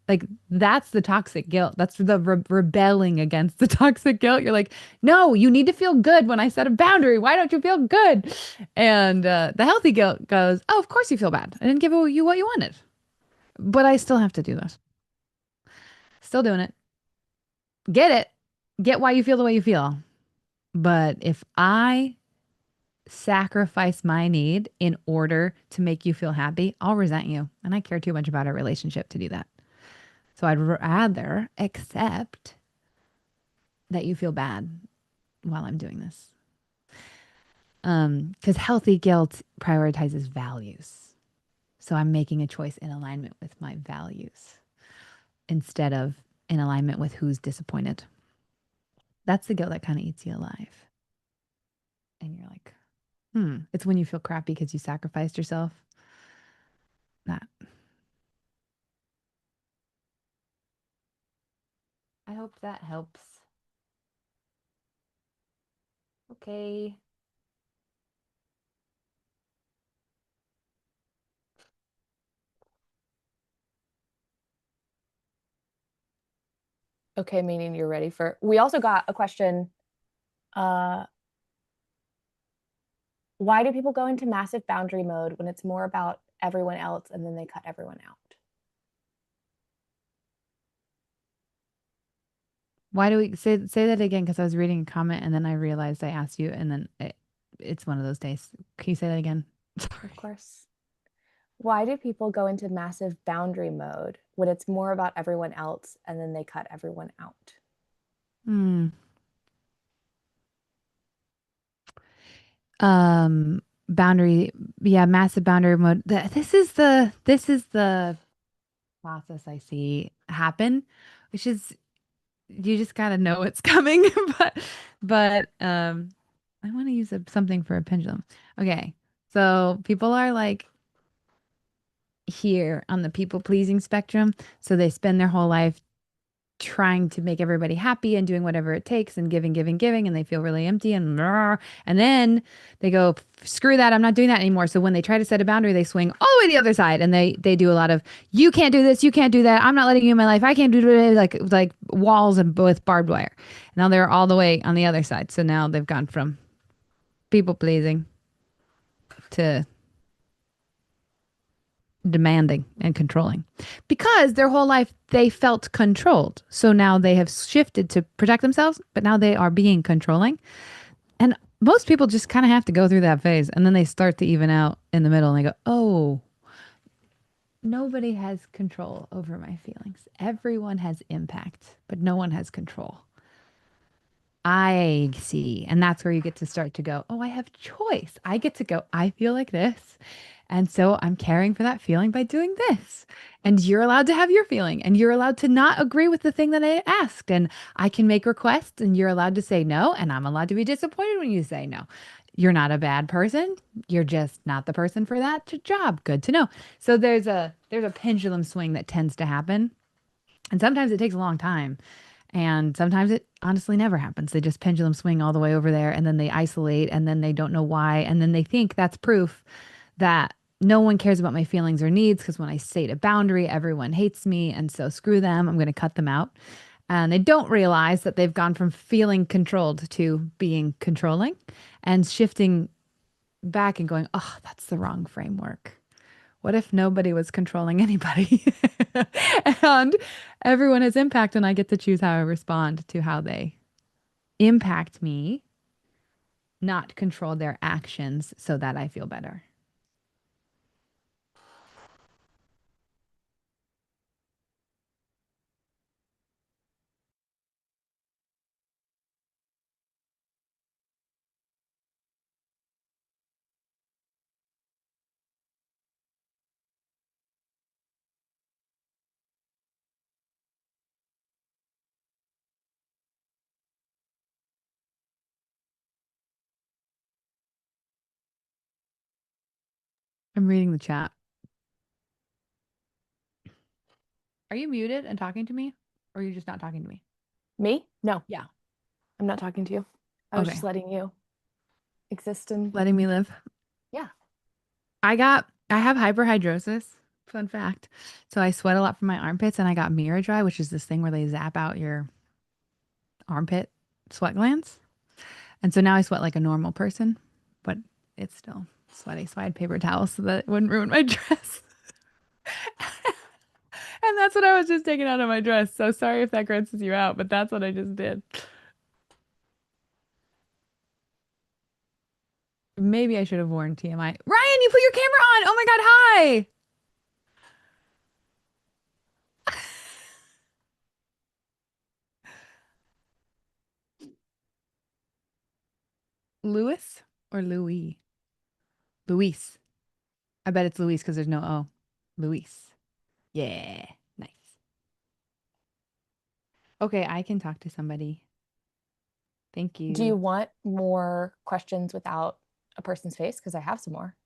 [SPEAKER 1] Like that's the toxic guilt. That's the rebelling against the toxic guilt. You're like, no, you need to feel good when I set a boundary. Why don't you feel good? And the healthy guilt goes, oh, of course you feel bad. I didn't give you what you wanted, but I still have to do this. Still doing it. Get it. Get why you feel the way you feel. But if I sacrifice my need in order to make you feel happy, I'll resent you. And I care too much about our relationship to do that. So I'd rather accept that you feel bad while I'm doing this. Because healthy guilt prioritizes values. So I'm making a choice in alignment with my values instead of in alignment with who's disappointed. That's the guilt that kind of eats you alive. And you're like, it's when you feel crappy because you sacrificed yourself. That. I hope that helps. Okay.
[SPEAKER 2] Okay, meaning you're ready for. We also got a question. Why do people go into massive boundary mode when it's more about everyone else and then they cut everyone out?
[SPEAKER 1] Why do we say that again? Because I was reading a comment and then I realized I asked you, and then it's one of those days. Can you say that again? Sorry.
[SPEAKER 2] Of course. Why do people go into massive boundary mode when it's more about everyone else and then they cut everyone out?
[SPEAKER 1] Boundary, yeah, massive boundary mode. This is the process I see happen, which is you just gotta know it's coming. but I want to use something for a pendulum. Okay, so people are like here on the people pleasing spectrum, so they spend their whole life trying to make everybody happy and doing whatever it takes and giving, and they feel really empty and then they go, screw that, I'm not doing that anymore. So when they try to set a boundary, they swing all the way the other side and they do a lot of, you can't do this, you can't do that, I'm not letting you in my life, I can't do it, like walls and with barbed wire. Now they're all the way on the other side. So now they've gone from people pleasing to demanding and controlling because their whole life they felt controlled. So now they have shifted to protect themselves, but now they are being controlling. And most people just kind of have to go through that phase and then they start to even out in the middle and they go, oh, nobody has control over my feelings. Everyone has impact, but no one has control. I see. And that's where you get to start to go, oh, I have choice. I get to go, I feel like this. And so I'm caring for that feeling by doing this. And you're allowed to have your feeling and you're allowed to not agree with the thing that I asked. And I can make requests and you're allowed to say no. And I'm allowed to be disappointed when you say no. You're not a bad person. You're just not the person for that job. Good to know. So there's a pendulum swing that tends to happen. And sometimes it takes a long time. And sometimes it honestly never happens. They just pendulum swing all the way over there and then they isolate and then they don't know why. And then they think that's proof that no one cares about my feelings or needs because when I state a boundary, everyone hates me. And so screw them. I'm going to cut them out. And they don't realize that they've gone from feeling controlled to being controlling and shifting back and going, oh, that's the wrong framework. What if nobody was controlling anybody? And everyone has impact and I get to choose how I respond to how they impact me, not control their actions so that I feel better. I'm reading the chat. Are you muted and talking to me? Or are you just not talking to me?
[SPEAKER 2] Me? No.
[SPEAKER 1] Yeah.
[SPEAKER 2] I'm not talking to you. I was
[SPEAKER 1] Okay.
[SPEAKER 2] just letting you. exist in.
[SPEAKER 1] letting me live.
[SPEAKER 2] Yeah.
[SPEAKER 1] I have hyperhidrosis. Fun fact. So I sweat a lot from my armpits, and I got mirror dry, which is this thing where they zap out your armpit sweat glands. And so now I sweat like a normal person, but it's still sweaty. So I had paper towels so that it wouldn't ruin my dress. And that's what I was just taking out of my dress. So sorry if that grosses you out, but that's what I just did. Maybe I should have worn TMI. Ryan, you put your camera on. Oh my God, hi. Louis or Louis? Luis. I bet it's Luis because there's no O. Luis. Yeah. Nice. Okay, I can talk to somebody. Thank you.
[SPEAKER 2] Do you want more questions without a person's face? Because I have some more.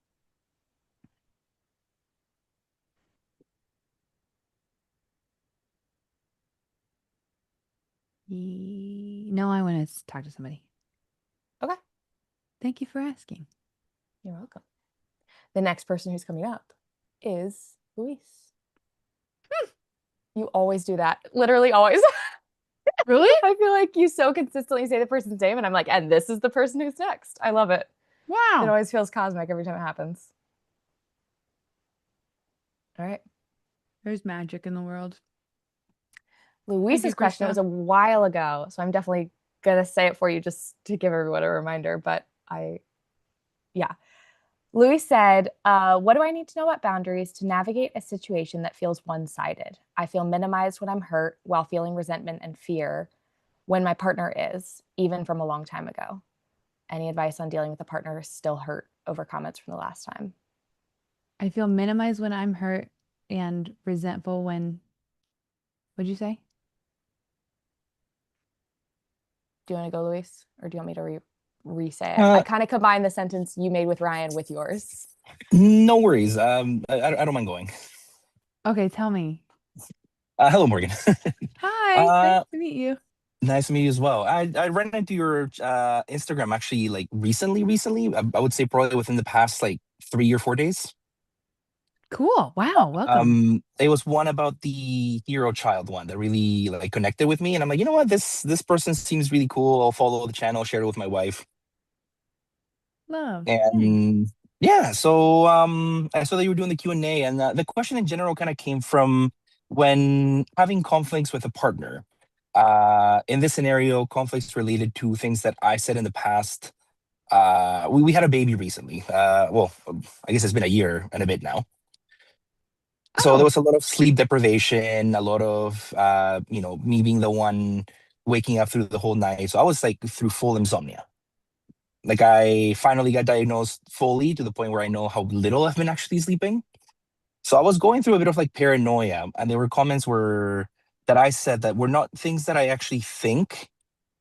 [SPEAKER 1] No, I want to talk to somebody.
[SPEAKER 2] Okay.
[SPEAKER 1] Thank you for asking.
[SPEAKER 2] You're welcome. The next person who's coming up is Luis. You always do that. Literally always.
[SPEAKER 1] Really?
[SPEAKER 2] I feel like you so consistently say the person's name, and I'm like, and this is the person who's next. I love it. It
[SPEAKER 1] Wow.
[SPEAKER 2] always feels cosmic every time it happens. All right.
[SPEAKER 1] There's magic in the world.
[SPEAKER 2] Luis's question was a while ago, so I'm definitely going to say it for you just to give everyone a reminder. But yeah. Luis said, what do I need to know about boundaries to navigate a situation that feels one-sided? I feel minimized when I'm hurt while feeling resentment and fear when my partner is, even from a long time ago. Any advice on dealing with a partner still hurt over comments from the last time?
[SPEAKER 1] I feel minimized when I'm hurt and resentful when, what'd you say?
[SPEAKER 2] Do you want to go, Luis? Or do you want me to re-say it? I kind of combined the sentence you made with Ryan with yours.
[SPEAKER 7] No worries. I don't mind going.
[SPEAKER 1] Okay, tell me.
[SPEAKER 7] Hello, Morgan.
[SPEAKER 1] Hi, nice to meet you.
[SPEAKER 7] Nice to meet you as well. I ran into your Instagram actually like recently. I would say probably within the past like 3 or 4 days.
[SPEAKER 1] Cool. Wow. Welcome.
[SPEAKER 7] It was one about the hero child one that really like connected with me, and I'm like, you know what, this person seems really cool. I'll follow the channel, share it with my wife.
[SPEAKER 1] Love.
[SPEAKER 7] And yeah, so I saw that you were doing the Q&A, and the question in general kind of came from when having conflicts with a partner. In this scenario, conflicts related to things that I said in the past. We had a baby recently. Well, I guess it's been a year and a bit now. So there was a lot of sleep deprivation, a lot of me being the one waking up through the whole night. So I was like through full insomnia. Like I finally got diagnosed fully to the point where I know how little I've been actually sleeping. So I was going through a bit of like paranoia, and there were comments where that I said that were not things that I actually think,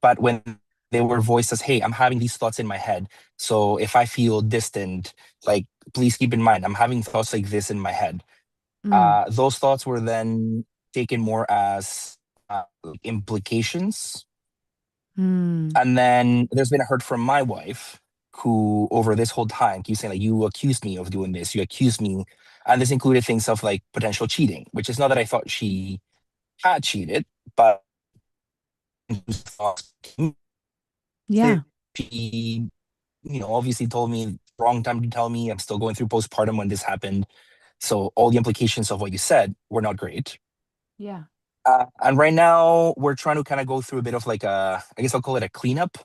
[SPEAKER 7] but when they were voiced as, "Hey, I'm having these thoughts in my head. So if I feel distant, like please keep in mind, I'm having thoughts like this in my head." Those thoughts were then taken more as implications. And then there's been a hurt from my wife, who over this whole time keeps saying like, you accused me of doing this, you accused me. And this included things of like potential cheating, which is not that I thought she had cheated, but
[SPEAKER 1] Yeah.
[SPEAKER 7] she, obviously told me wrong time to tell me. I'm still going through postpartum when this happened. So all the implications of what you said were not great.
[SPEAKER 1] Yeah.
[SPEAKER 7] And right now we're trying to kind of go through a bit of like I guess I'll call it a cleanup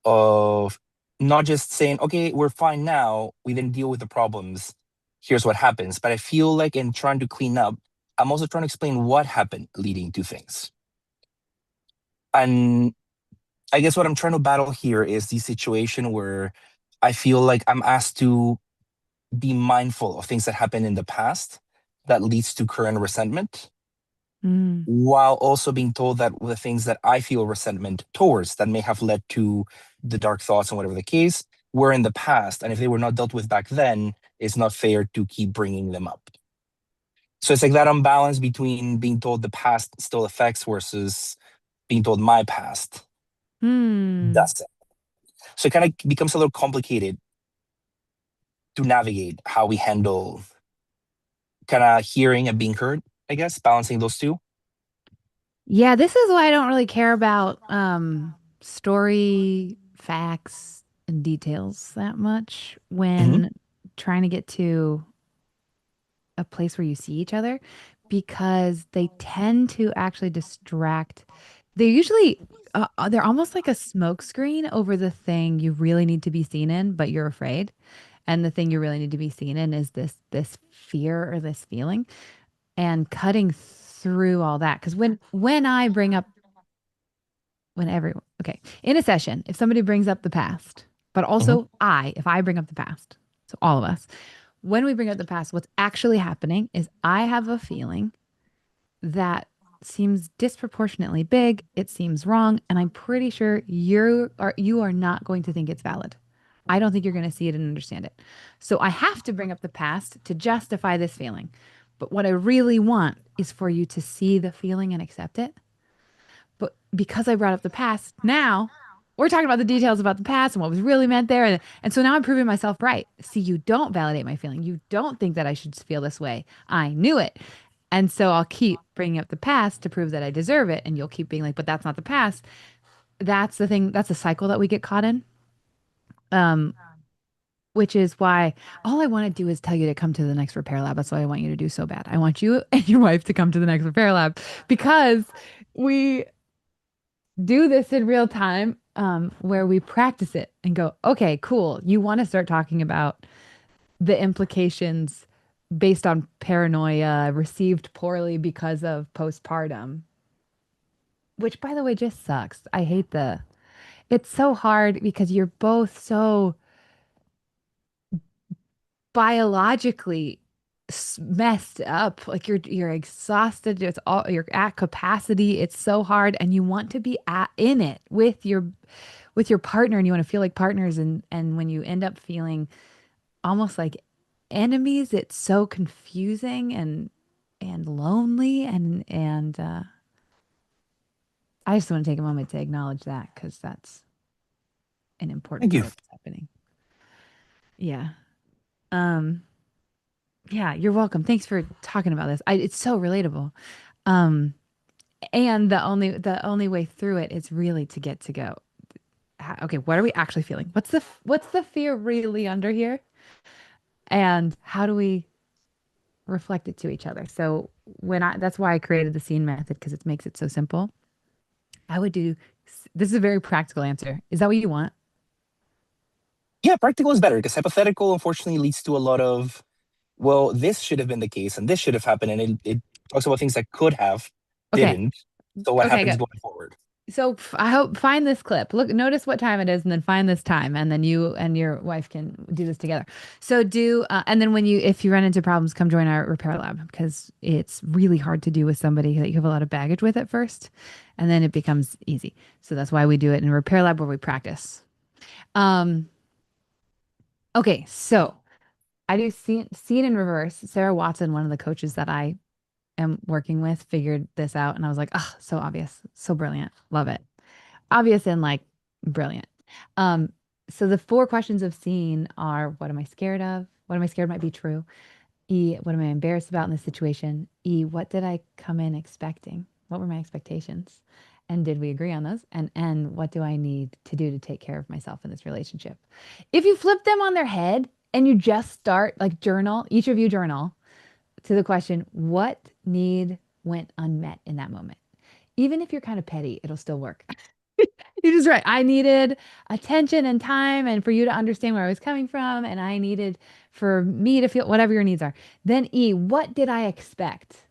[SPEAKER 7] of not just saying, okay, we're fine now, we didn't deal with the problems, here's what happens. But I feel like in trying to clean up, I'm also trying to explain what happened leading to things. And I guess what I'm trying to battle here is the situation where I feel like I'm asked to be mindful of things that happened in the past that leads to current resentment, while also being told that the things that I feel resentment towards that may have led to the dark thoughts and whatever the case were in the past. And if they were not dealt with back then, it's not fair to keep bringing them up. So it's like that unbalance between being told the past still affects versus being told my past doesn't. So it kind of becomes a little complicated to navigate how we handle kind of hearing and being heard, I guess, balancing those two.
[SPEAKER 1] Yeah, this is why I don't really care about story facts and details that much
[SPEAKER 7] Hmm.
[SPEAKER 1] when trying to get to a place where you see each other because they tend to actually distract. They're usually they're almost like a smoke screen over the thing you really need to be seen in, but you're afraid. And the thing you really need to be seen in is this fear or this feeling and cutting through all that. Because when I bring up when everyone okay in a session, if somebody brings up the past, but
[SPEAKER 7] Hmm.
[SPEAKER 1] also if I bring up the past, so all of us, when we bring up the past, what's actually happening is I have a feeling that seems disproportionately big. It seems wrong, and I'm pretty sure you are not going to think it's valid. I don't think you're going to see it and understand it. So I have to bring up the past to justify this feeling. But what I really want is for you to see the feeling and accept it. But because I brought up the past, now we're talking about the details about the past and what was really meant there. And so now I'm proving myself right. See, you don't validate my feeling. You don't think that I should feel this way. I knew it. And so I'll keep bringing up the past to prove that I deserve it. And you'll keep being like, but that's not the past. That's the thing. That's the cycle that we get caught in. Um, which is why all I want to do is tell you to come to the next repair lab. That's what I want you to do so bad. I want you and your wife to come to the next repair lab because we do this in real time, where we practice it and go, okay, cool. You want to start talking about the implications based on paranoia received poorly because of postpartum, which by the way just sucks. It's so hard because you're both so biologically messed up. Like you're exhausted. It's all you're at capacity. It's so hard, and you want to be in it with your partner, and you want to feel like partners. And when you end up feeling almost like enemies, it's so confusing and lonely. And I just want to take a moment to acknowledge that because that's an important
[SPEAKER 7] Thank you.
[SPEAKER 1] part of what's happening. Yeah. Um. Yeah, you're welcome. Thanks for talking about this. It's so relatable. Um, and the only way through it is really to get to go. Okay, what are we actually feeling? What's the fear really under here? And how do we reflect it to each other? So that's why I created the scene method because it makes it so simple. I would do this is a very practical answer. Is that what you want?
[SPEAKER 7] Yeah, practical is better because hypothetical, unfortunately, leads to a lot of, well, this should have been the case and this should have happened. And it talks about things that could have,
[SPEAKER 1] Okay.
[SPEAKER 7] didn't. So what
[SPEAKER 1] Okay,
[SPEAKER 7] happens
[SPEAKER 1] good.
[SPEAKER 7] going forward?
[SPEAKER 1] So I hope find this clip. Look, notice what time it is, and then find this time, and then you and your wife can do this together. So and then if you run into problems, come join our repair lab because it's really hard to do with somebody that you have a lot of baggage with at first, and then it becomes easy. So that's why we do it in a repair lab where we practice. Um, okay, so I do scene in reverse. Sarah Watson, one of the coaches that I am working with, figured this out, and I was like, oh, so obvious, so brilliant, love it. Obvious and like brilliant. Um, so the four questions of scene are: what am I scared of? What am I scared might be true? E, what am I embarrassed about in this situation? E, what did I come in expecting? What were my expectations? And did we agree on those? And N, what do I need to do to take care of myself in this relationship? If you flip them on their head and you just start like journal, each of you journal to the question, what need went unmet in that moment? Even if you're kind of petty, it'll still work. You're just right. I needed attention and time and for you to understand where I was coming from. And I needed for me to feel whatever your needs are. Then E, what did I expect?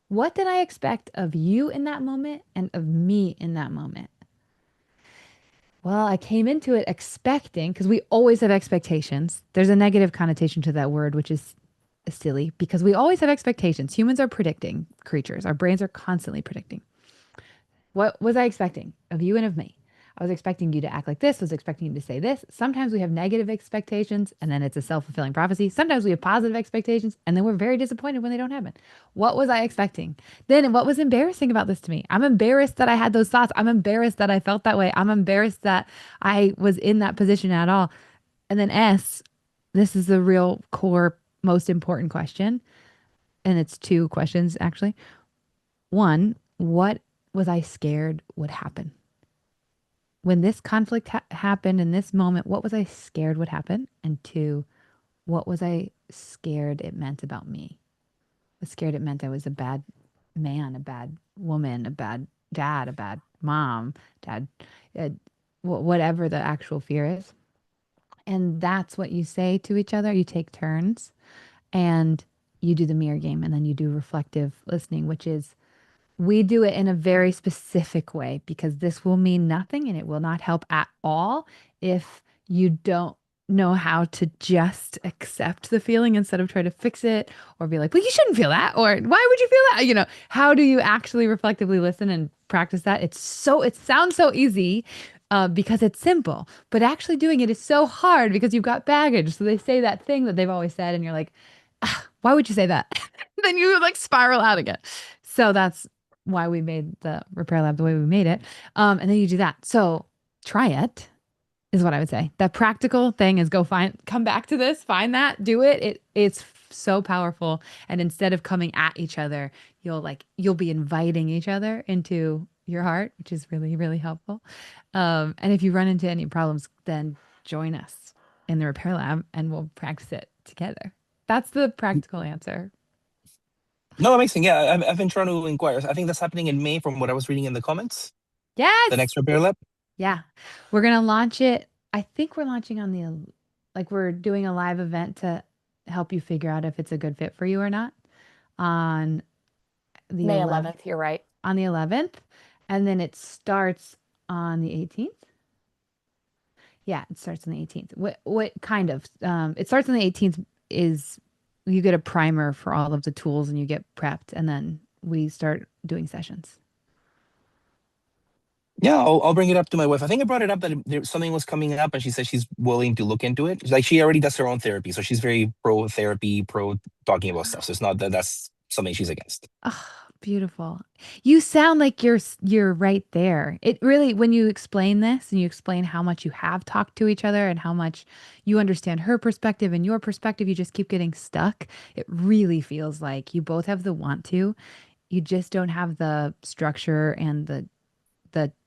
[SPEAKER 1] What did I expect of you in that moment and of me in that moment? Well, I came into it expecting, because we always have expectations. There's a negative connotation to that word, which is silly because we always have expectations. Humans are predicting creatures. Our brains are constantly predicting. What was I expecting of you and of me? I was expecting you to act like this, I was expecting you to say this. Sometimes we have negative expectations and then it's a self-fulfilling prophecy. Sometimes we have positive expectations and then we're very disappointed when they don't happen. What was I expecting? Then what was embarrassing about this to me? I'm embarrassed that I had those thoughts. I'm embarrassed that I felt that way. I'm embarrassed that I was in that position at all. And then S, this is the real core, most important question. And it's two questions, actually. One, what was I scared would happen? When this conflict happened in this moment, what was I scared would happen? And two, what was I scared it meant about me? I was scared it meant I was a bad man, a bad woman, a bad dad, a bad mom, dad, uh, whatever the actual fear is. And that's what you say to each other. You take turns and you do the mirror game and then you do reflective listening, which is we do it in a very specific way because this will mean nothing and it will not help at all if you don't know how to just accept the feeling instead of try to fix it or be like, well, you shouldn't feel that. Or why would you feel that? How do you actually reflectively listen and practice that? It sounds so easy because it's simple, but actually doing it is so hard because you've got baggage. So they say that thing that they've always said, and you're like, ah, why would you say that? Then you like spiral out again. So that's why we made the repair lab the way we made it. And then you do that. So try it is what I would say. The practical thing is come back to this, find that, do it. It's so powerful. And instead of coming at each other, you'll be inviting each other into your heart, which is really, really helpful. And if you run into any problems, then join us in the repair lab and we'll practice it together. That's the practical answer.
[SPEAKER 7] No, amazing. Yeah, I've been trying to inquire. I think that's happening in May from what I was reading in the comments.
[SPEAKER 1] Yes.
[SPEAKER 7] The next repair lab.
[SPEAKER 1] Yeah. We're going to launch it. I think we're launching we're doing a live event to help you figure out if it's a good fit for you or not on the
[SPEAKER 2] May 11th. You're right.
[SPEAKER 1] On the 11th. And then it starts on the 18th. Yeah, it starts on the 18th. What kind of? It starts on the 18th is you get a primer for all of the tools and you get prepped and then we start doing sessions.
[SPEAKER 7] Yeah, I'll bring it up to my wife. I think I brought it up that something was coming up, and she said she's willing to look into it. Like she already does her own therapy, so she's very pro therapy, pro talking about stuff. So it's not that that's something she's against.
[SPEAKER 1] Oh, beautiful. You sound like you're right there. It really, when you explain this and you explain how much you have talked to each other and how much you understand her perspective and your perspective, you just keep getting stuck. It really feels like you both have the want to. You just don't have the structure and the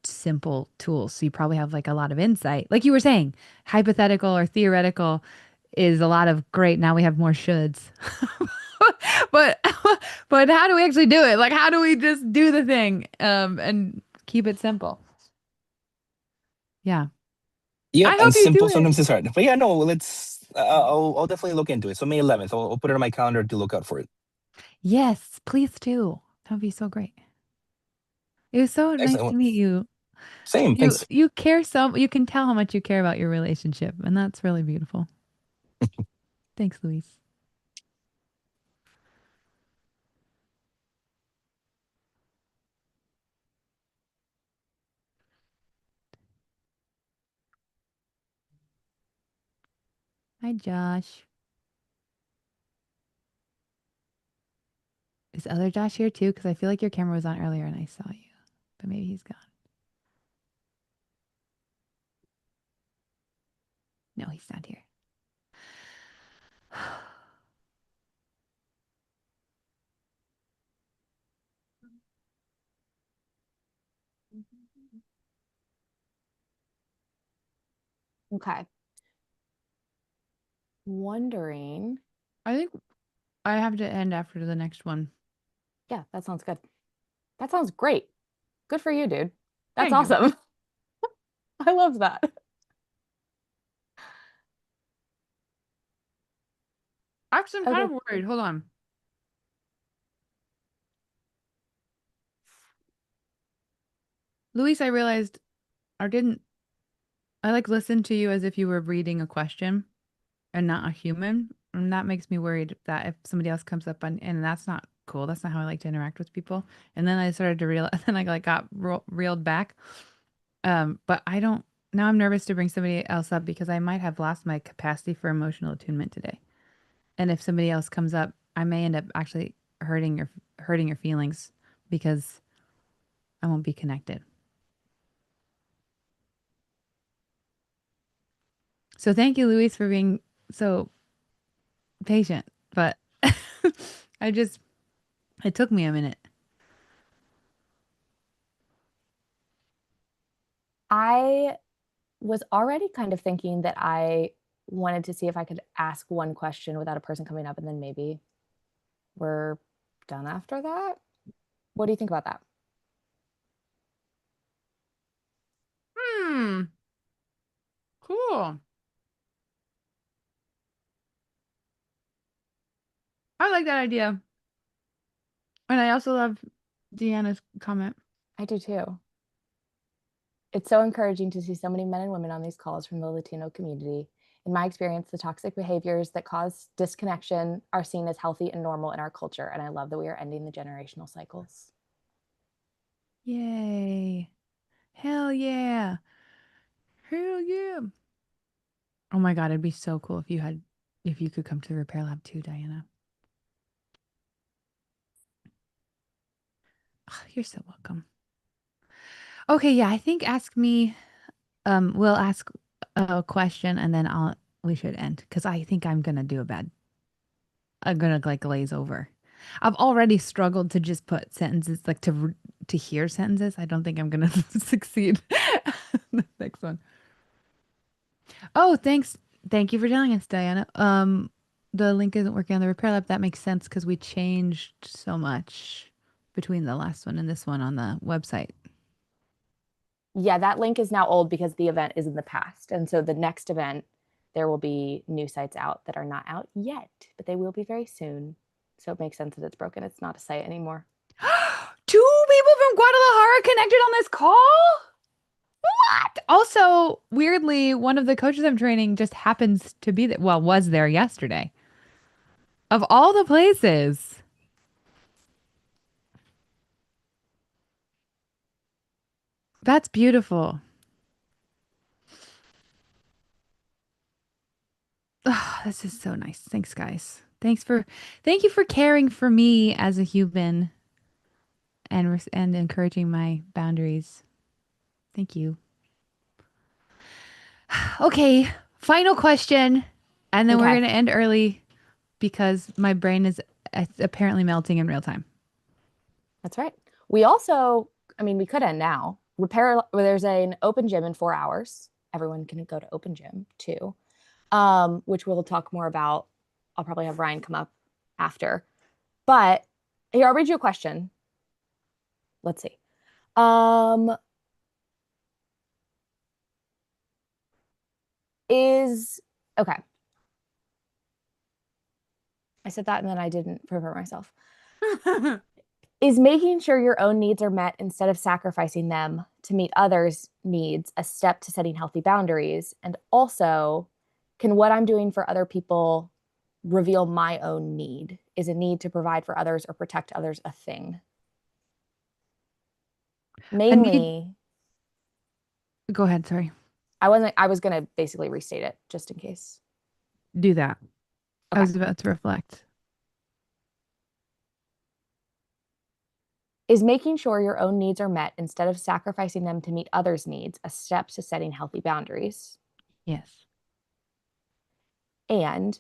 [SPEAKER 1] simple tools. So you probably have like a lot of insight. Like you were saying, hypothetical or theoretical is a lot of great. Now we have more shoulds. but but how do we actually do it? Like how do we just do the thing and keep it simple? Yeah.
[SPEAKER 7] Yeah,
[SPEAKER 1] I
[SPEAKER 7] and
[SPEAKER 1] hope you
[SPEAKER 7] simple
[SPEAKER 1] do
[SPEAKER 7] sometimes
[SPEAKER 1] it.
[SPEAKER 7] is hard. But yeah, no, let's. I'll definitely look into it. So May 11th, I'll put it on my calendar to look out for it.
[SPEAKER 1] Yes, please do. That would be so great. It was so nice to
[SPEAKER 7] Excellent.
[SPEAKER 1] meet you.
[SPEAKER 7] Same. Thanks.
[SPEAKER 1] You care you can tell how much you care about your relationship, and that's really beautiful. Thanks, Luis. Hi, Josh. Is other Josh here too? Because I feel like your camera was on earlier and I saw you, but maybe he's gone. No, he's not here.
[SPEAKER 2] Okay. Wondering.
[SPEAKER 1] I think I have to end after the next one.
[SPEAKER 2] Yeah, that sounds good. That sounds great. Good for you, dude. That's
[SPEAKER 1] Thank you.
[SPEAKER 2] awesome. I love that.
[SPEAKER 1] Actually, I'm kind
[SPEAKER 2] Okay.
[SPEAKER 1] of worried. Hold on. Luis, I realized I didn't, I like listened to you as if you were reading a question and not a human. And that makes me worried that if somebody else comes up and that's not cool. That's not how I like to interact with people. And then I started to realize, and I like got reeled back. But I don't now I'm nervous to bring somebody else up because I might have lost my capacity for emotional attunement today. And if somebody else comes up, I may end up actually hurting your feelings because I won't be connected. So thank you, Luis, for being so patient. But I just it took me a minute.
[SPEAKER 2] I was already kind of thinking that I wanted to see if I could ask one question without a person coming up, and then maybe we're done after that. What do you think about that?
[SPEAKER 1] Cool. I like that idea. And I also love Deanna's comment.
[SPEAKER 2] I do too. It's so encouraging to see so many men and women on these calls from the Latino community. In my experience, the toxic behaviors that cause disconnection are seen as healthy and normal in our culture. And I love that we are ending the generational cycles.
[SPEAKER 1] Yay. Hell yeah. Hell yeah. Oh my God, it'd be so cool if you could come to the repair lab too, Diana. Oh, you're so welcome. Okay, yeah, I think we'll ask a question and then we should end because I think I'm gonna like glaze over. I've already struggled to just put sentences like to hear sentences. I don't think I'm gonna succeed. The next one. Oh, thanks. Thank you for telling us, Diana. The link isn't working on the repair lab. That makes sense because we changed so much between the last one and this one on the website.
[SPEAKER 2] Yeah, that link is now old because the event is in the past. And so the next event, there will be new sites out that are not out yet, but they will be very soon. So it makes sense that it's broken. It's not a site anymore.
[SPEAKER 1] 2 people from Guadalajara connected on this call? What? Also, weirdly, one of the coaches I'm training just happens to be there. Well, was there yesterday. Of all the places. That's beautiful. Oh, this is so nice. Thanks, guys. Thank you for caring for me as a human and encouraging my boundaries. Thank you. Okay, final question, and then we're
[SPEAKER 2] Okay.
[SPEAKER 1] gonna end early because my brain is apparently melting in real time.
[SPEAKER 2] That's right. We also, I mean, we could end now. There's an open gym in 4 hours. Everyone can go to open gym too, which we'll talk more about. I'll probably have Ryan come up after. But here, I'll read you a question. Let's see. Okay. I said that and then I didn't prepare myself. Is making sure your own needs are met instead of sacrificing them to meet others' needs a step to setting healthy boundaries? And also, can what I'm doing for other people reveal my own need? Is a need to provide for others or protect others a thing? Mainly,
[SPEAKER 1] Go ahead, sorry.
[SPEAKER 2] I was going to basically restate it just in case.
[SPEAKER 1] Do that. I
[SPEAKER 2] Okay.
[SPEAKER 1] was about to reflect.
[SPEAKER 2] Is making sure your own needs are met instead of sacrificing them to meet others' needs a step to setting healthy boundaries?
[SPEAKER 1] Yes.
[SPEAKER 2] And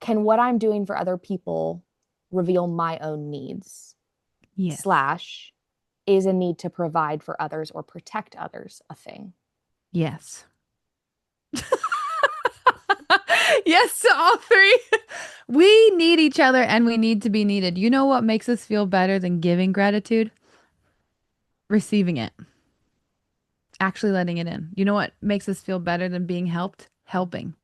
[SPEAKER 2] can what I'm doing for other people reveal my own needs?
[SPEAKER 1] Yes.
[SPEAKER 2] / is a need to provide for others or protect others a thing?
[SPEAKER 1] Yes. Yes to all three. We need each other and we need to be needed. You know what makes us feel better than giving gratitude? Receiving it. Actually letting it in. You know what makes us feel better than being helped? Helping.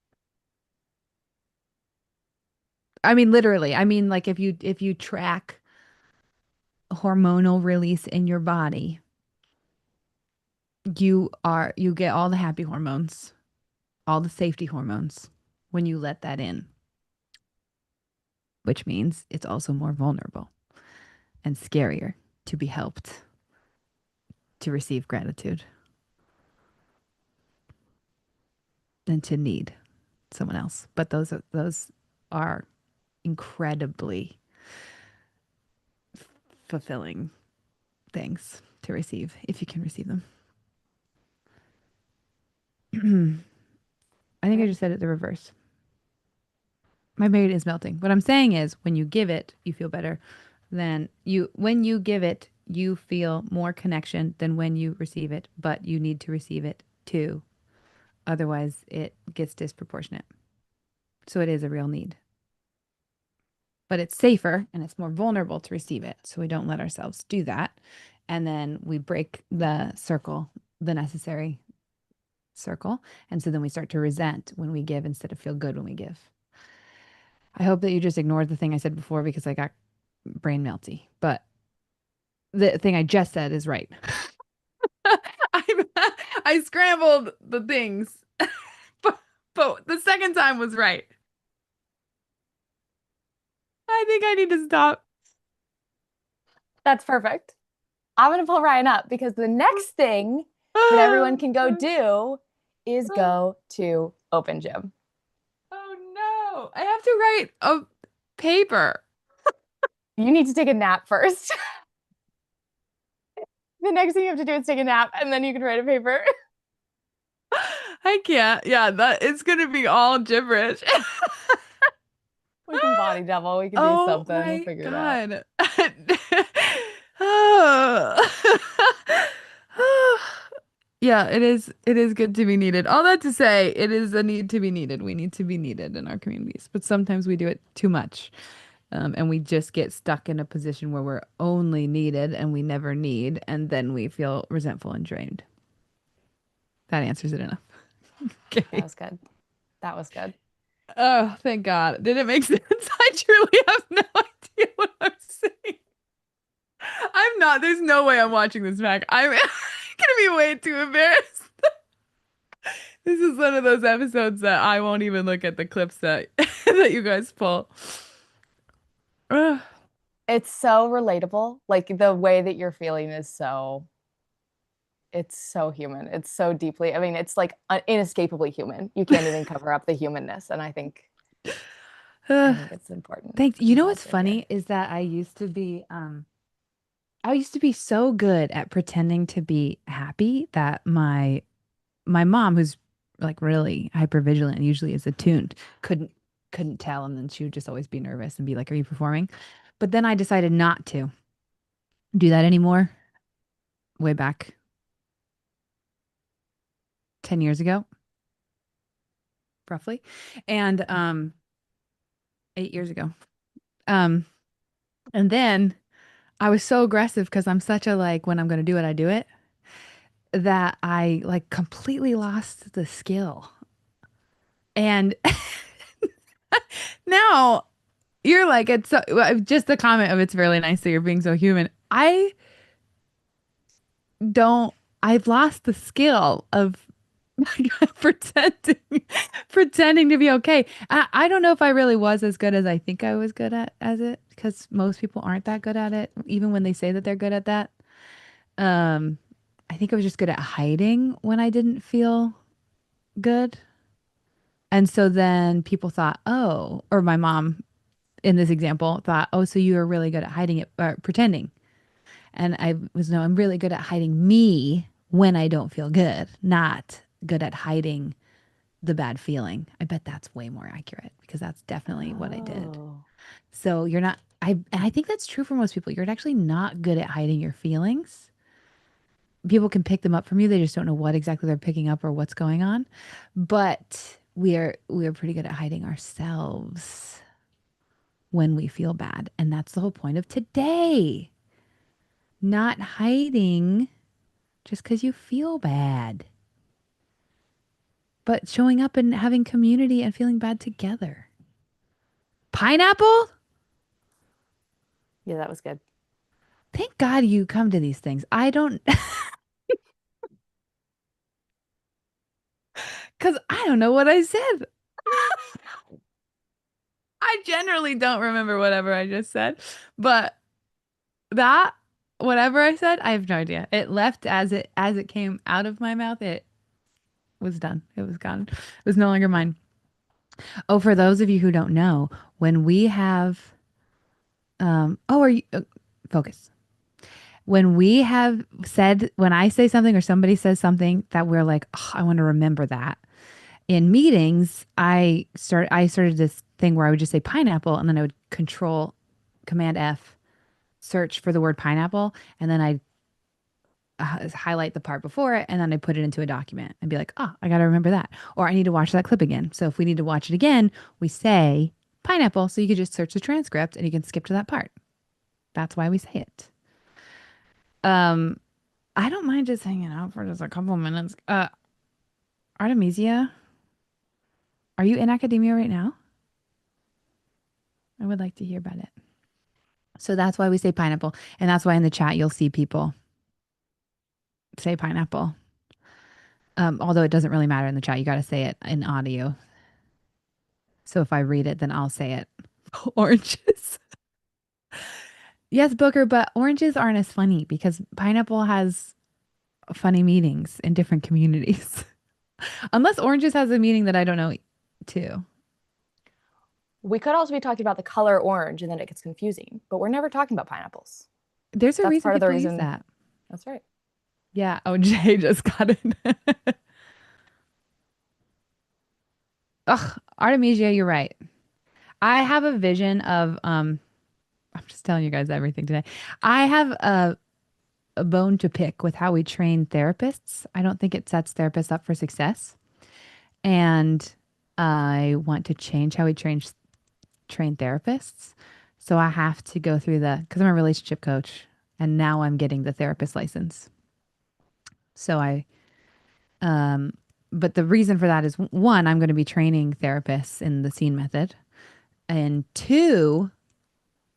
[SPEAKER 1] I mean, literally. I mean, like if you track hormonal release in your body, you get all the happy hormones, all the safety hormones when you let that in, which means it's also more vulnerable and scarier to be helped. to receive gratitude than to need someone else. But those are incredibly fulfilling things to receive if you can receive them. I think I just said it the reverse. My brain is melting. What I'm saying is when you give it, you feel better than when you give it, you feel more connection than when you receive it, but you need to receive it too. Otherwise, it gets disproportionate. So it is a real need. But it's safer and it's more vulnerable to receive it. So we don't let ourselves do that. And then we break the circle, the necessary circle. And so then we start to resent when we give instead of feel good when we give. I hope that you just ignored the thing I said before because I got brain melty. But the thing I just said is right. I scrambled the things, but the second time was right. I think I need to stop.
[SPEAKER 2] That's perfect. I'm going to pull Ryan up because the next thing that everyone can go do is go to Open Gym.
[SPEAKER 1] Oh no, I have to write a paper.
[SPEAKER 2] You need to take a nap first. The next thing you have to do is take a nap and then you can write a paper.
[SPEAKER 1] I can't. Yeah, it's going to be all gibberish.
[SPEAKER 2] We can body double. We can do something. We'll figure it out.
[SPEAKER 1] Yeah, it is good to be needed. All that to say, it is a need to be needed. We need to be needed in our communities, but sometimes we do it too much. And we just get stuck in a position where we're only needed and we never need, and then we feel resentful and drained. That answers it enough. Okay.
[SPEAKER 2] That was good. That was good.
[SPEAKER 1] Oh, thank God. Did it make sense? I truly have no idea what I'm saying. I'm not. There's no way I'm watching this back. I'm gonna be way too embarrassed. This is one of those episodes that I won't even look at the clips that that you guys pull. Ugh.
[SPEAKER 2] It's so relatable. Like the way that you're feeling is it's so human. It's so deeply, I mean, it's like inescapably human. You can't even cover up the humanness. And I think it's important.
[SPEAKER 1] Thanks. You know what's funny is that I used to be so good at pretending to be happy that my mom, who's like really hypervigilant and usually is attuned, couldn't tell, and then she would just always be nervous and be like, "Are you performing?" But then I decided not to do that anymore. Way back 10 years ago, roughly. And 8 years ago. And then I was so aggressive because I'm such a like when I'm going to do it, I do it, that I like completely lost the skill. And now you're like, it's so, just the comment of it's really nice that you're being so human. I've lost the skill of pretending to be okay. I don't know if I really was as good as I think I was good at as it, because most people aren't that good at it, even when they say that they're good at that. I think I was just good at hiding when I didn't feel good. And so then people thought, oh, or my mom in this example thought, oh, so you are really good at hiding it or pretending. And I was, no, I'm really good at hiding me when I don't feel good, not good at hiding the bad feeling. I bet that's way more accurate because that's definitely what I did. So you're not, and I think that's true for most people. You're actually not good at hiding your feelings. People can pick them up from you. They just don't know what exactly they're picking up or what's going on. But we are pretty good at hiding ourselves when we feel bad. And that's the whole point of today. Not hiding just because you feel bad, but showing up and having community and feeling bad together. Pineapple?
[SPEAKER 2] Yeah, that was good.
[SPEAKER 1] Thank God you come to these things. I don't, because I don't know what I said. I generally don't remember whatever I just said, but that whatever I said, I have no idea. It left as it came out of my mouth. It was done. It was gone. It was no longer mine. Oh, for those of you who don't know, when we have are you focus. When we have said when I say something or somebody says something that we're like, oh, I want to remember that. In meetings, I started this thing where I would just say pineapple and then I would control command F search for the word pineapple and then I'd highlight the part before it and then I put it into a document and be like, oh, I got to remember that. Or I need to watch that clip again. So if we need to watch it again, we say pineapple. So you could just search the transcript and you can skip to that part. That's why we say it. Um, I don't mind just hanging out for just a couple minutes. Artemisia, are you in academia right now? I would like to hear about it. So that's why we say pineapple. And that's why in the chat you'll see people say pineapple. Although it doesn't really matter in the chat. You got to say it in audio. So if I read it, then I'll say it. Oranges. Yes, Booker, but oranges aren't as funny because pineapple has funny meanings in different communities. Unless oranges has a meaning that I don't know too.
[SPEAKER 2] We could also be talking about the color orange and then it gets confusing, but we're never talking about pineapples.
[SPEAKER 1] There's a
[SPEAKER 2] That's
[SPEAKER 1] reason
[SPEAKER 2] part of the
[SPEAKER 1] people use
[SPEAKER 2] reason.
[SPEAKER 1] that.
[SPEAKER 2] That's right.
[SPEAKER 1] Yeah. Oh, Jay just got it. Ugh, Artemisia, you're right. I have a vision of I'm just telling you guys everything today. I have a bone to pick with how we train therapists. I don't think it sets therapists up for success. And I want to change how we train therapists. So I have to go through because I'm a relationship coach and now I'm getting the therapist license. So but the reason for that is one, I'm going to be training therapists in the scene method. And two,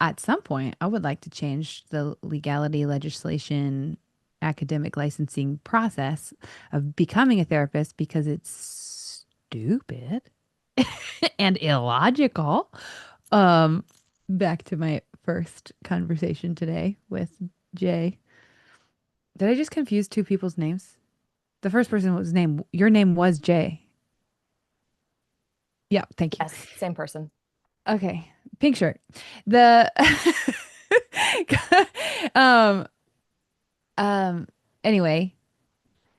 [SPEAKER 1] at some point, I would like to change the legality, legislation, academic licensing process of becoming a therapist because it's stupid and illogical. Back to my first conversation today with Jay. Did I just confuse two people's names? The first person was your name was Jay. Yeah, thank you.
[SPEAKER 2] Yes, same person.
[SPEAKER 1] Okay, pink shirt. The um anyway,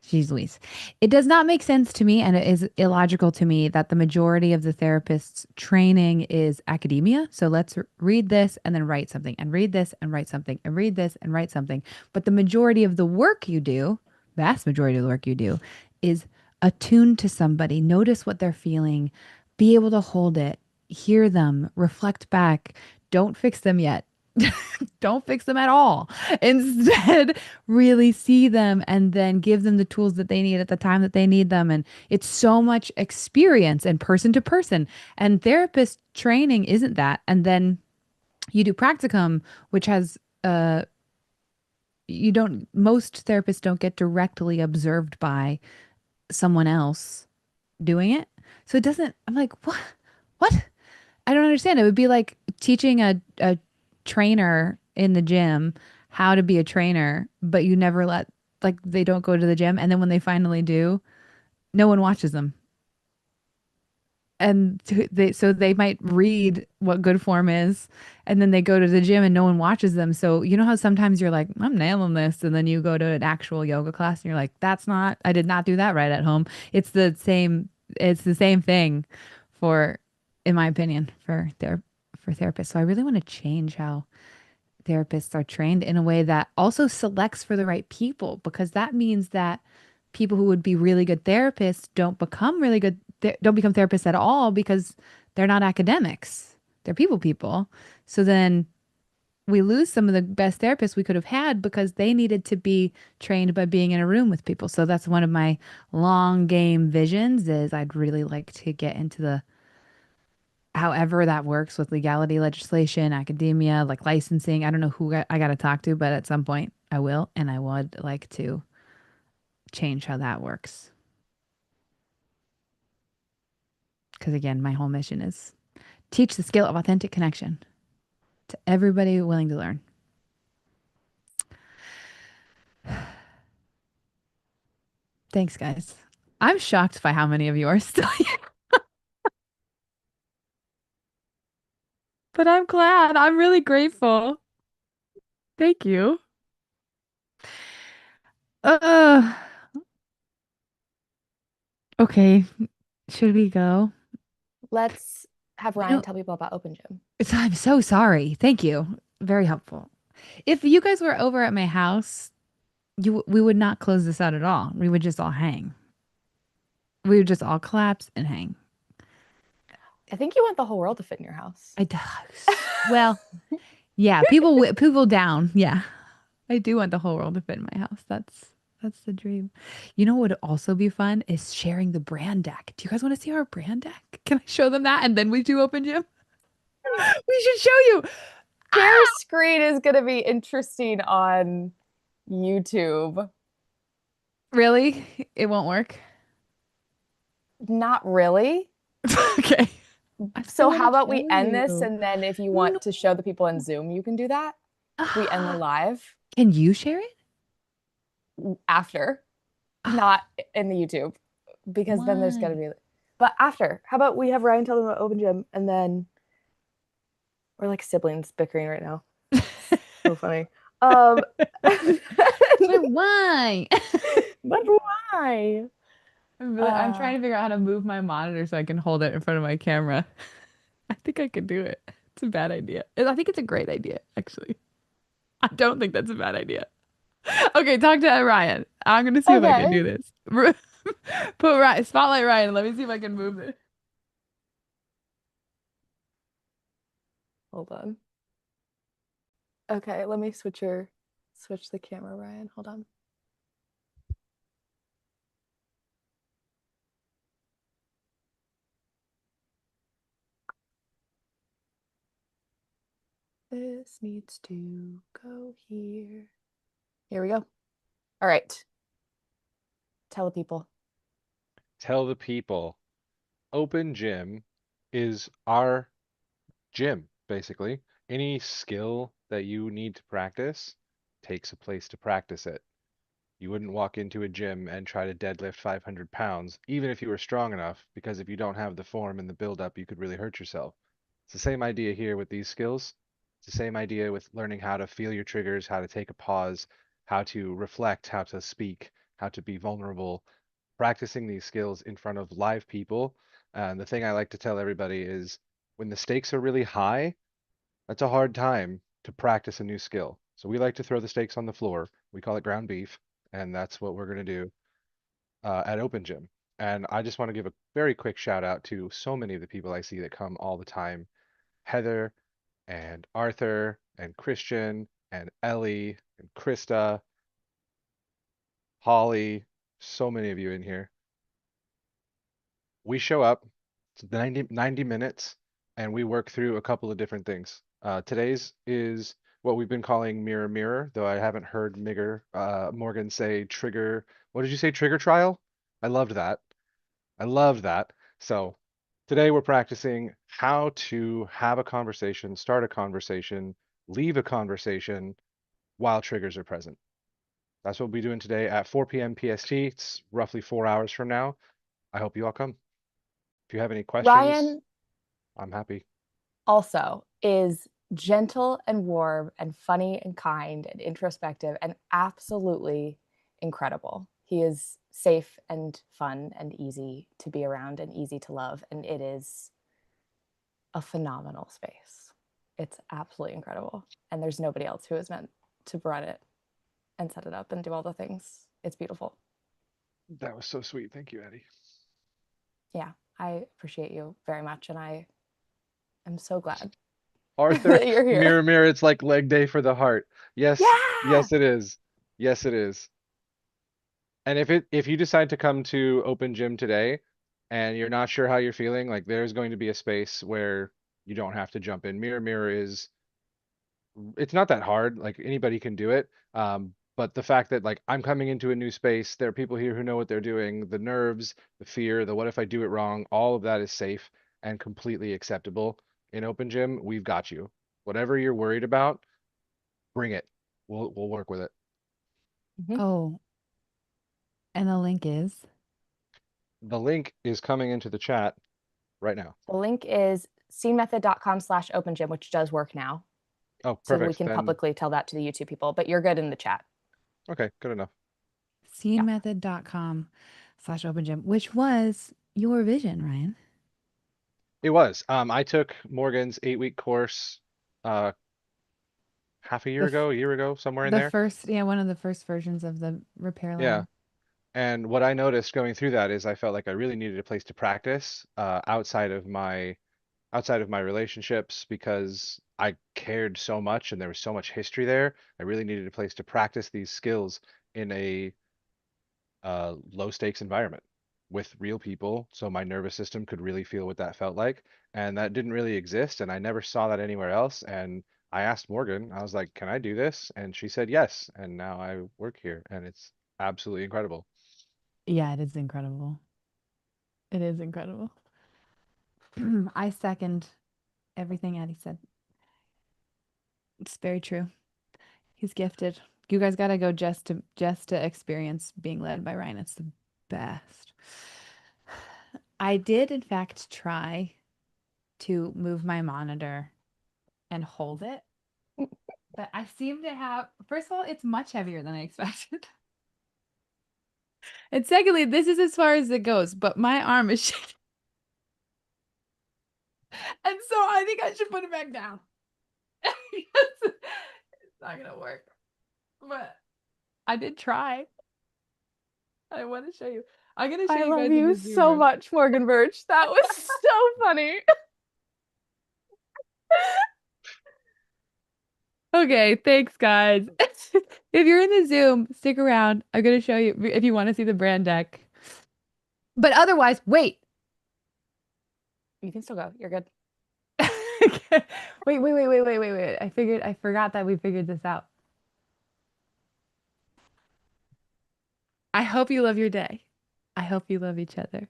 [SPEAKER 1] jeez Louise. It does not make sense to me and it is illogical to me that the majority of the therapist's training is academia. So let's read this and then write something and read this and write something and read this and write something. But the majority of the work you do, vast majority of the work you do, is attuned to somebody, notice what they're feeling, be able to hold it, hear them, reflect back. Don't fix them yet. Don't fix them at all. Instead, really see them and then give them the tools that they need at the time that they need them. And it's so much experience and person to person. And therapist training isn't that. And then you do practicum, which has most therapists don't get directly observed by someone else doing it. So it doesn't, I'm like, what? What? I don't understand. It would be like teaching a trainer in the gym how to be a trainer, but you never like, they don't go to the gym. And then when they finally do, no one watches them. And so they might read what good form is, and then they go to the gym and no one watches them. So you know how sometimes you're like, I'm nailing this, and then you go to an actual yoga class and you're like, I did not do that right at home. It's the same thing for, in my opinion, for therapists. So I really want to change how therapists are trained in a way that also selects for the right people, because that means that people who would be really good therapists don't become therapists at all because they're not academics. They're people. So then we lose some of the best therapists we could have had because they needed to be trained by being in a room with people. So that's one of my long game visions is I'd really like to get into the however that works with legality, legislation, academia, like licensing. I don't know who I got to talk to, but at some point I will. And I would like to change how that works. Because again, my whole mission is teach the skill of authentic connection to everybody willing to learn. Thanks, guys. I'm shocked by how many of you are still here. But I'm glad. I'm really grateful. Thank you. Uh, okay. Should we go?
[SPEAKER 2] Let's have Ryan tell people about Open Gym.
[SPEAKER 1] I'm so sorry. Thank you. Very helpful. If you guys were over at my house, we would not close this out at all. We would just all hang. We would just all collapse and hang.
[SPEAKER 2] I think you want the whole world to fit in your house.
[SPEAKER 1] I does. Well, yeah, people down. Yeah. I do want the whole world to fit in my house. That's the dream. You know what would also be fun is sharing the brand deck. Do you guys want to see our brand deck? Can I show them that and then we do Open Gym? We should show you.
[SPEAKER 2] Share screen is going to be interesting on YouTube.
[SPEAKER 1] Really? It won't work?
[SPEAKER 2] Not really.
[SPEAKER 1] Okay.
[SPEAKER 2] So how about we end this, and then if you want to show the people in Zoom, you can do that. We end the live.
[SPEAKER 1] Can you share it?
[SPEAKER 2] After. Not in the YouTube. Because then there's going to be... But after. How about we have Ryan tell them about Open Gym, and then... We're like siblings bickering right now. So funny. But
[SPEAKER 1] why?
[SPEAKER 2] But why?
[SPEAKER 1] I'm trying to figure out how to move my monitor so I can hold it in front of my camera. I think I could do it. It's a bad idea. I think it's a great idea, actually. I don't think that's a bad idea. Okay, talk to Ryan. I'm gonna see if I can do this. Put spotlight Ryan. Let me see if I can move it.
[SPEAKER 2] Hold on. Okay, let me switch the camera, Ryan. Hold on. This needs to go here. Here we go. All right. Tell the people.
[SPEAKER 8] Tell the people. Open Gym is our gym, basically. Any skill that you need to practice takes a place to practice it. You wouldn't walk into a gym and try to deadlift 500 pounds, even if you were strong enough, because if you don't have the form and the build-up, you could really hurt yourself. It's the same idea here with these skills. It's the same idea with learning how to feel your triggers, how to take a pause, how to reflect, how to speak, how to be vulnerable. Practicing these skills in front of live people. And the thing I like to tell everybody is when the stakes are really high, that's a hard time to practice a new skill. So we like to throw the stakes on the floor. We call it ground beef, and that's what we're going to do at Open Gym. And I just want to give a very quick shout out to so many of the people I see that come all the time. Heather and Arthur and Christian and Ellie and Krista, Holly, so many of you in here. We show up, it's 90 minutes, and we work through a couple of different things. Today's is what we've been calling mirror mirror, though I haven't heard Morgan say trigger. What did you say? Trigger trial? I loved that. I loved that. So today we're practicing how to have a conversation, start a conversation, leave a conversation while triggers are present. That's what we'll be doing today at 4 p.m. PST. It's roughly 4 hours from now. I hope you all come. If you have any questions,
[SPEAKER 2] Ryan
[SPEAKER 8] I'm happy.
[SPEAKER 2] Also is gentle and warm and funny and kind and introspective and absolutely incredible. He is safe and fun and easy to be around and easy to love. And it is a phenomenal space. It's absolutely incredible. And there's nobody else who is meant to run it and set it up and do all the things. It's beautiful.
[SPEAKER 8] That was so sweet. Thank you, Eddie.
[SPEAKER 2] Yeah, I appreciate you very much. And I am so glad
[SPEAKER 8] Arthur,
[SPEAKER 2] that you're here.
[SPEAKER 8] mirror, mirror, it's like leg day for the heart. Yes, yes, it is. Yes, it is. And if you decide to come to Open Gym today and you're not sure how you're feeling, like there's going to be a space where you don't have to jump in. Mirror, mirror it's not that hard. Like anybody can do it. But the fact that like I'm coming into a new space, there are people here who know what they're doing, the nerves, the fear, the what if I do it wrong, all of that is safe and completely acceptable. In Open Gym, we've got you. Whatever you're worried about, bring it. We'll work with it.
[SPEAKER 1] Oh, And the link is
[SPEAKER 8] The link is coming into the chat right now.
[SPEAKER 2] The link is scenemethod.com/opengym, which does work now.
[SPEAKER 8] Oh,
[SPEAKER 2] So we
[SPEAKER 8] perfect.
[SPEAKER 2] can
[SPEAKER 8] Then
[SPEAKER 2] publicly tell that to the YouTube people, but you're good in the chat.
[SPEAKER 8] okay, good enough.
[SPEAKER 1] scenemethod.com/opengym, which was your vision, Ryan.
[SPEAKER 8] It was. I took Morgan's 8-week course half a year ago, a year ago, somewhere in
[SPEAKER 1] The
[SPEAKER 8] there.
[SPEAKER 1] first, yeah, one of the first versions of the repair
[SPEAKER 8] Yeah.
[SPEAKER 1] lab.
[SPEAKER 8] And what I noticed going through that is I felt like I really needed a place to practice outside of my relationships because I cared so much and there was so much history there. I really needed a place to practice these skills in a low stakes environment with real people so my nervous system could really feel what that felt like. And that didn't really exist. And I never saw that anywhere else. And I asked Morgan, I was like, can I do this? And she said yes. And now I work here and it's absolutely incredible.
[SPEAKER 1] Yeah, it is incredible. It is incredible. I second everything Addie said. It's very true. He's gifted. You guys gotta go just to experience being led by Ryan. It's the best. I did in fact try to move my monitor and hold it, but I seem to have, first of all, it's much heavier than I expected. And secondly, this is as far as it goes, but my arm is shaking. And so I think I should put it back down. It's not gonna work. But I did try. I want to show you. I'm gonna show
[SPEAKER 2] I
[SPEAKER 1] you
[SPEAKER 2] love
[SPEAKER 1] guys in
[SPEAKER 2] you
[SPEAKER 1] the Zoom
[SPEAKER 2] so
[SPEAKER 1] room.
[SPEAKER 2] much, Morgan Birch. That was so funny.
[SPEAKER 1] Okay, thanks guys. If you're in the Zoom, stick around. I'm gonna show you if you want to see the brand deck. But otherwise, wait.
[SPEAKER 2] You can still go. You're good.
[SPEAKER 1] Wait. I forgot that we figured this out. I hope you love your day. I hope you love each other.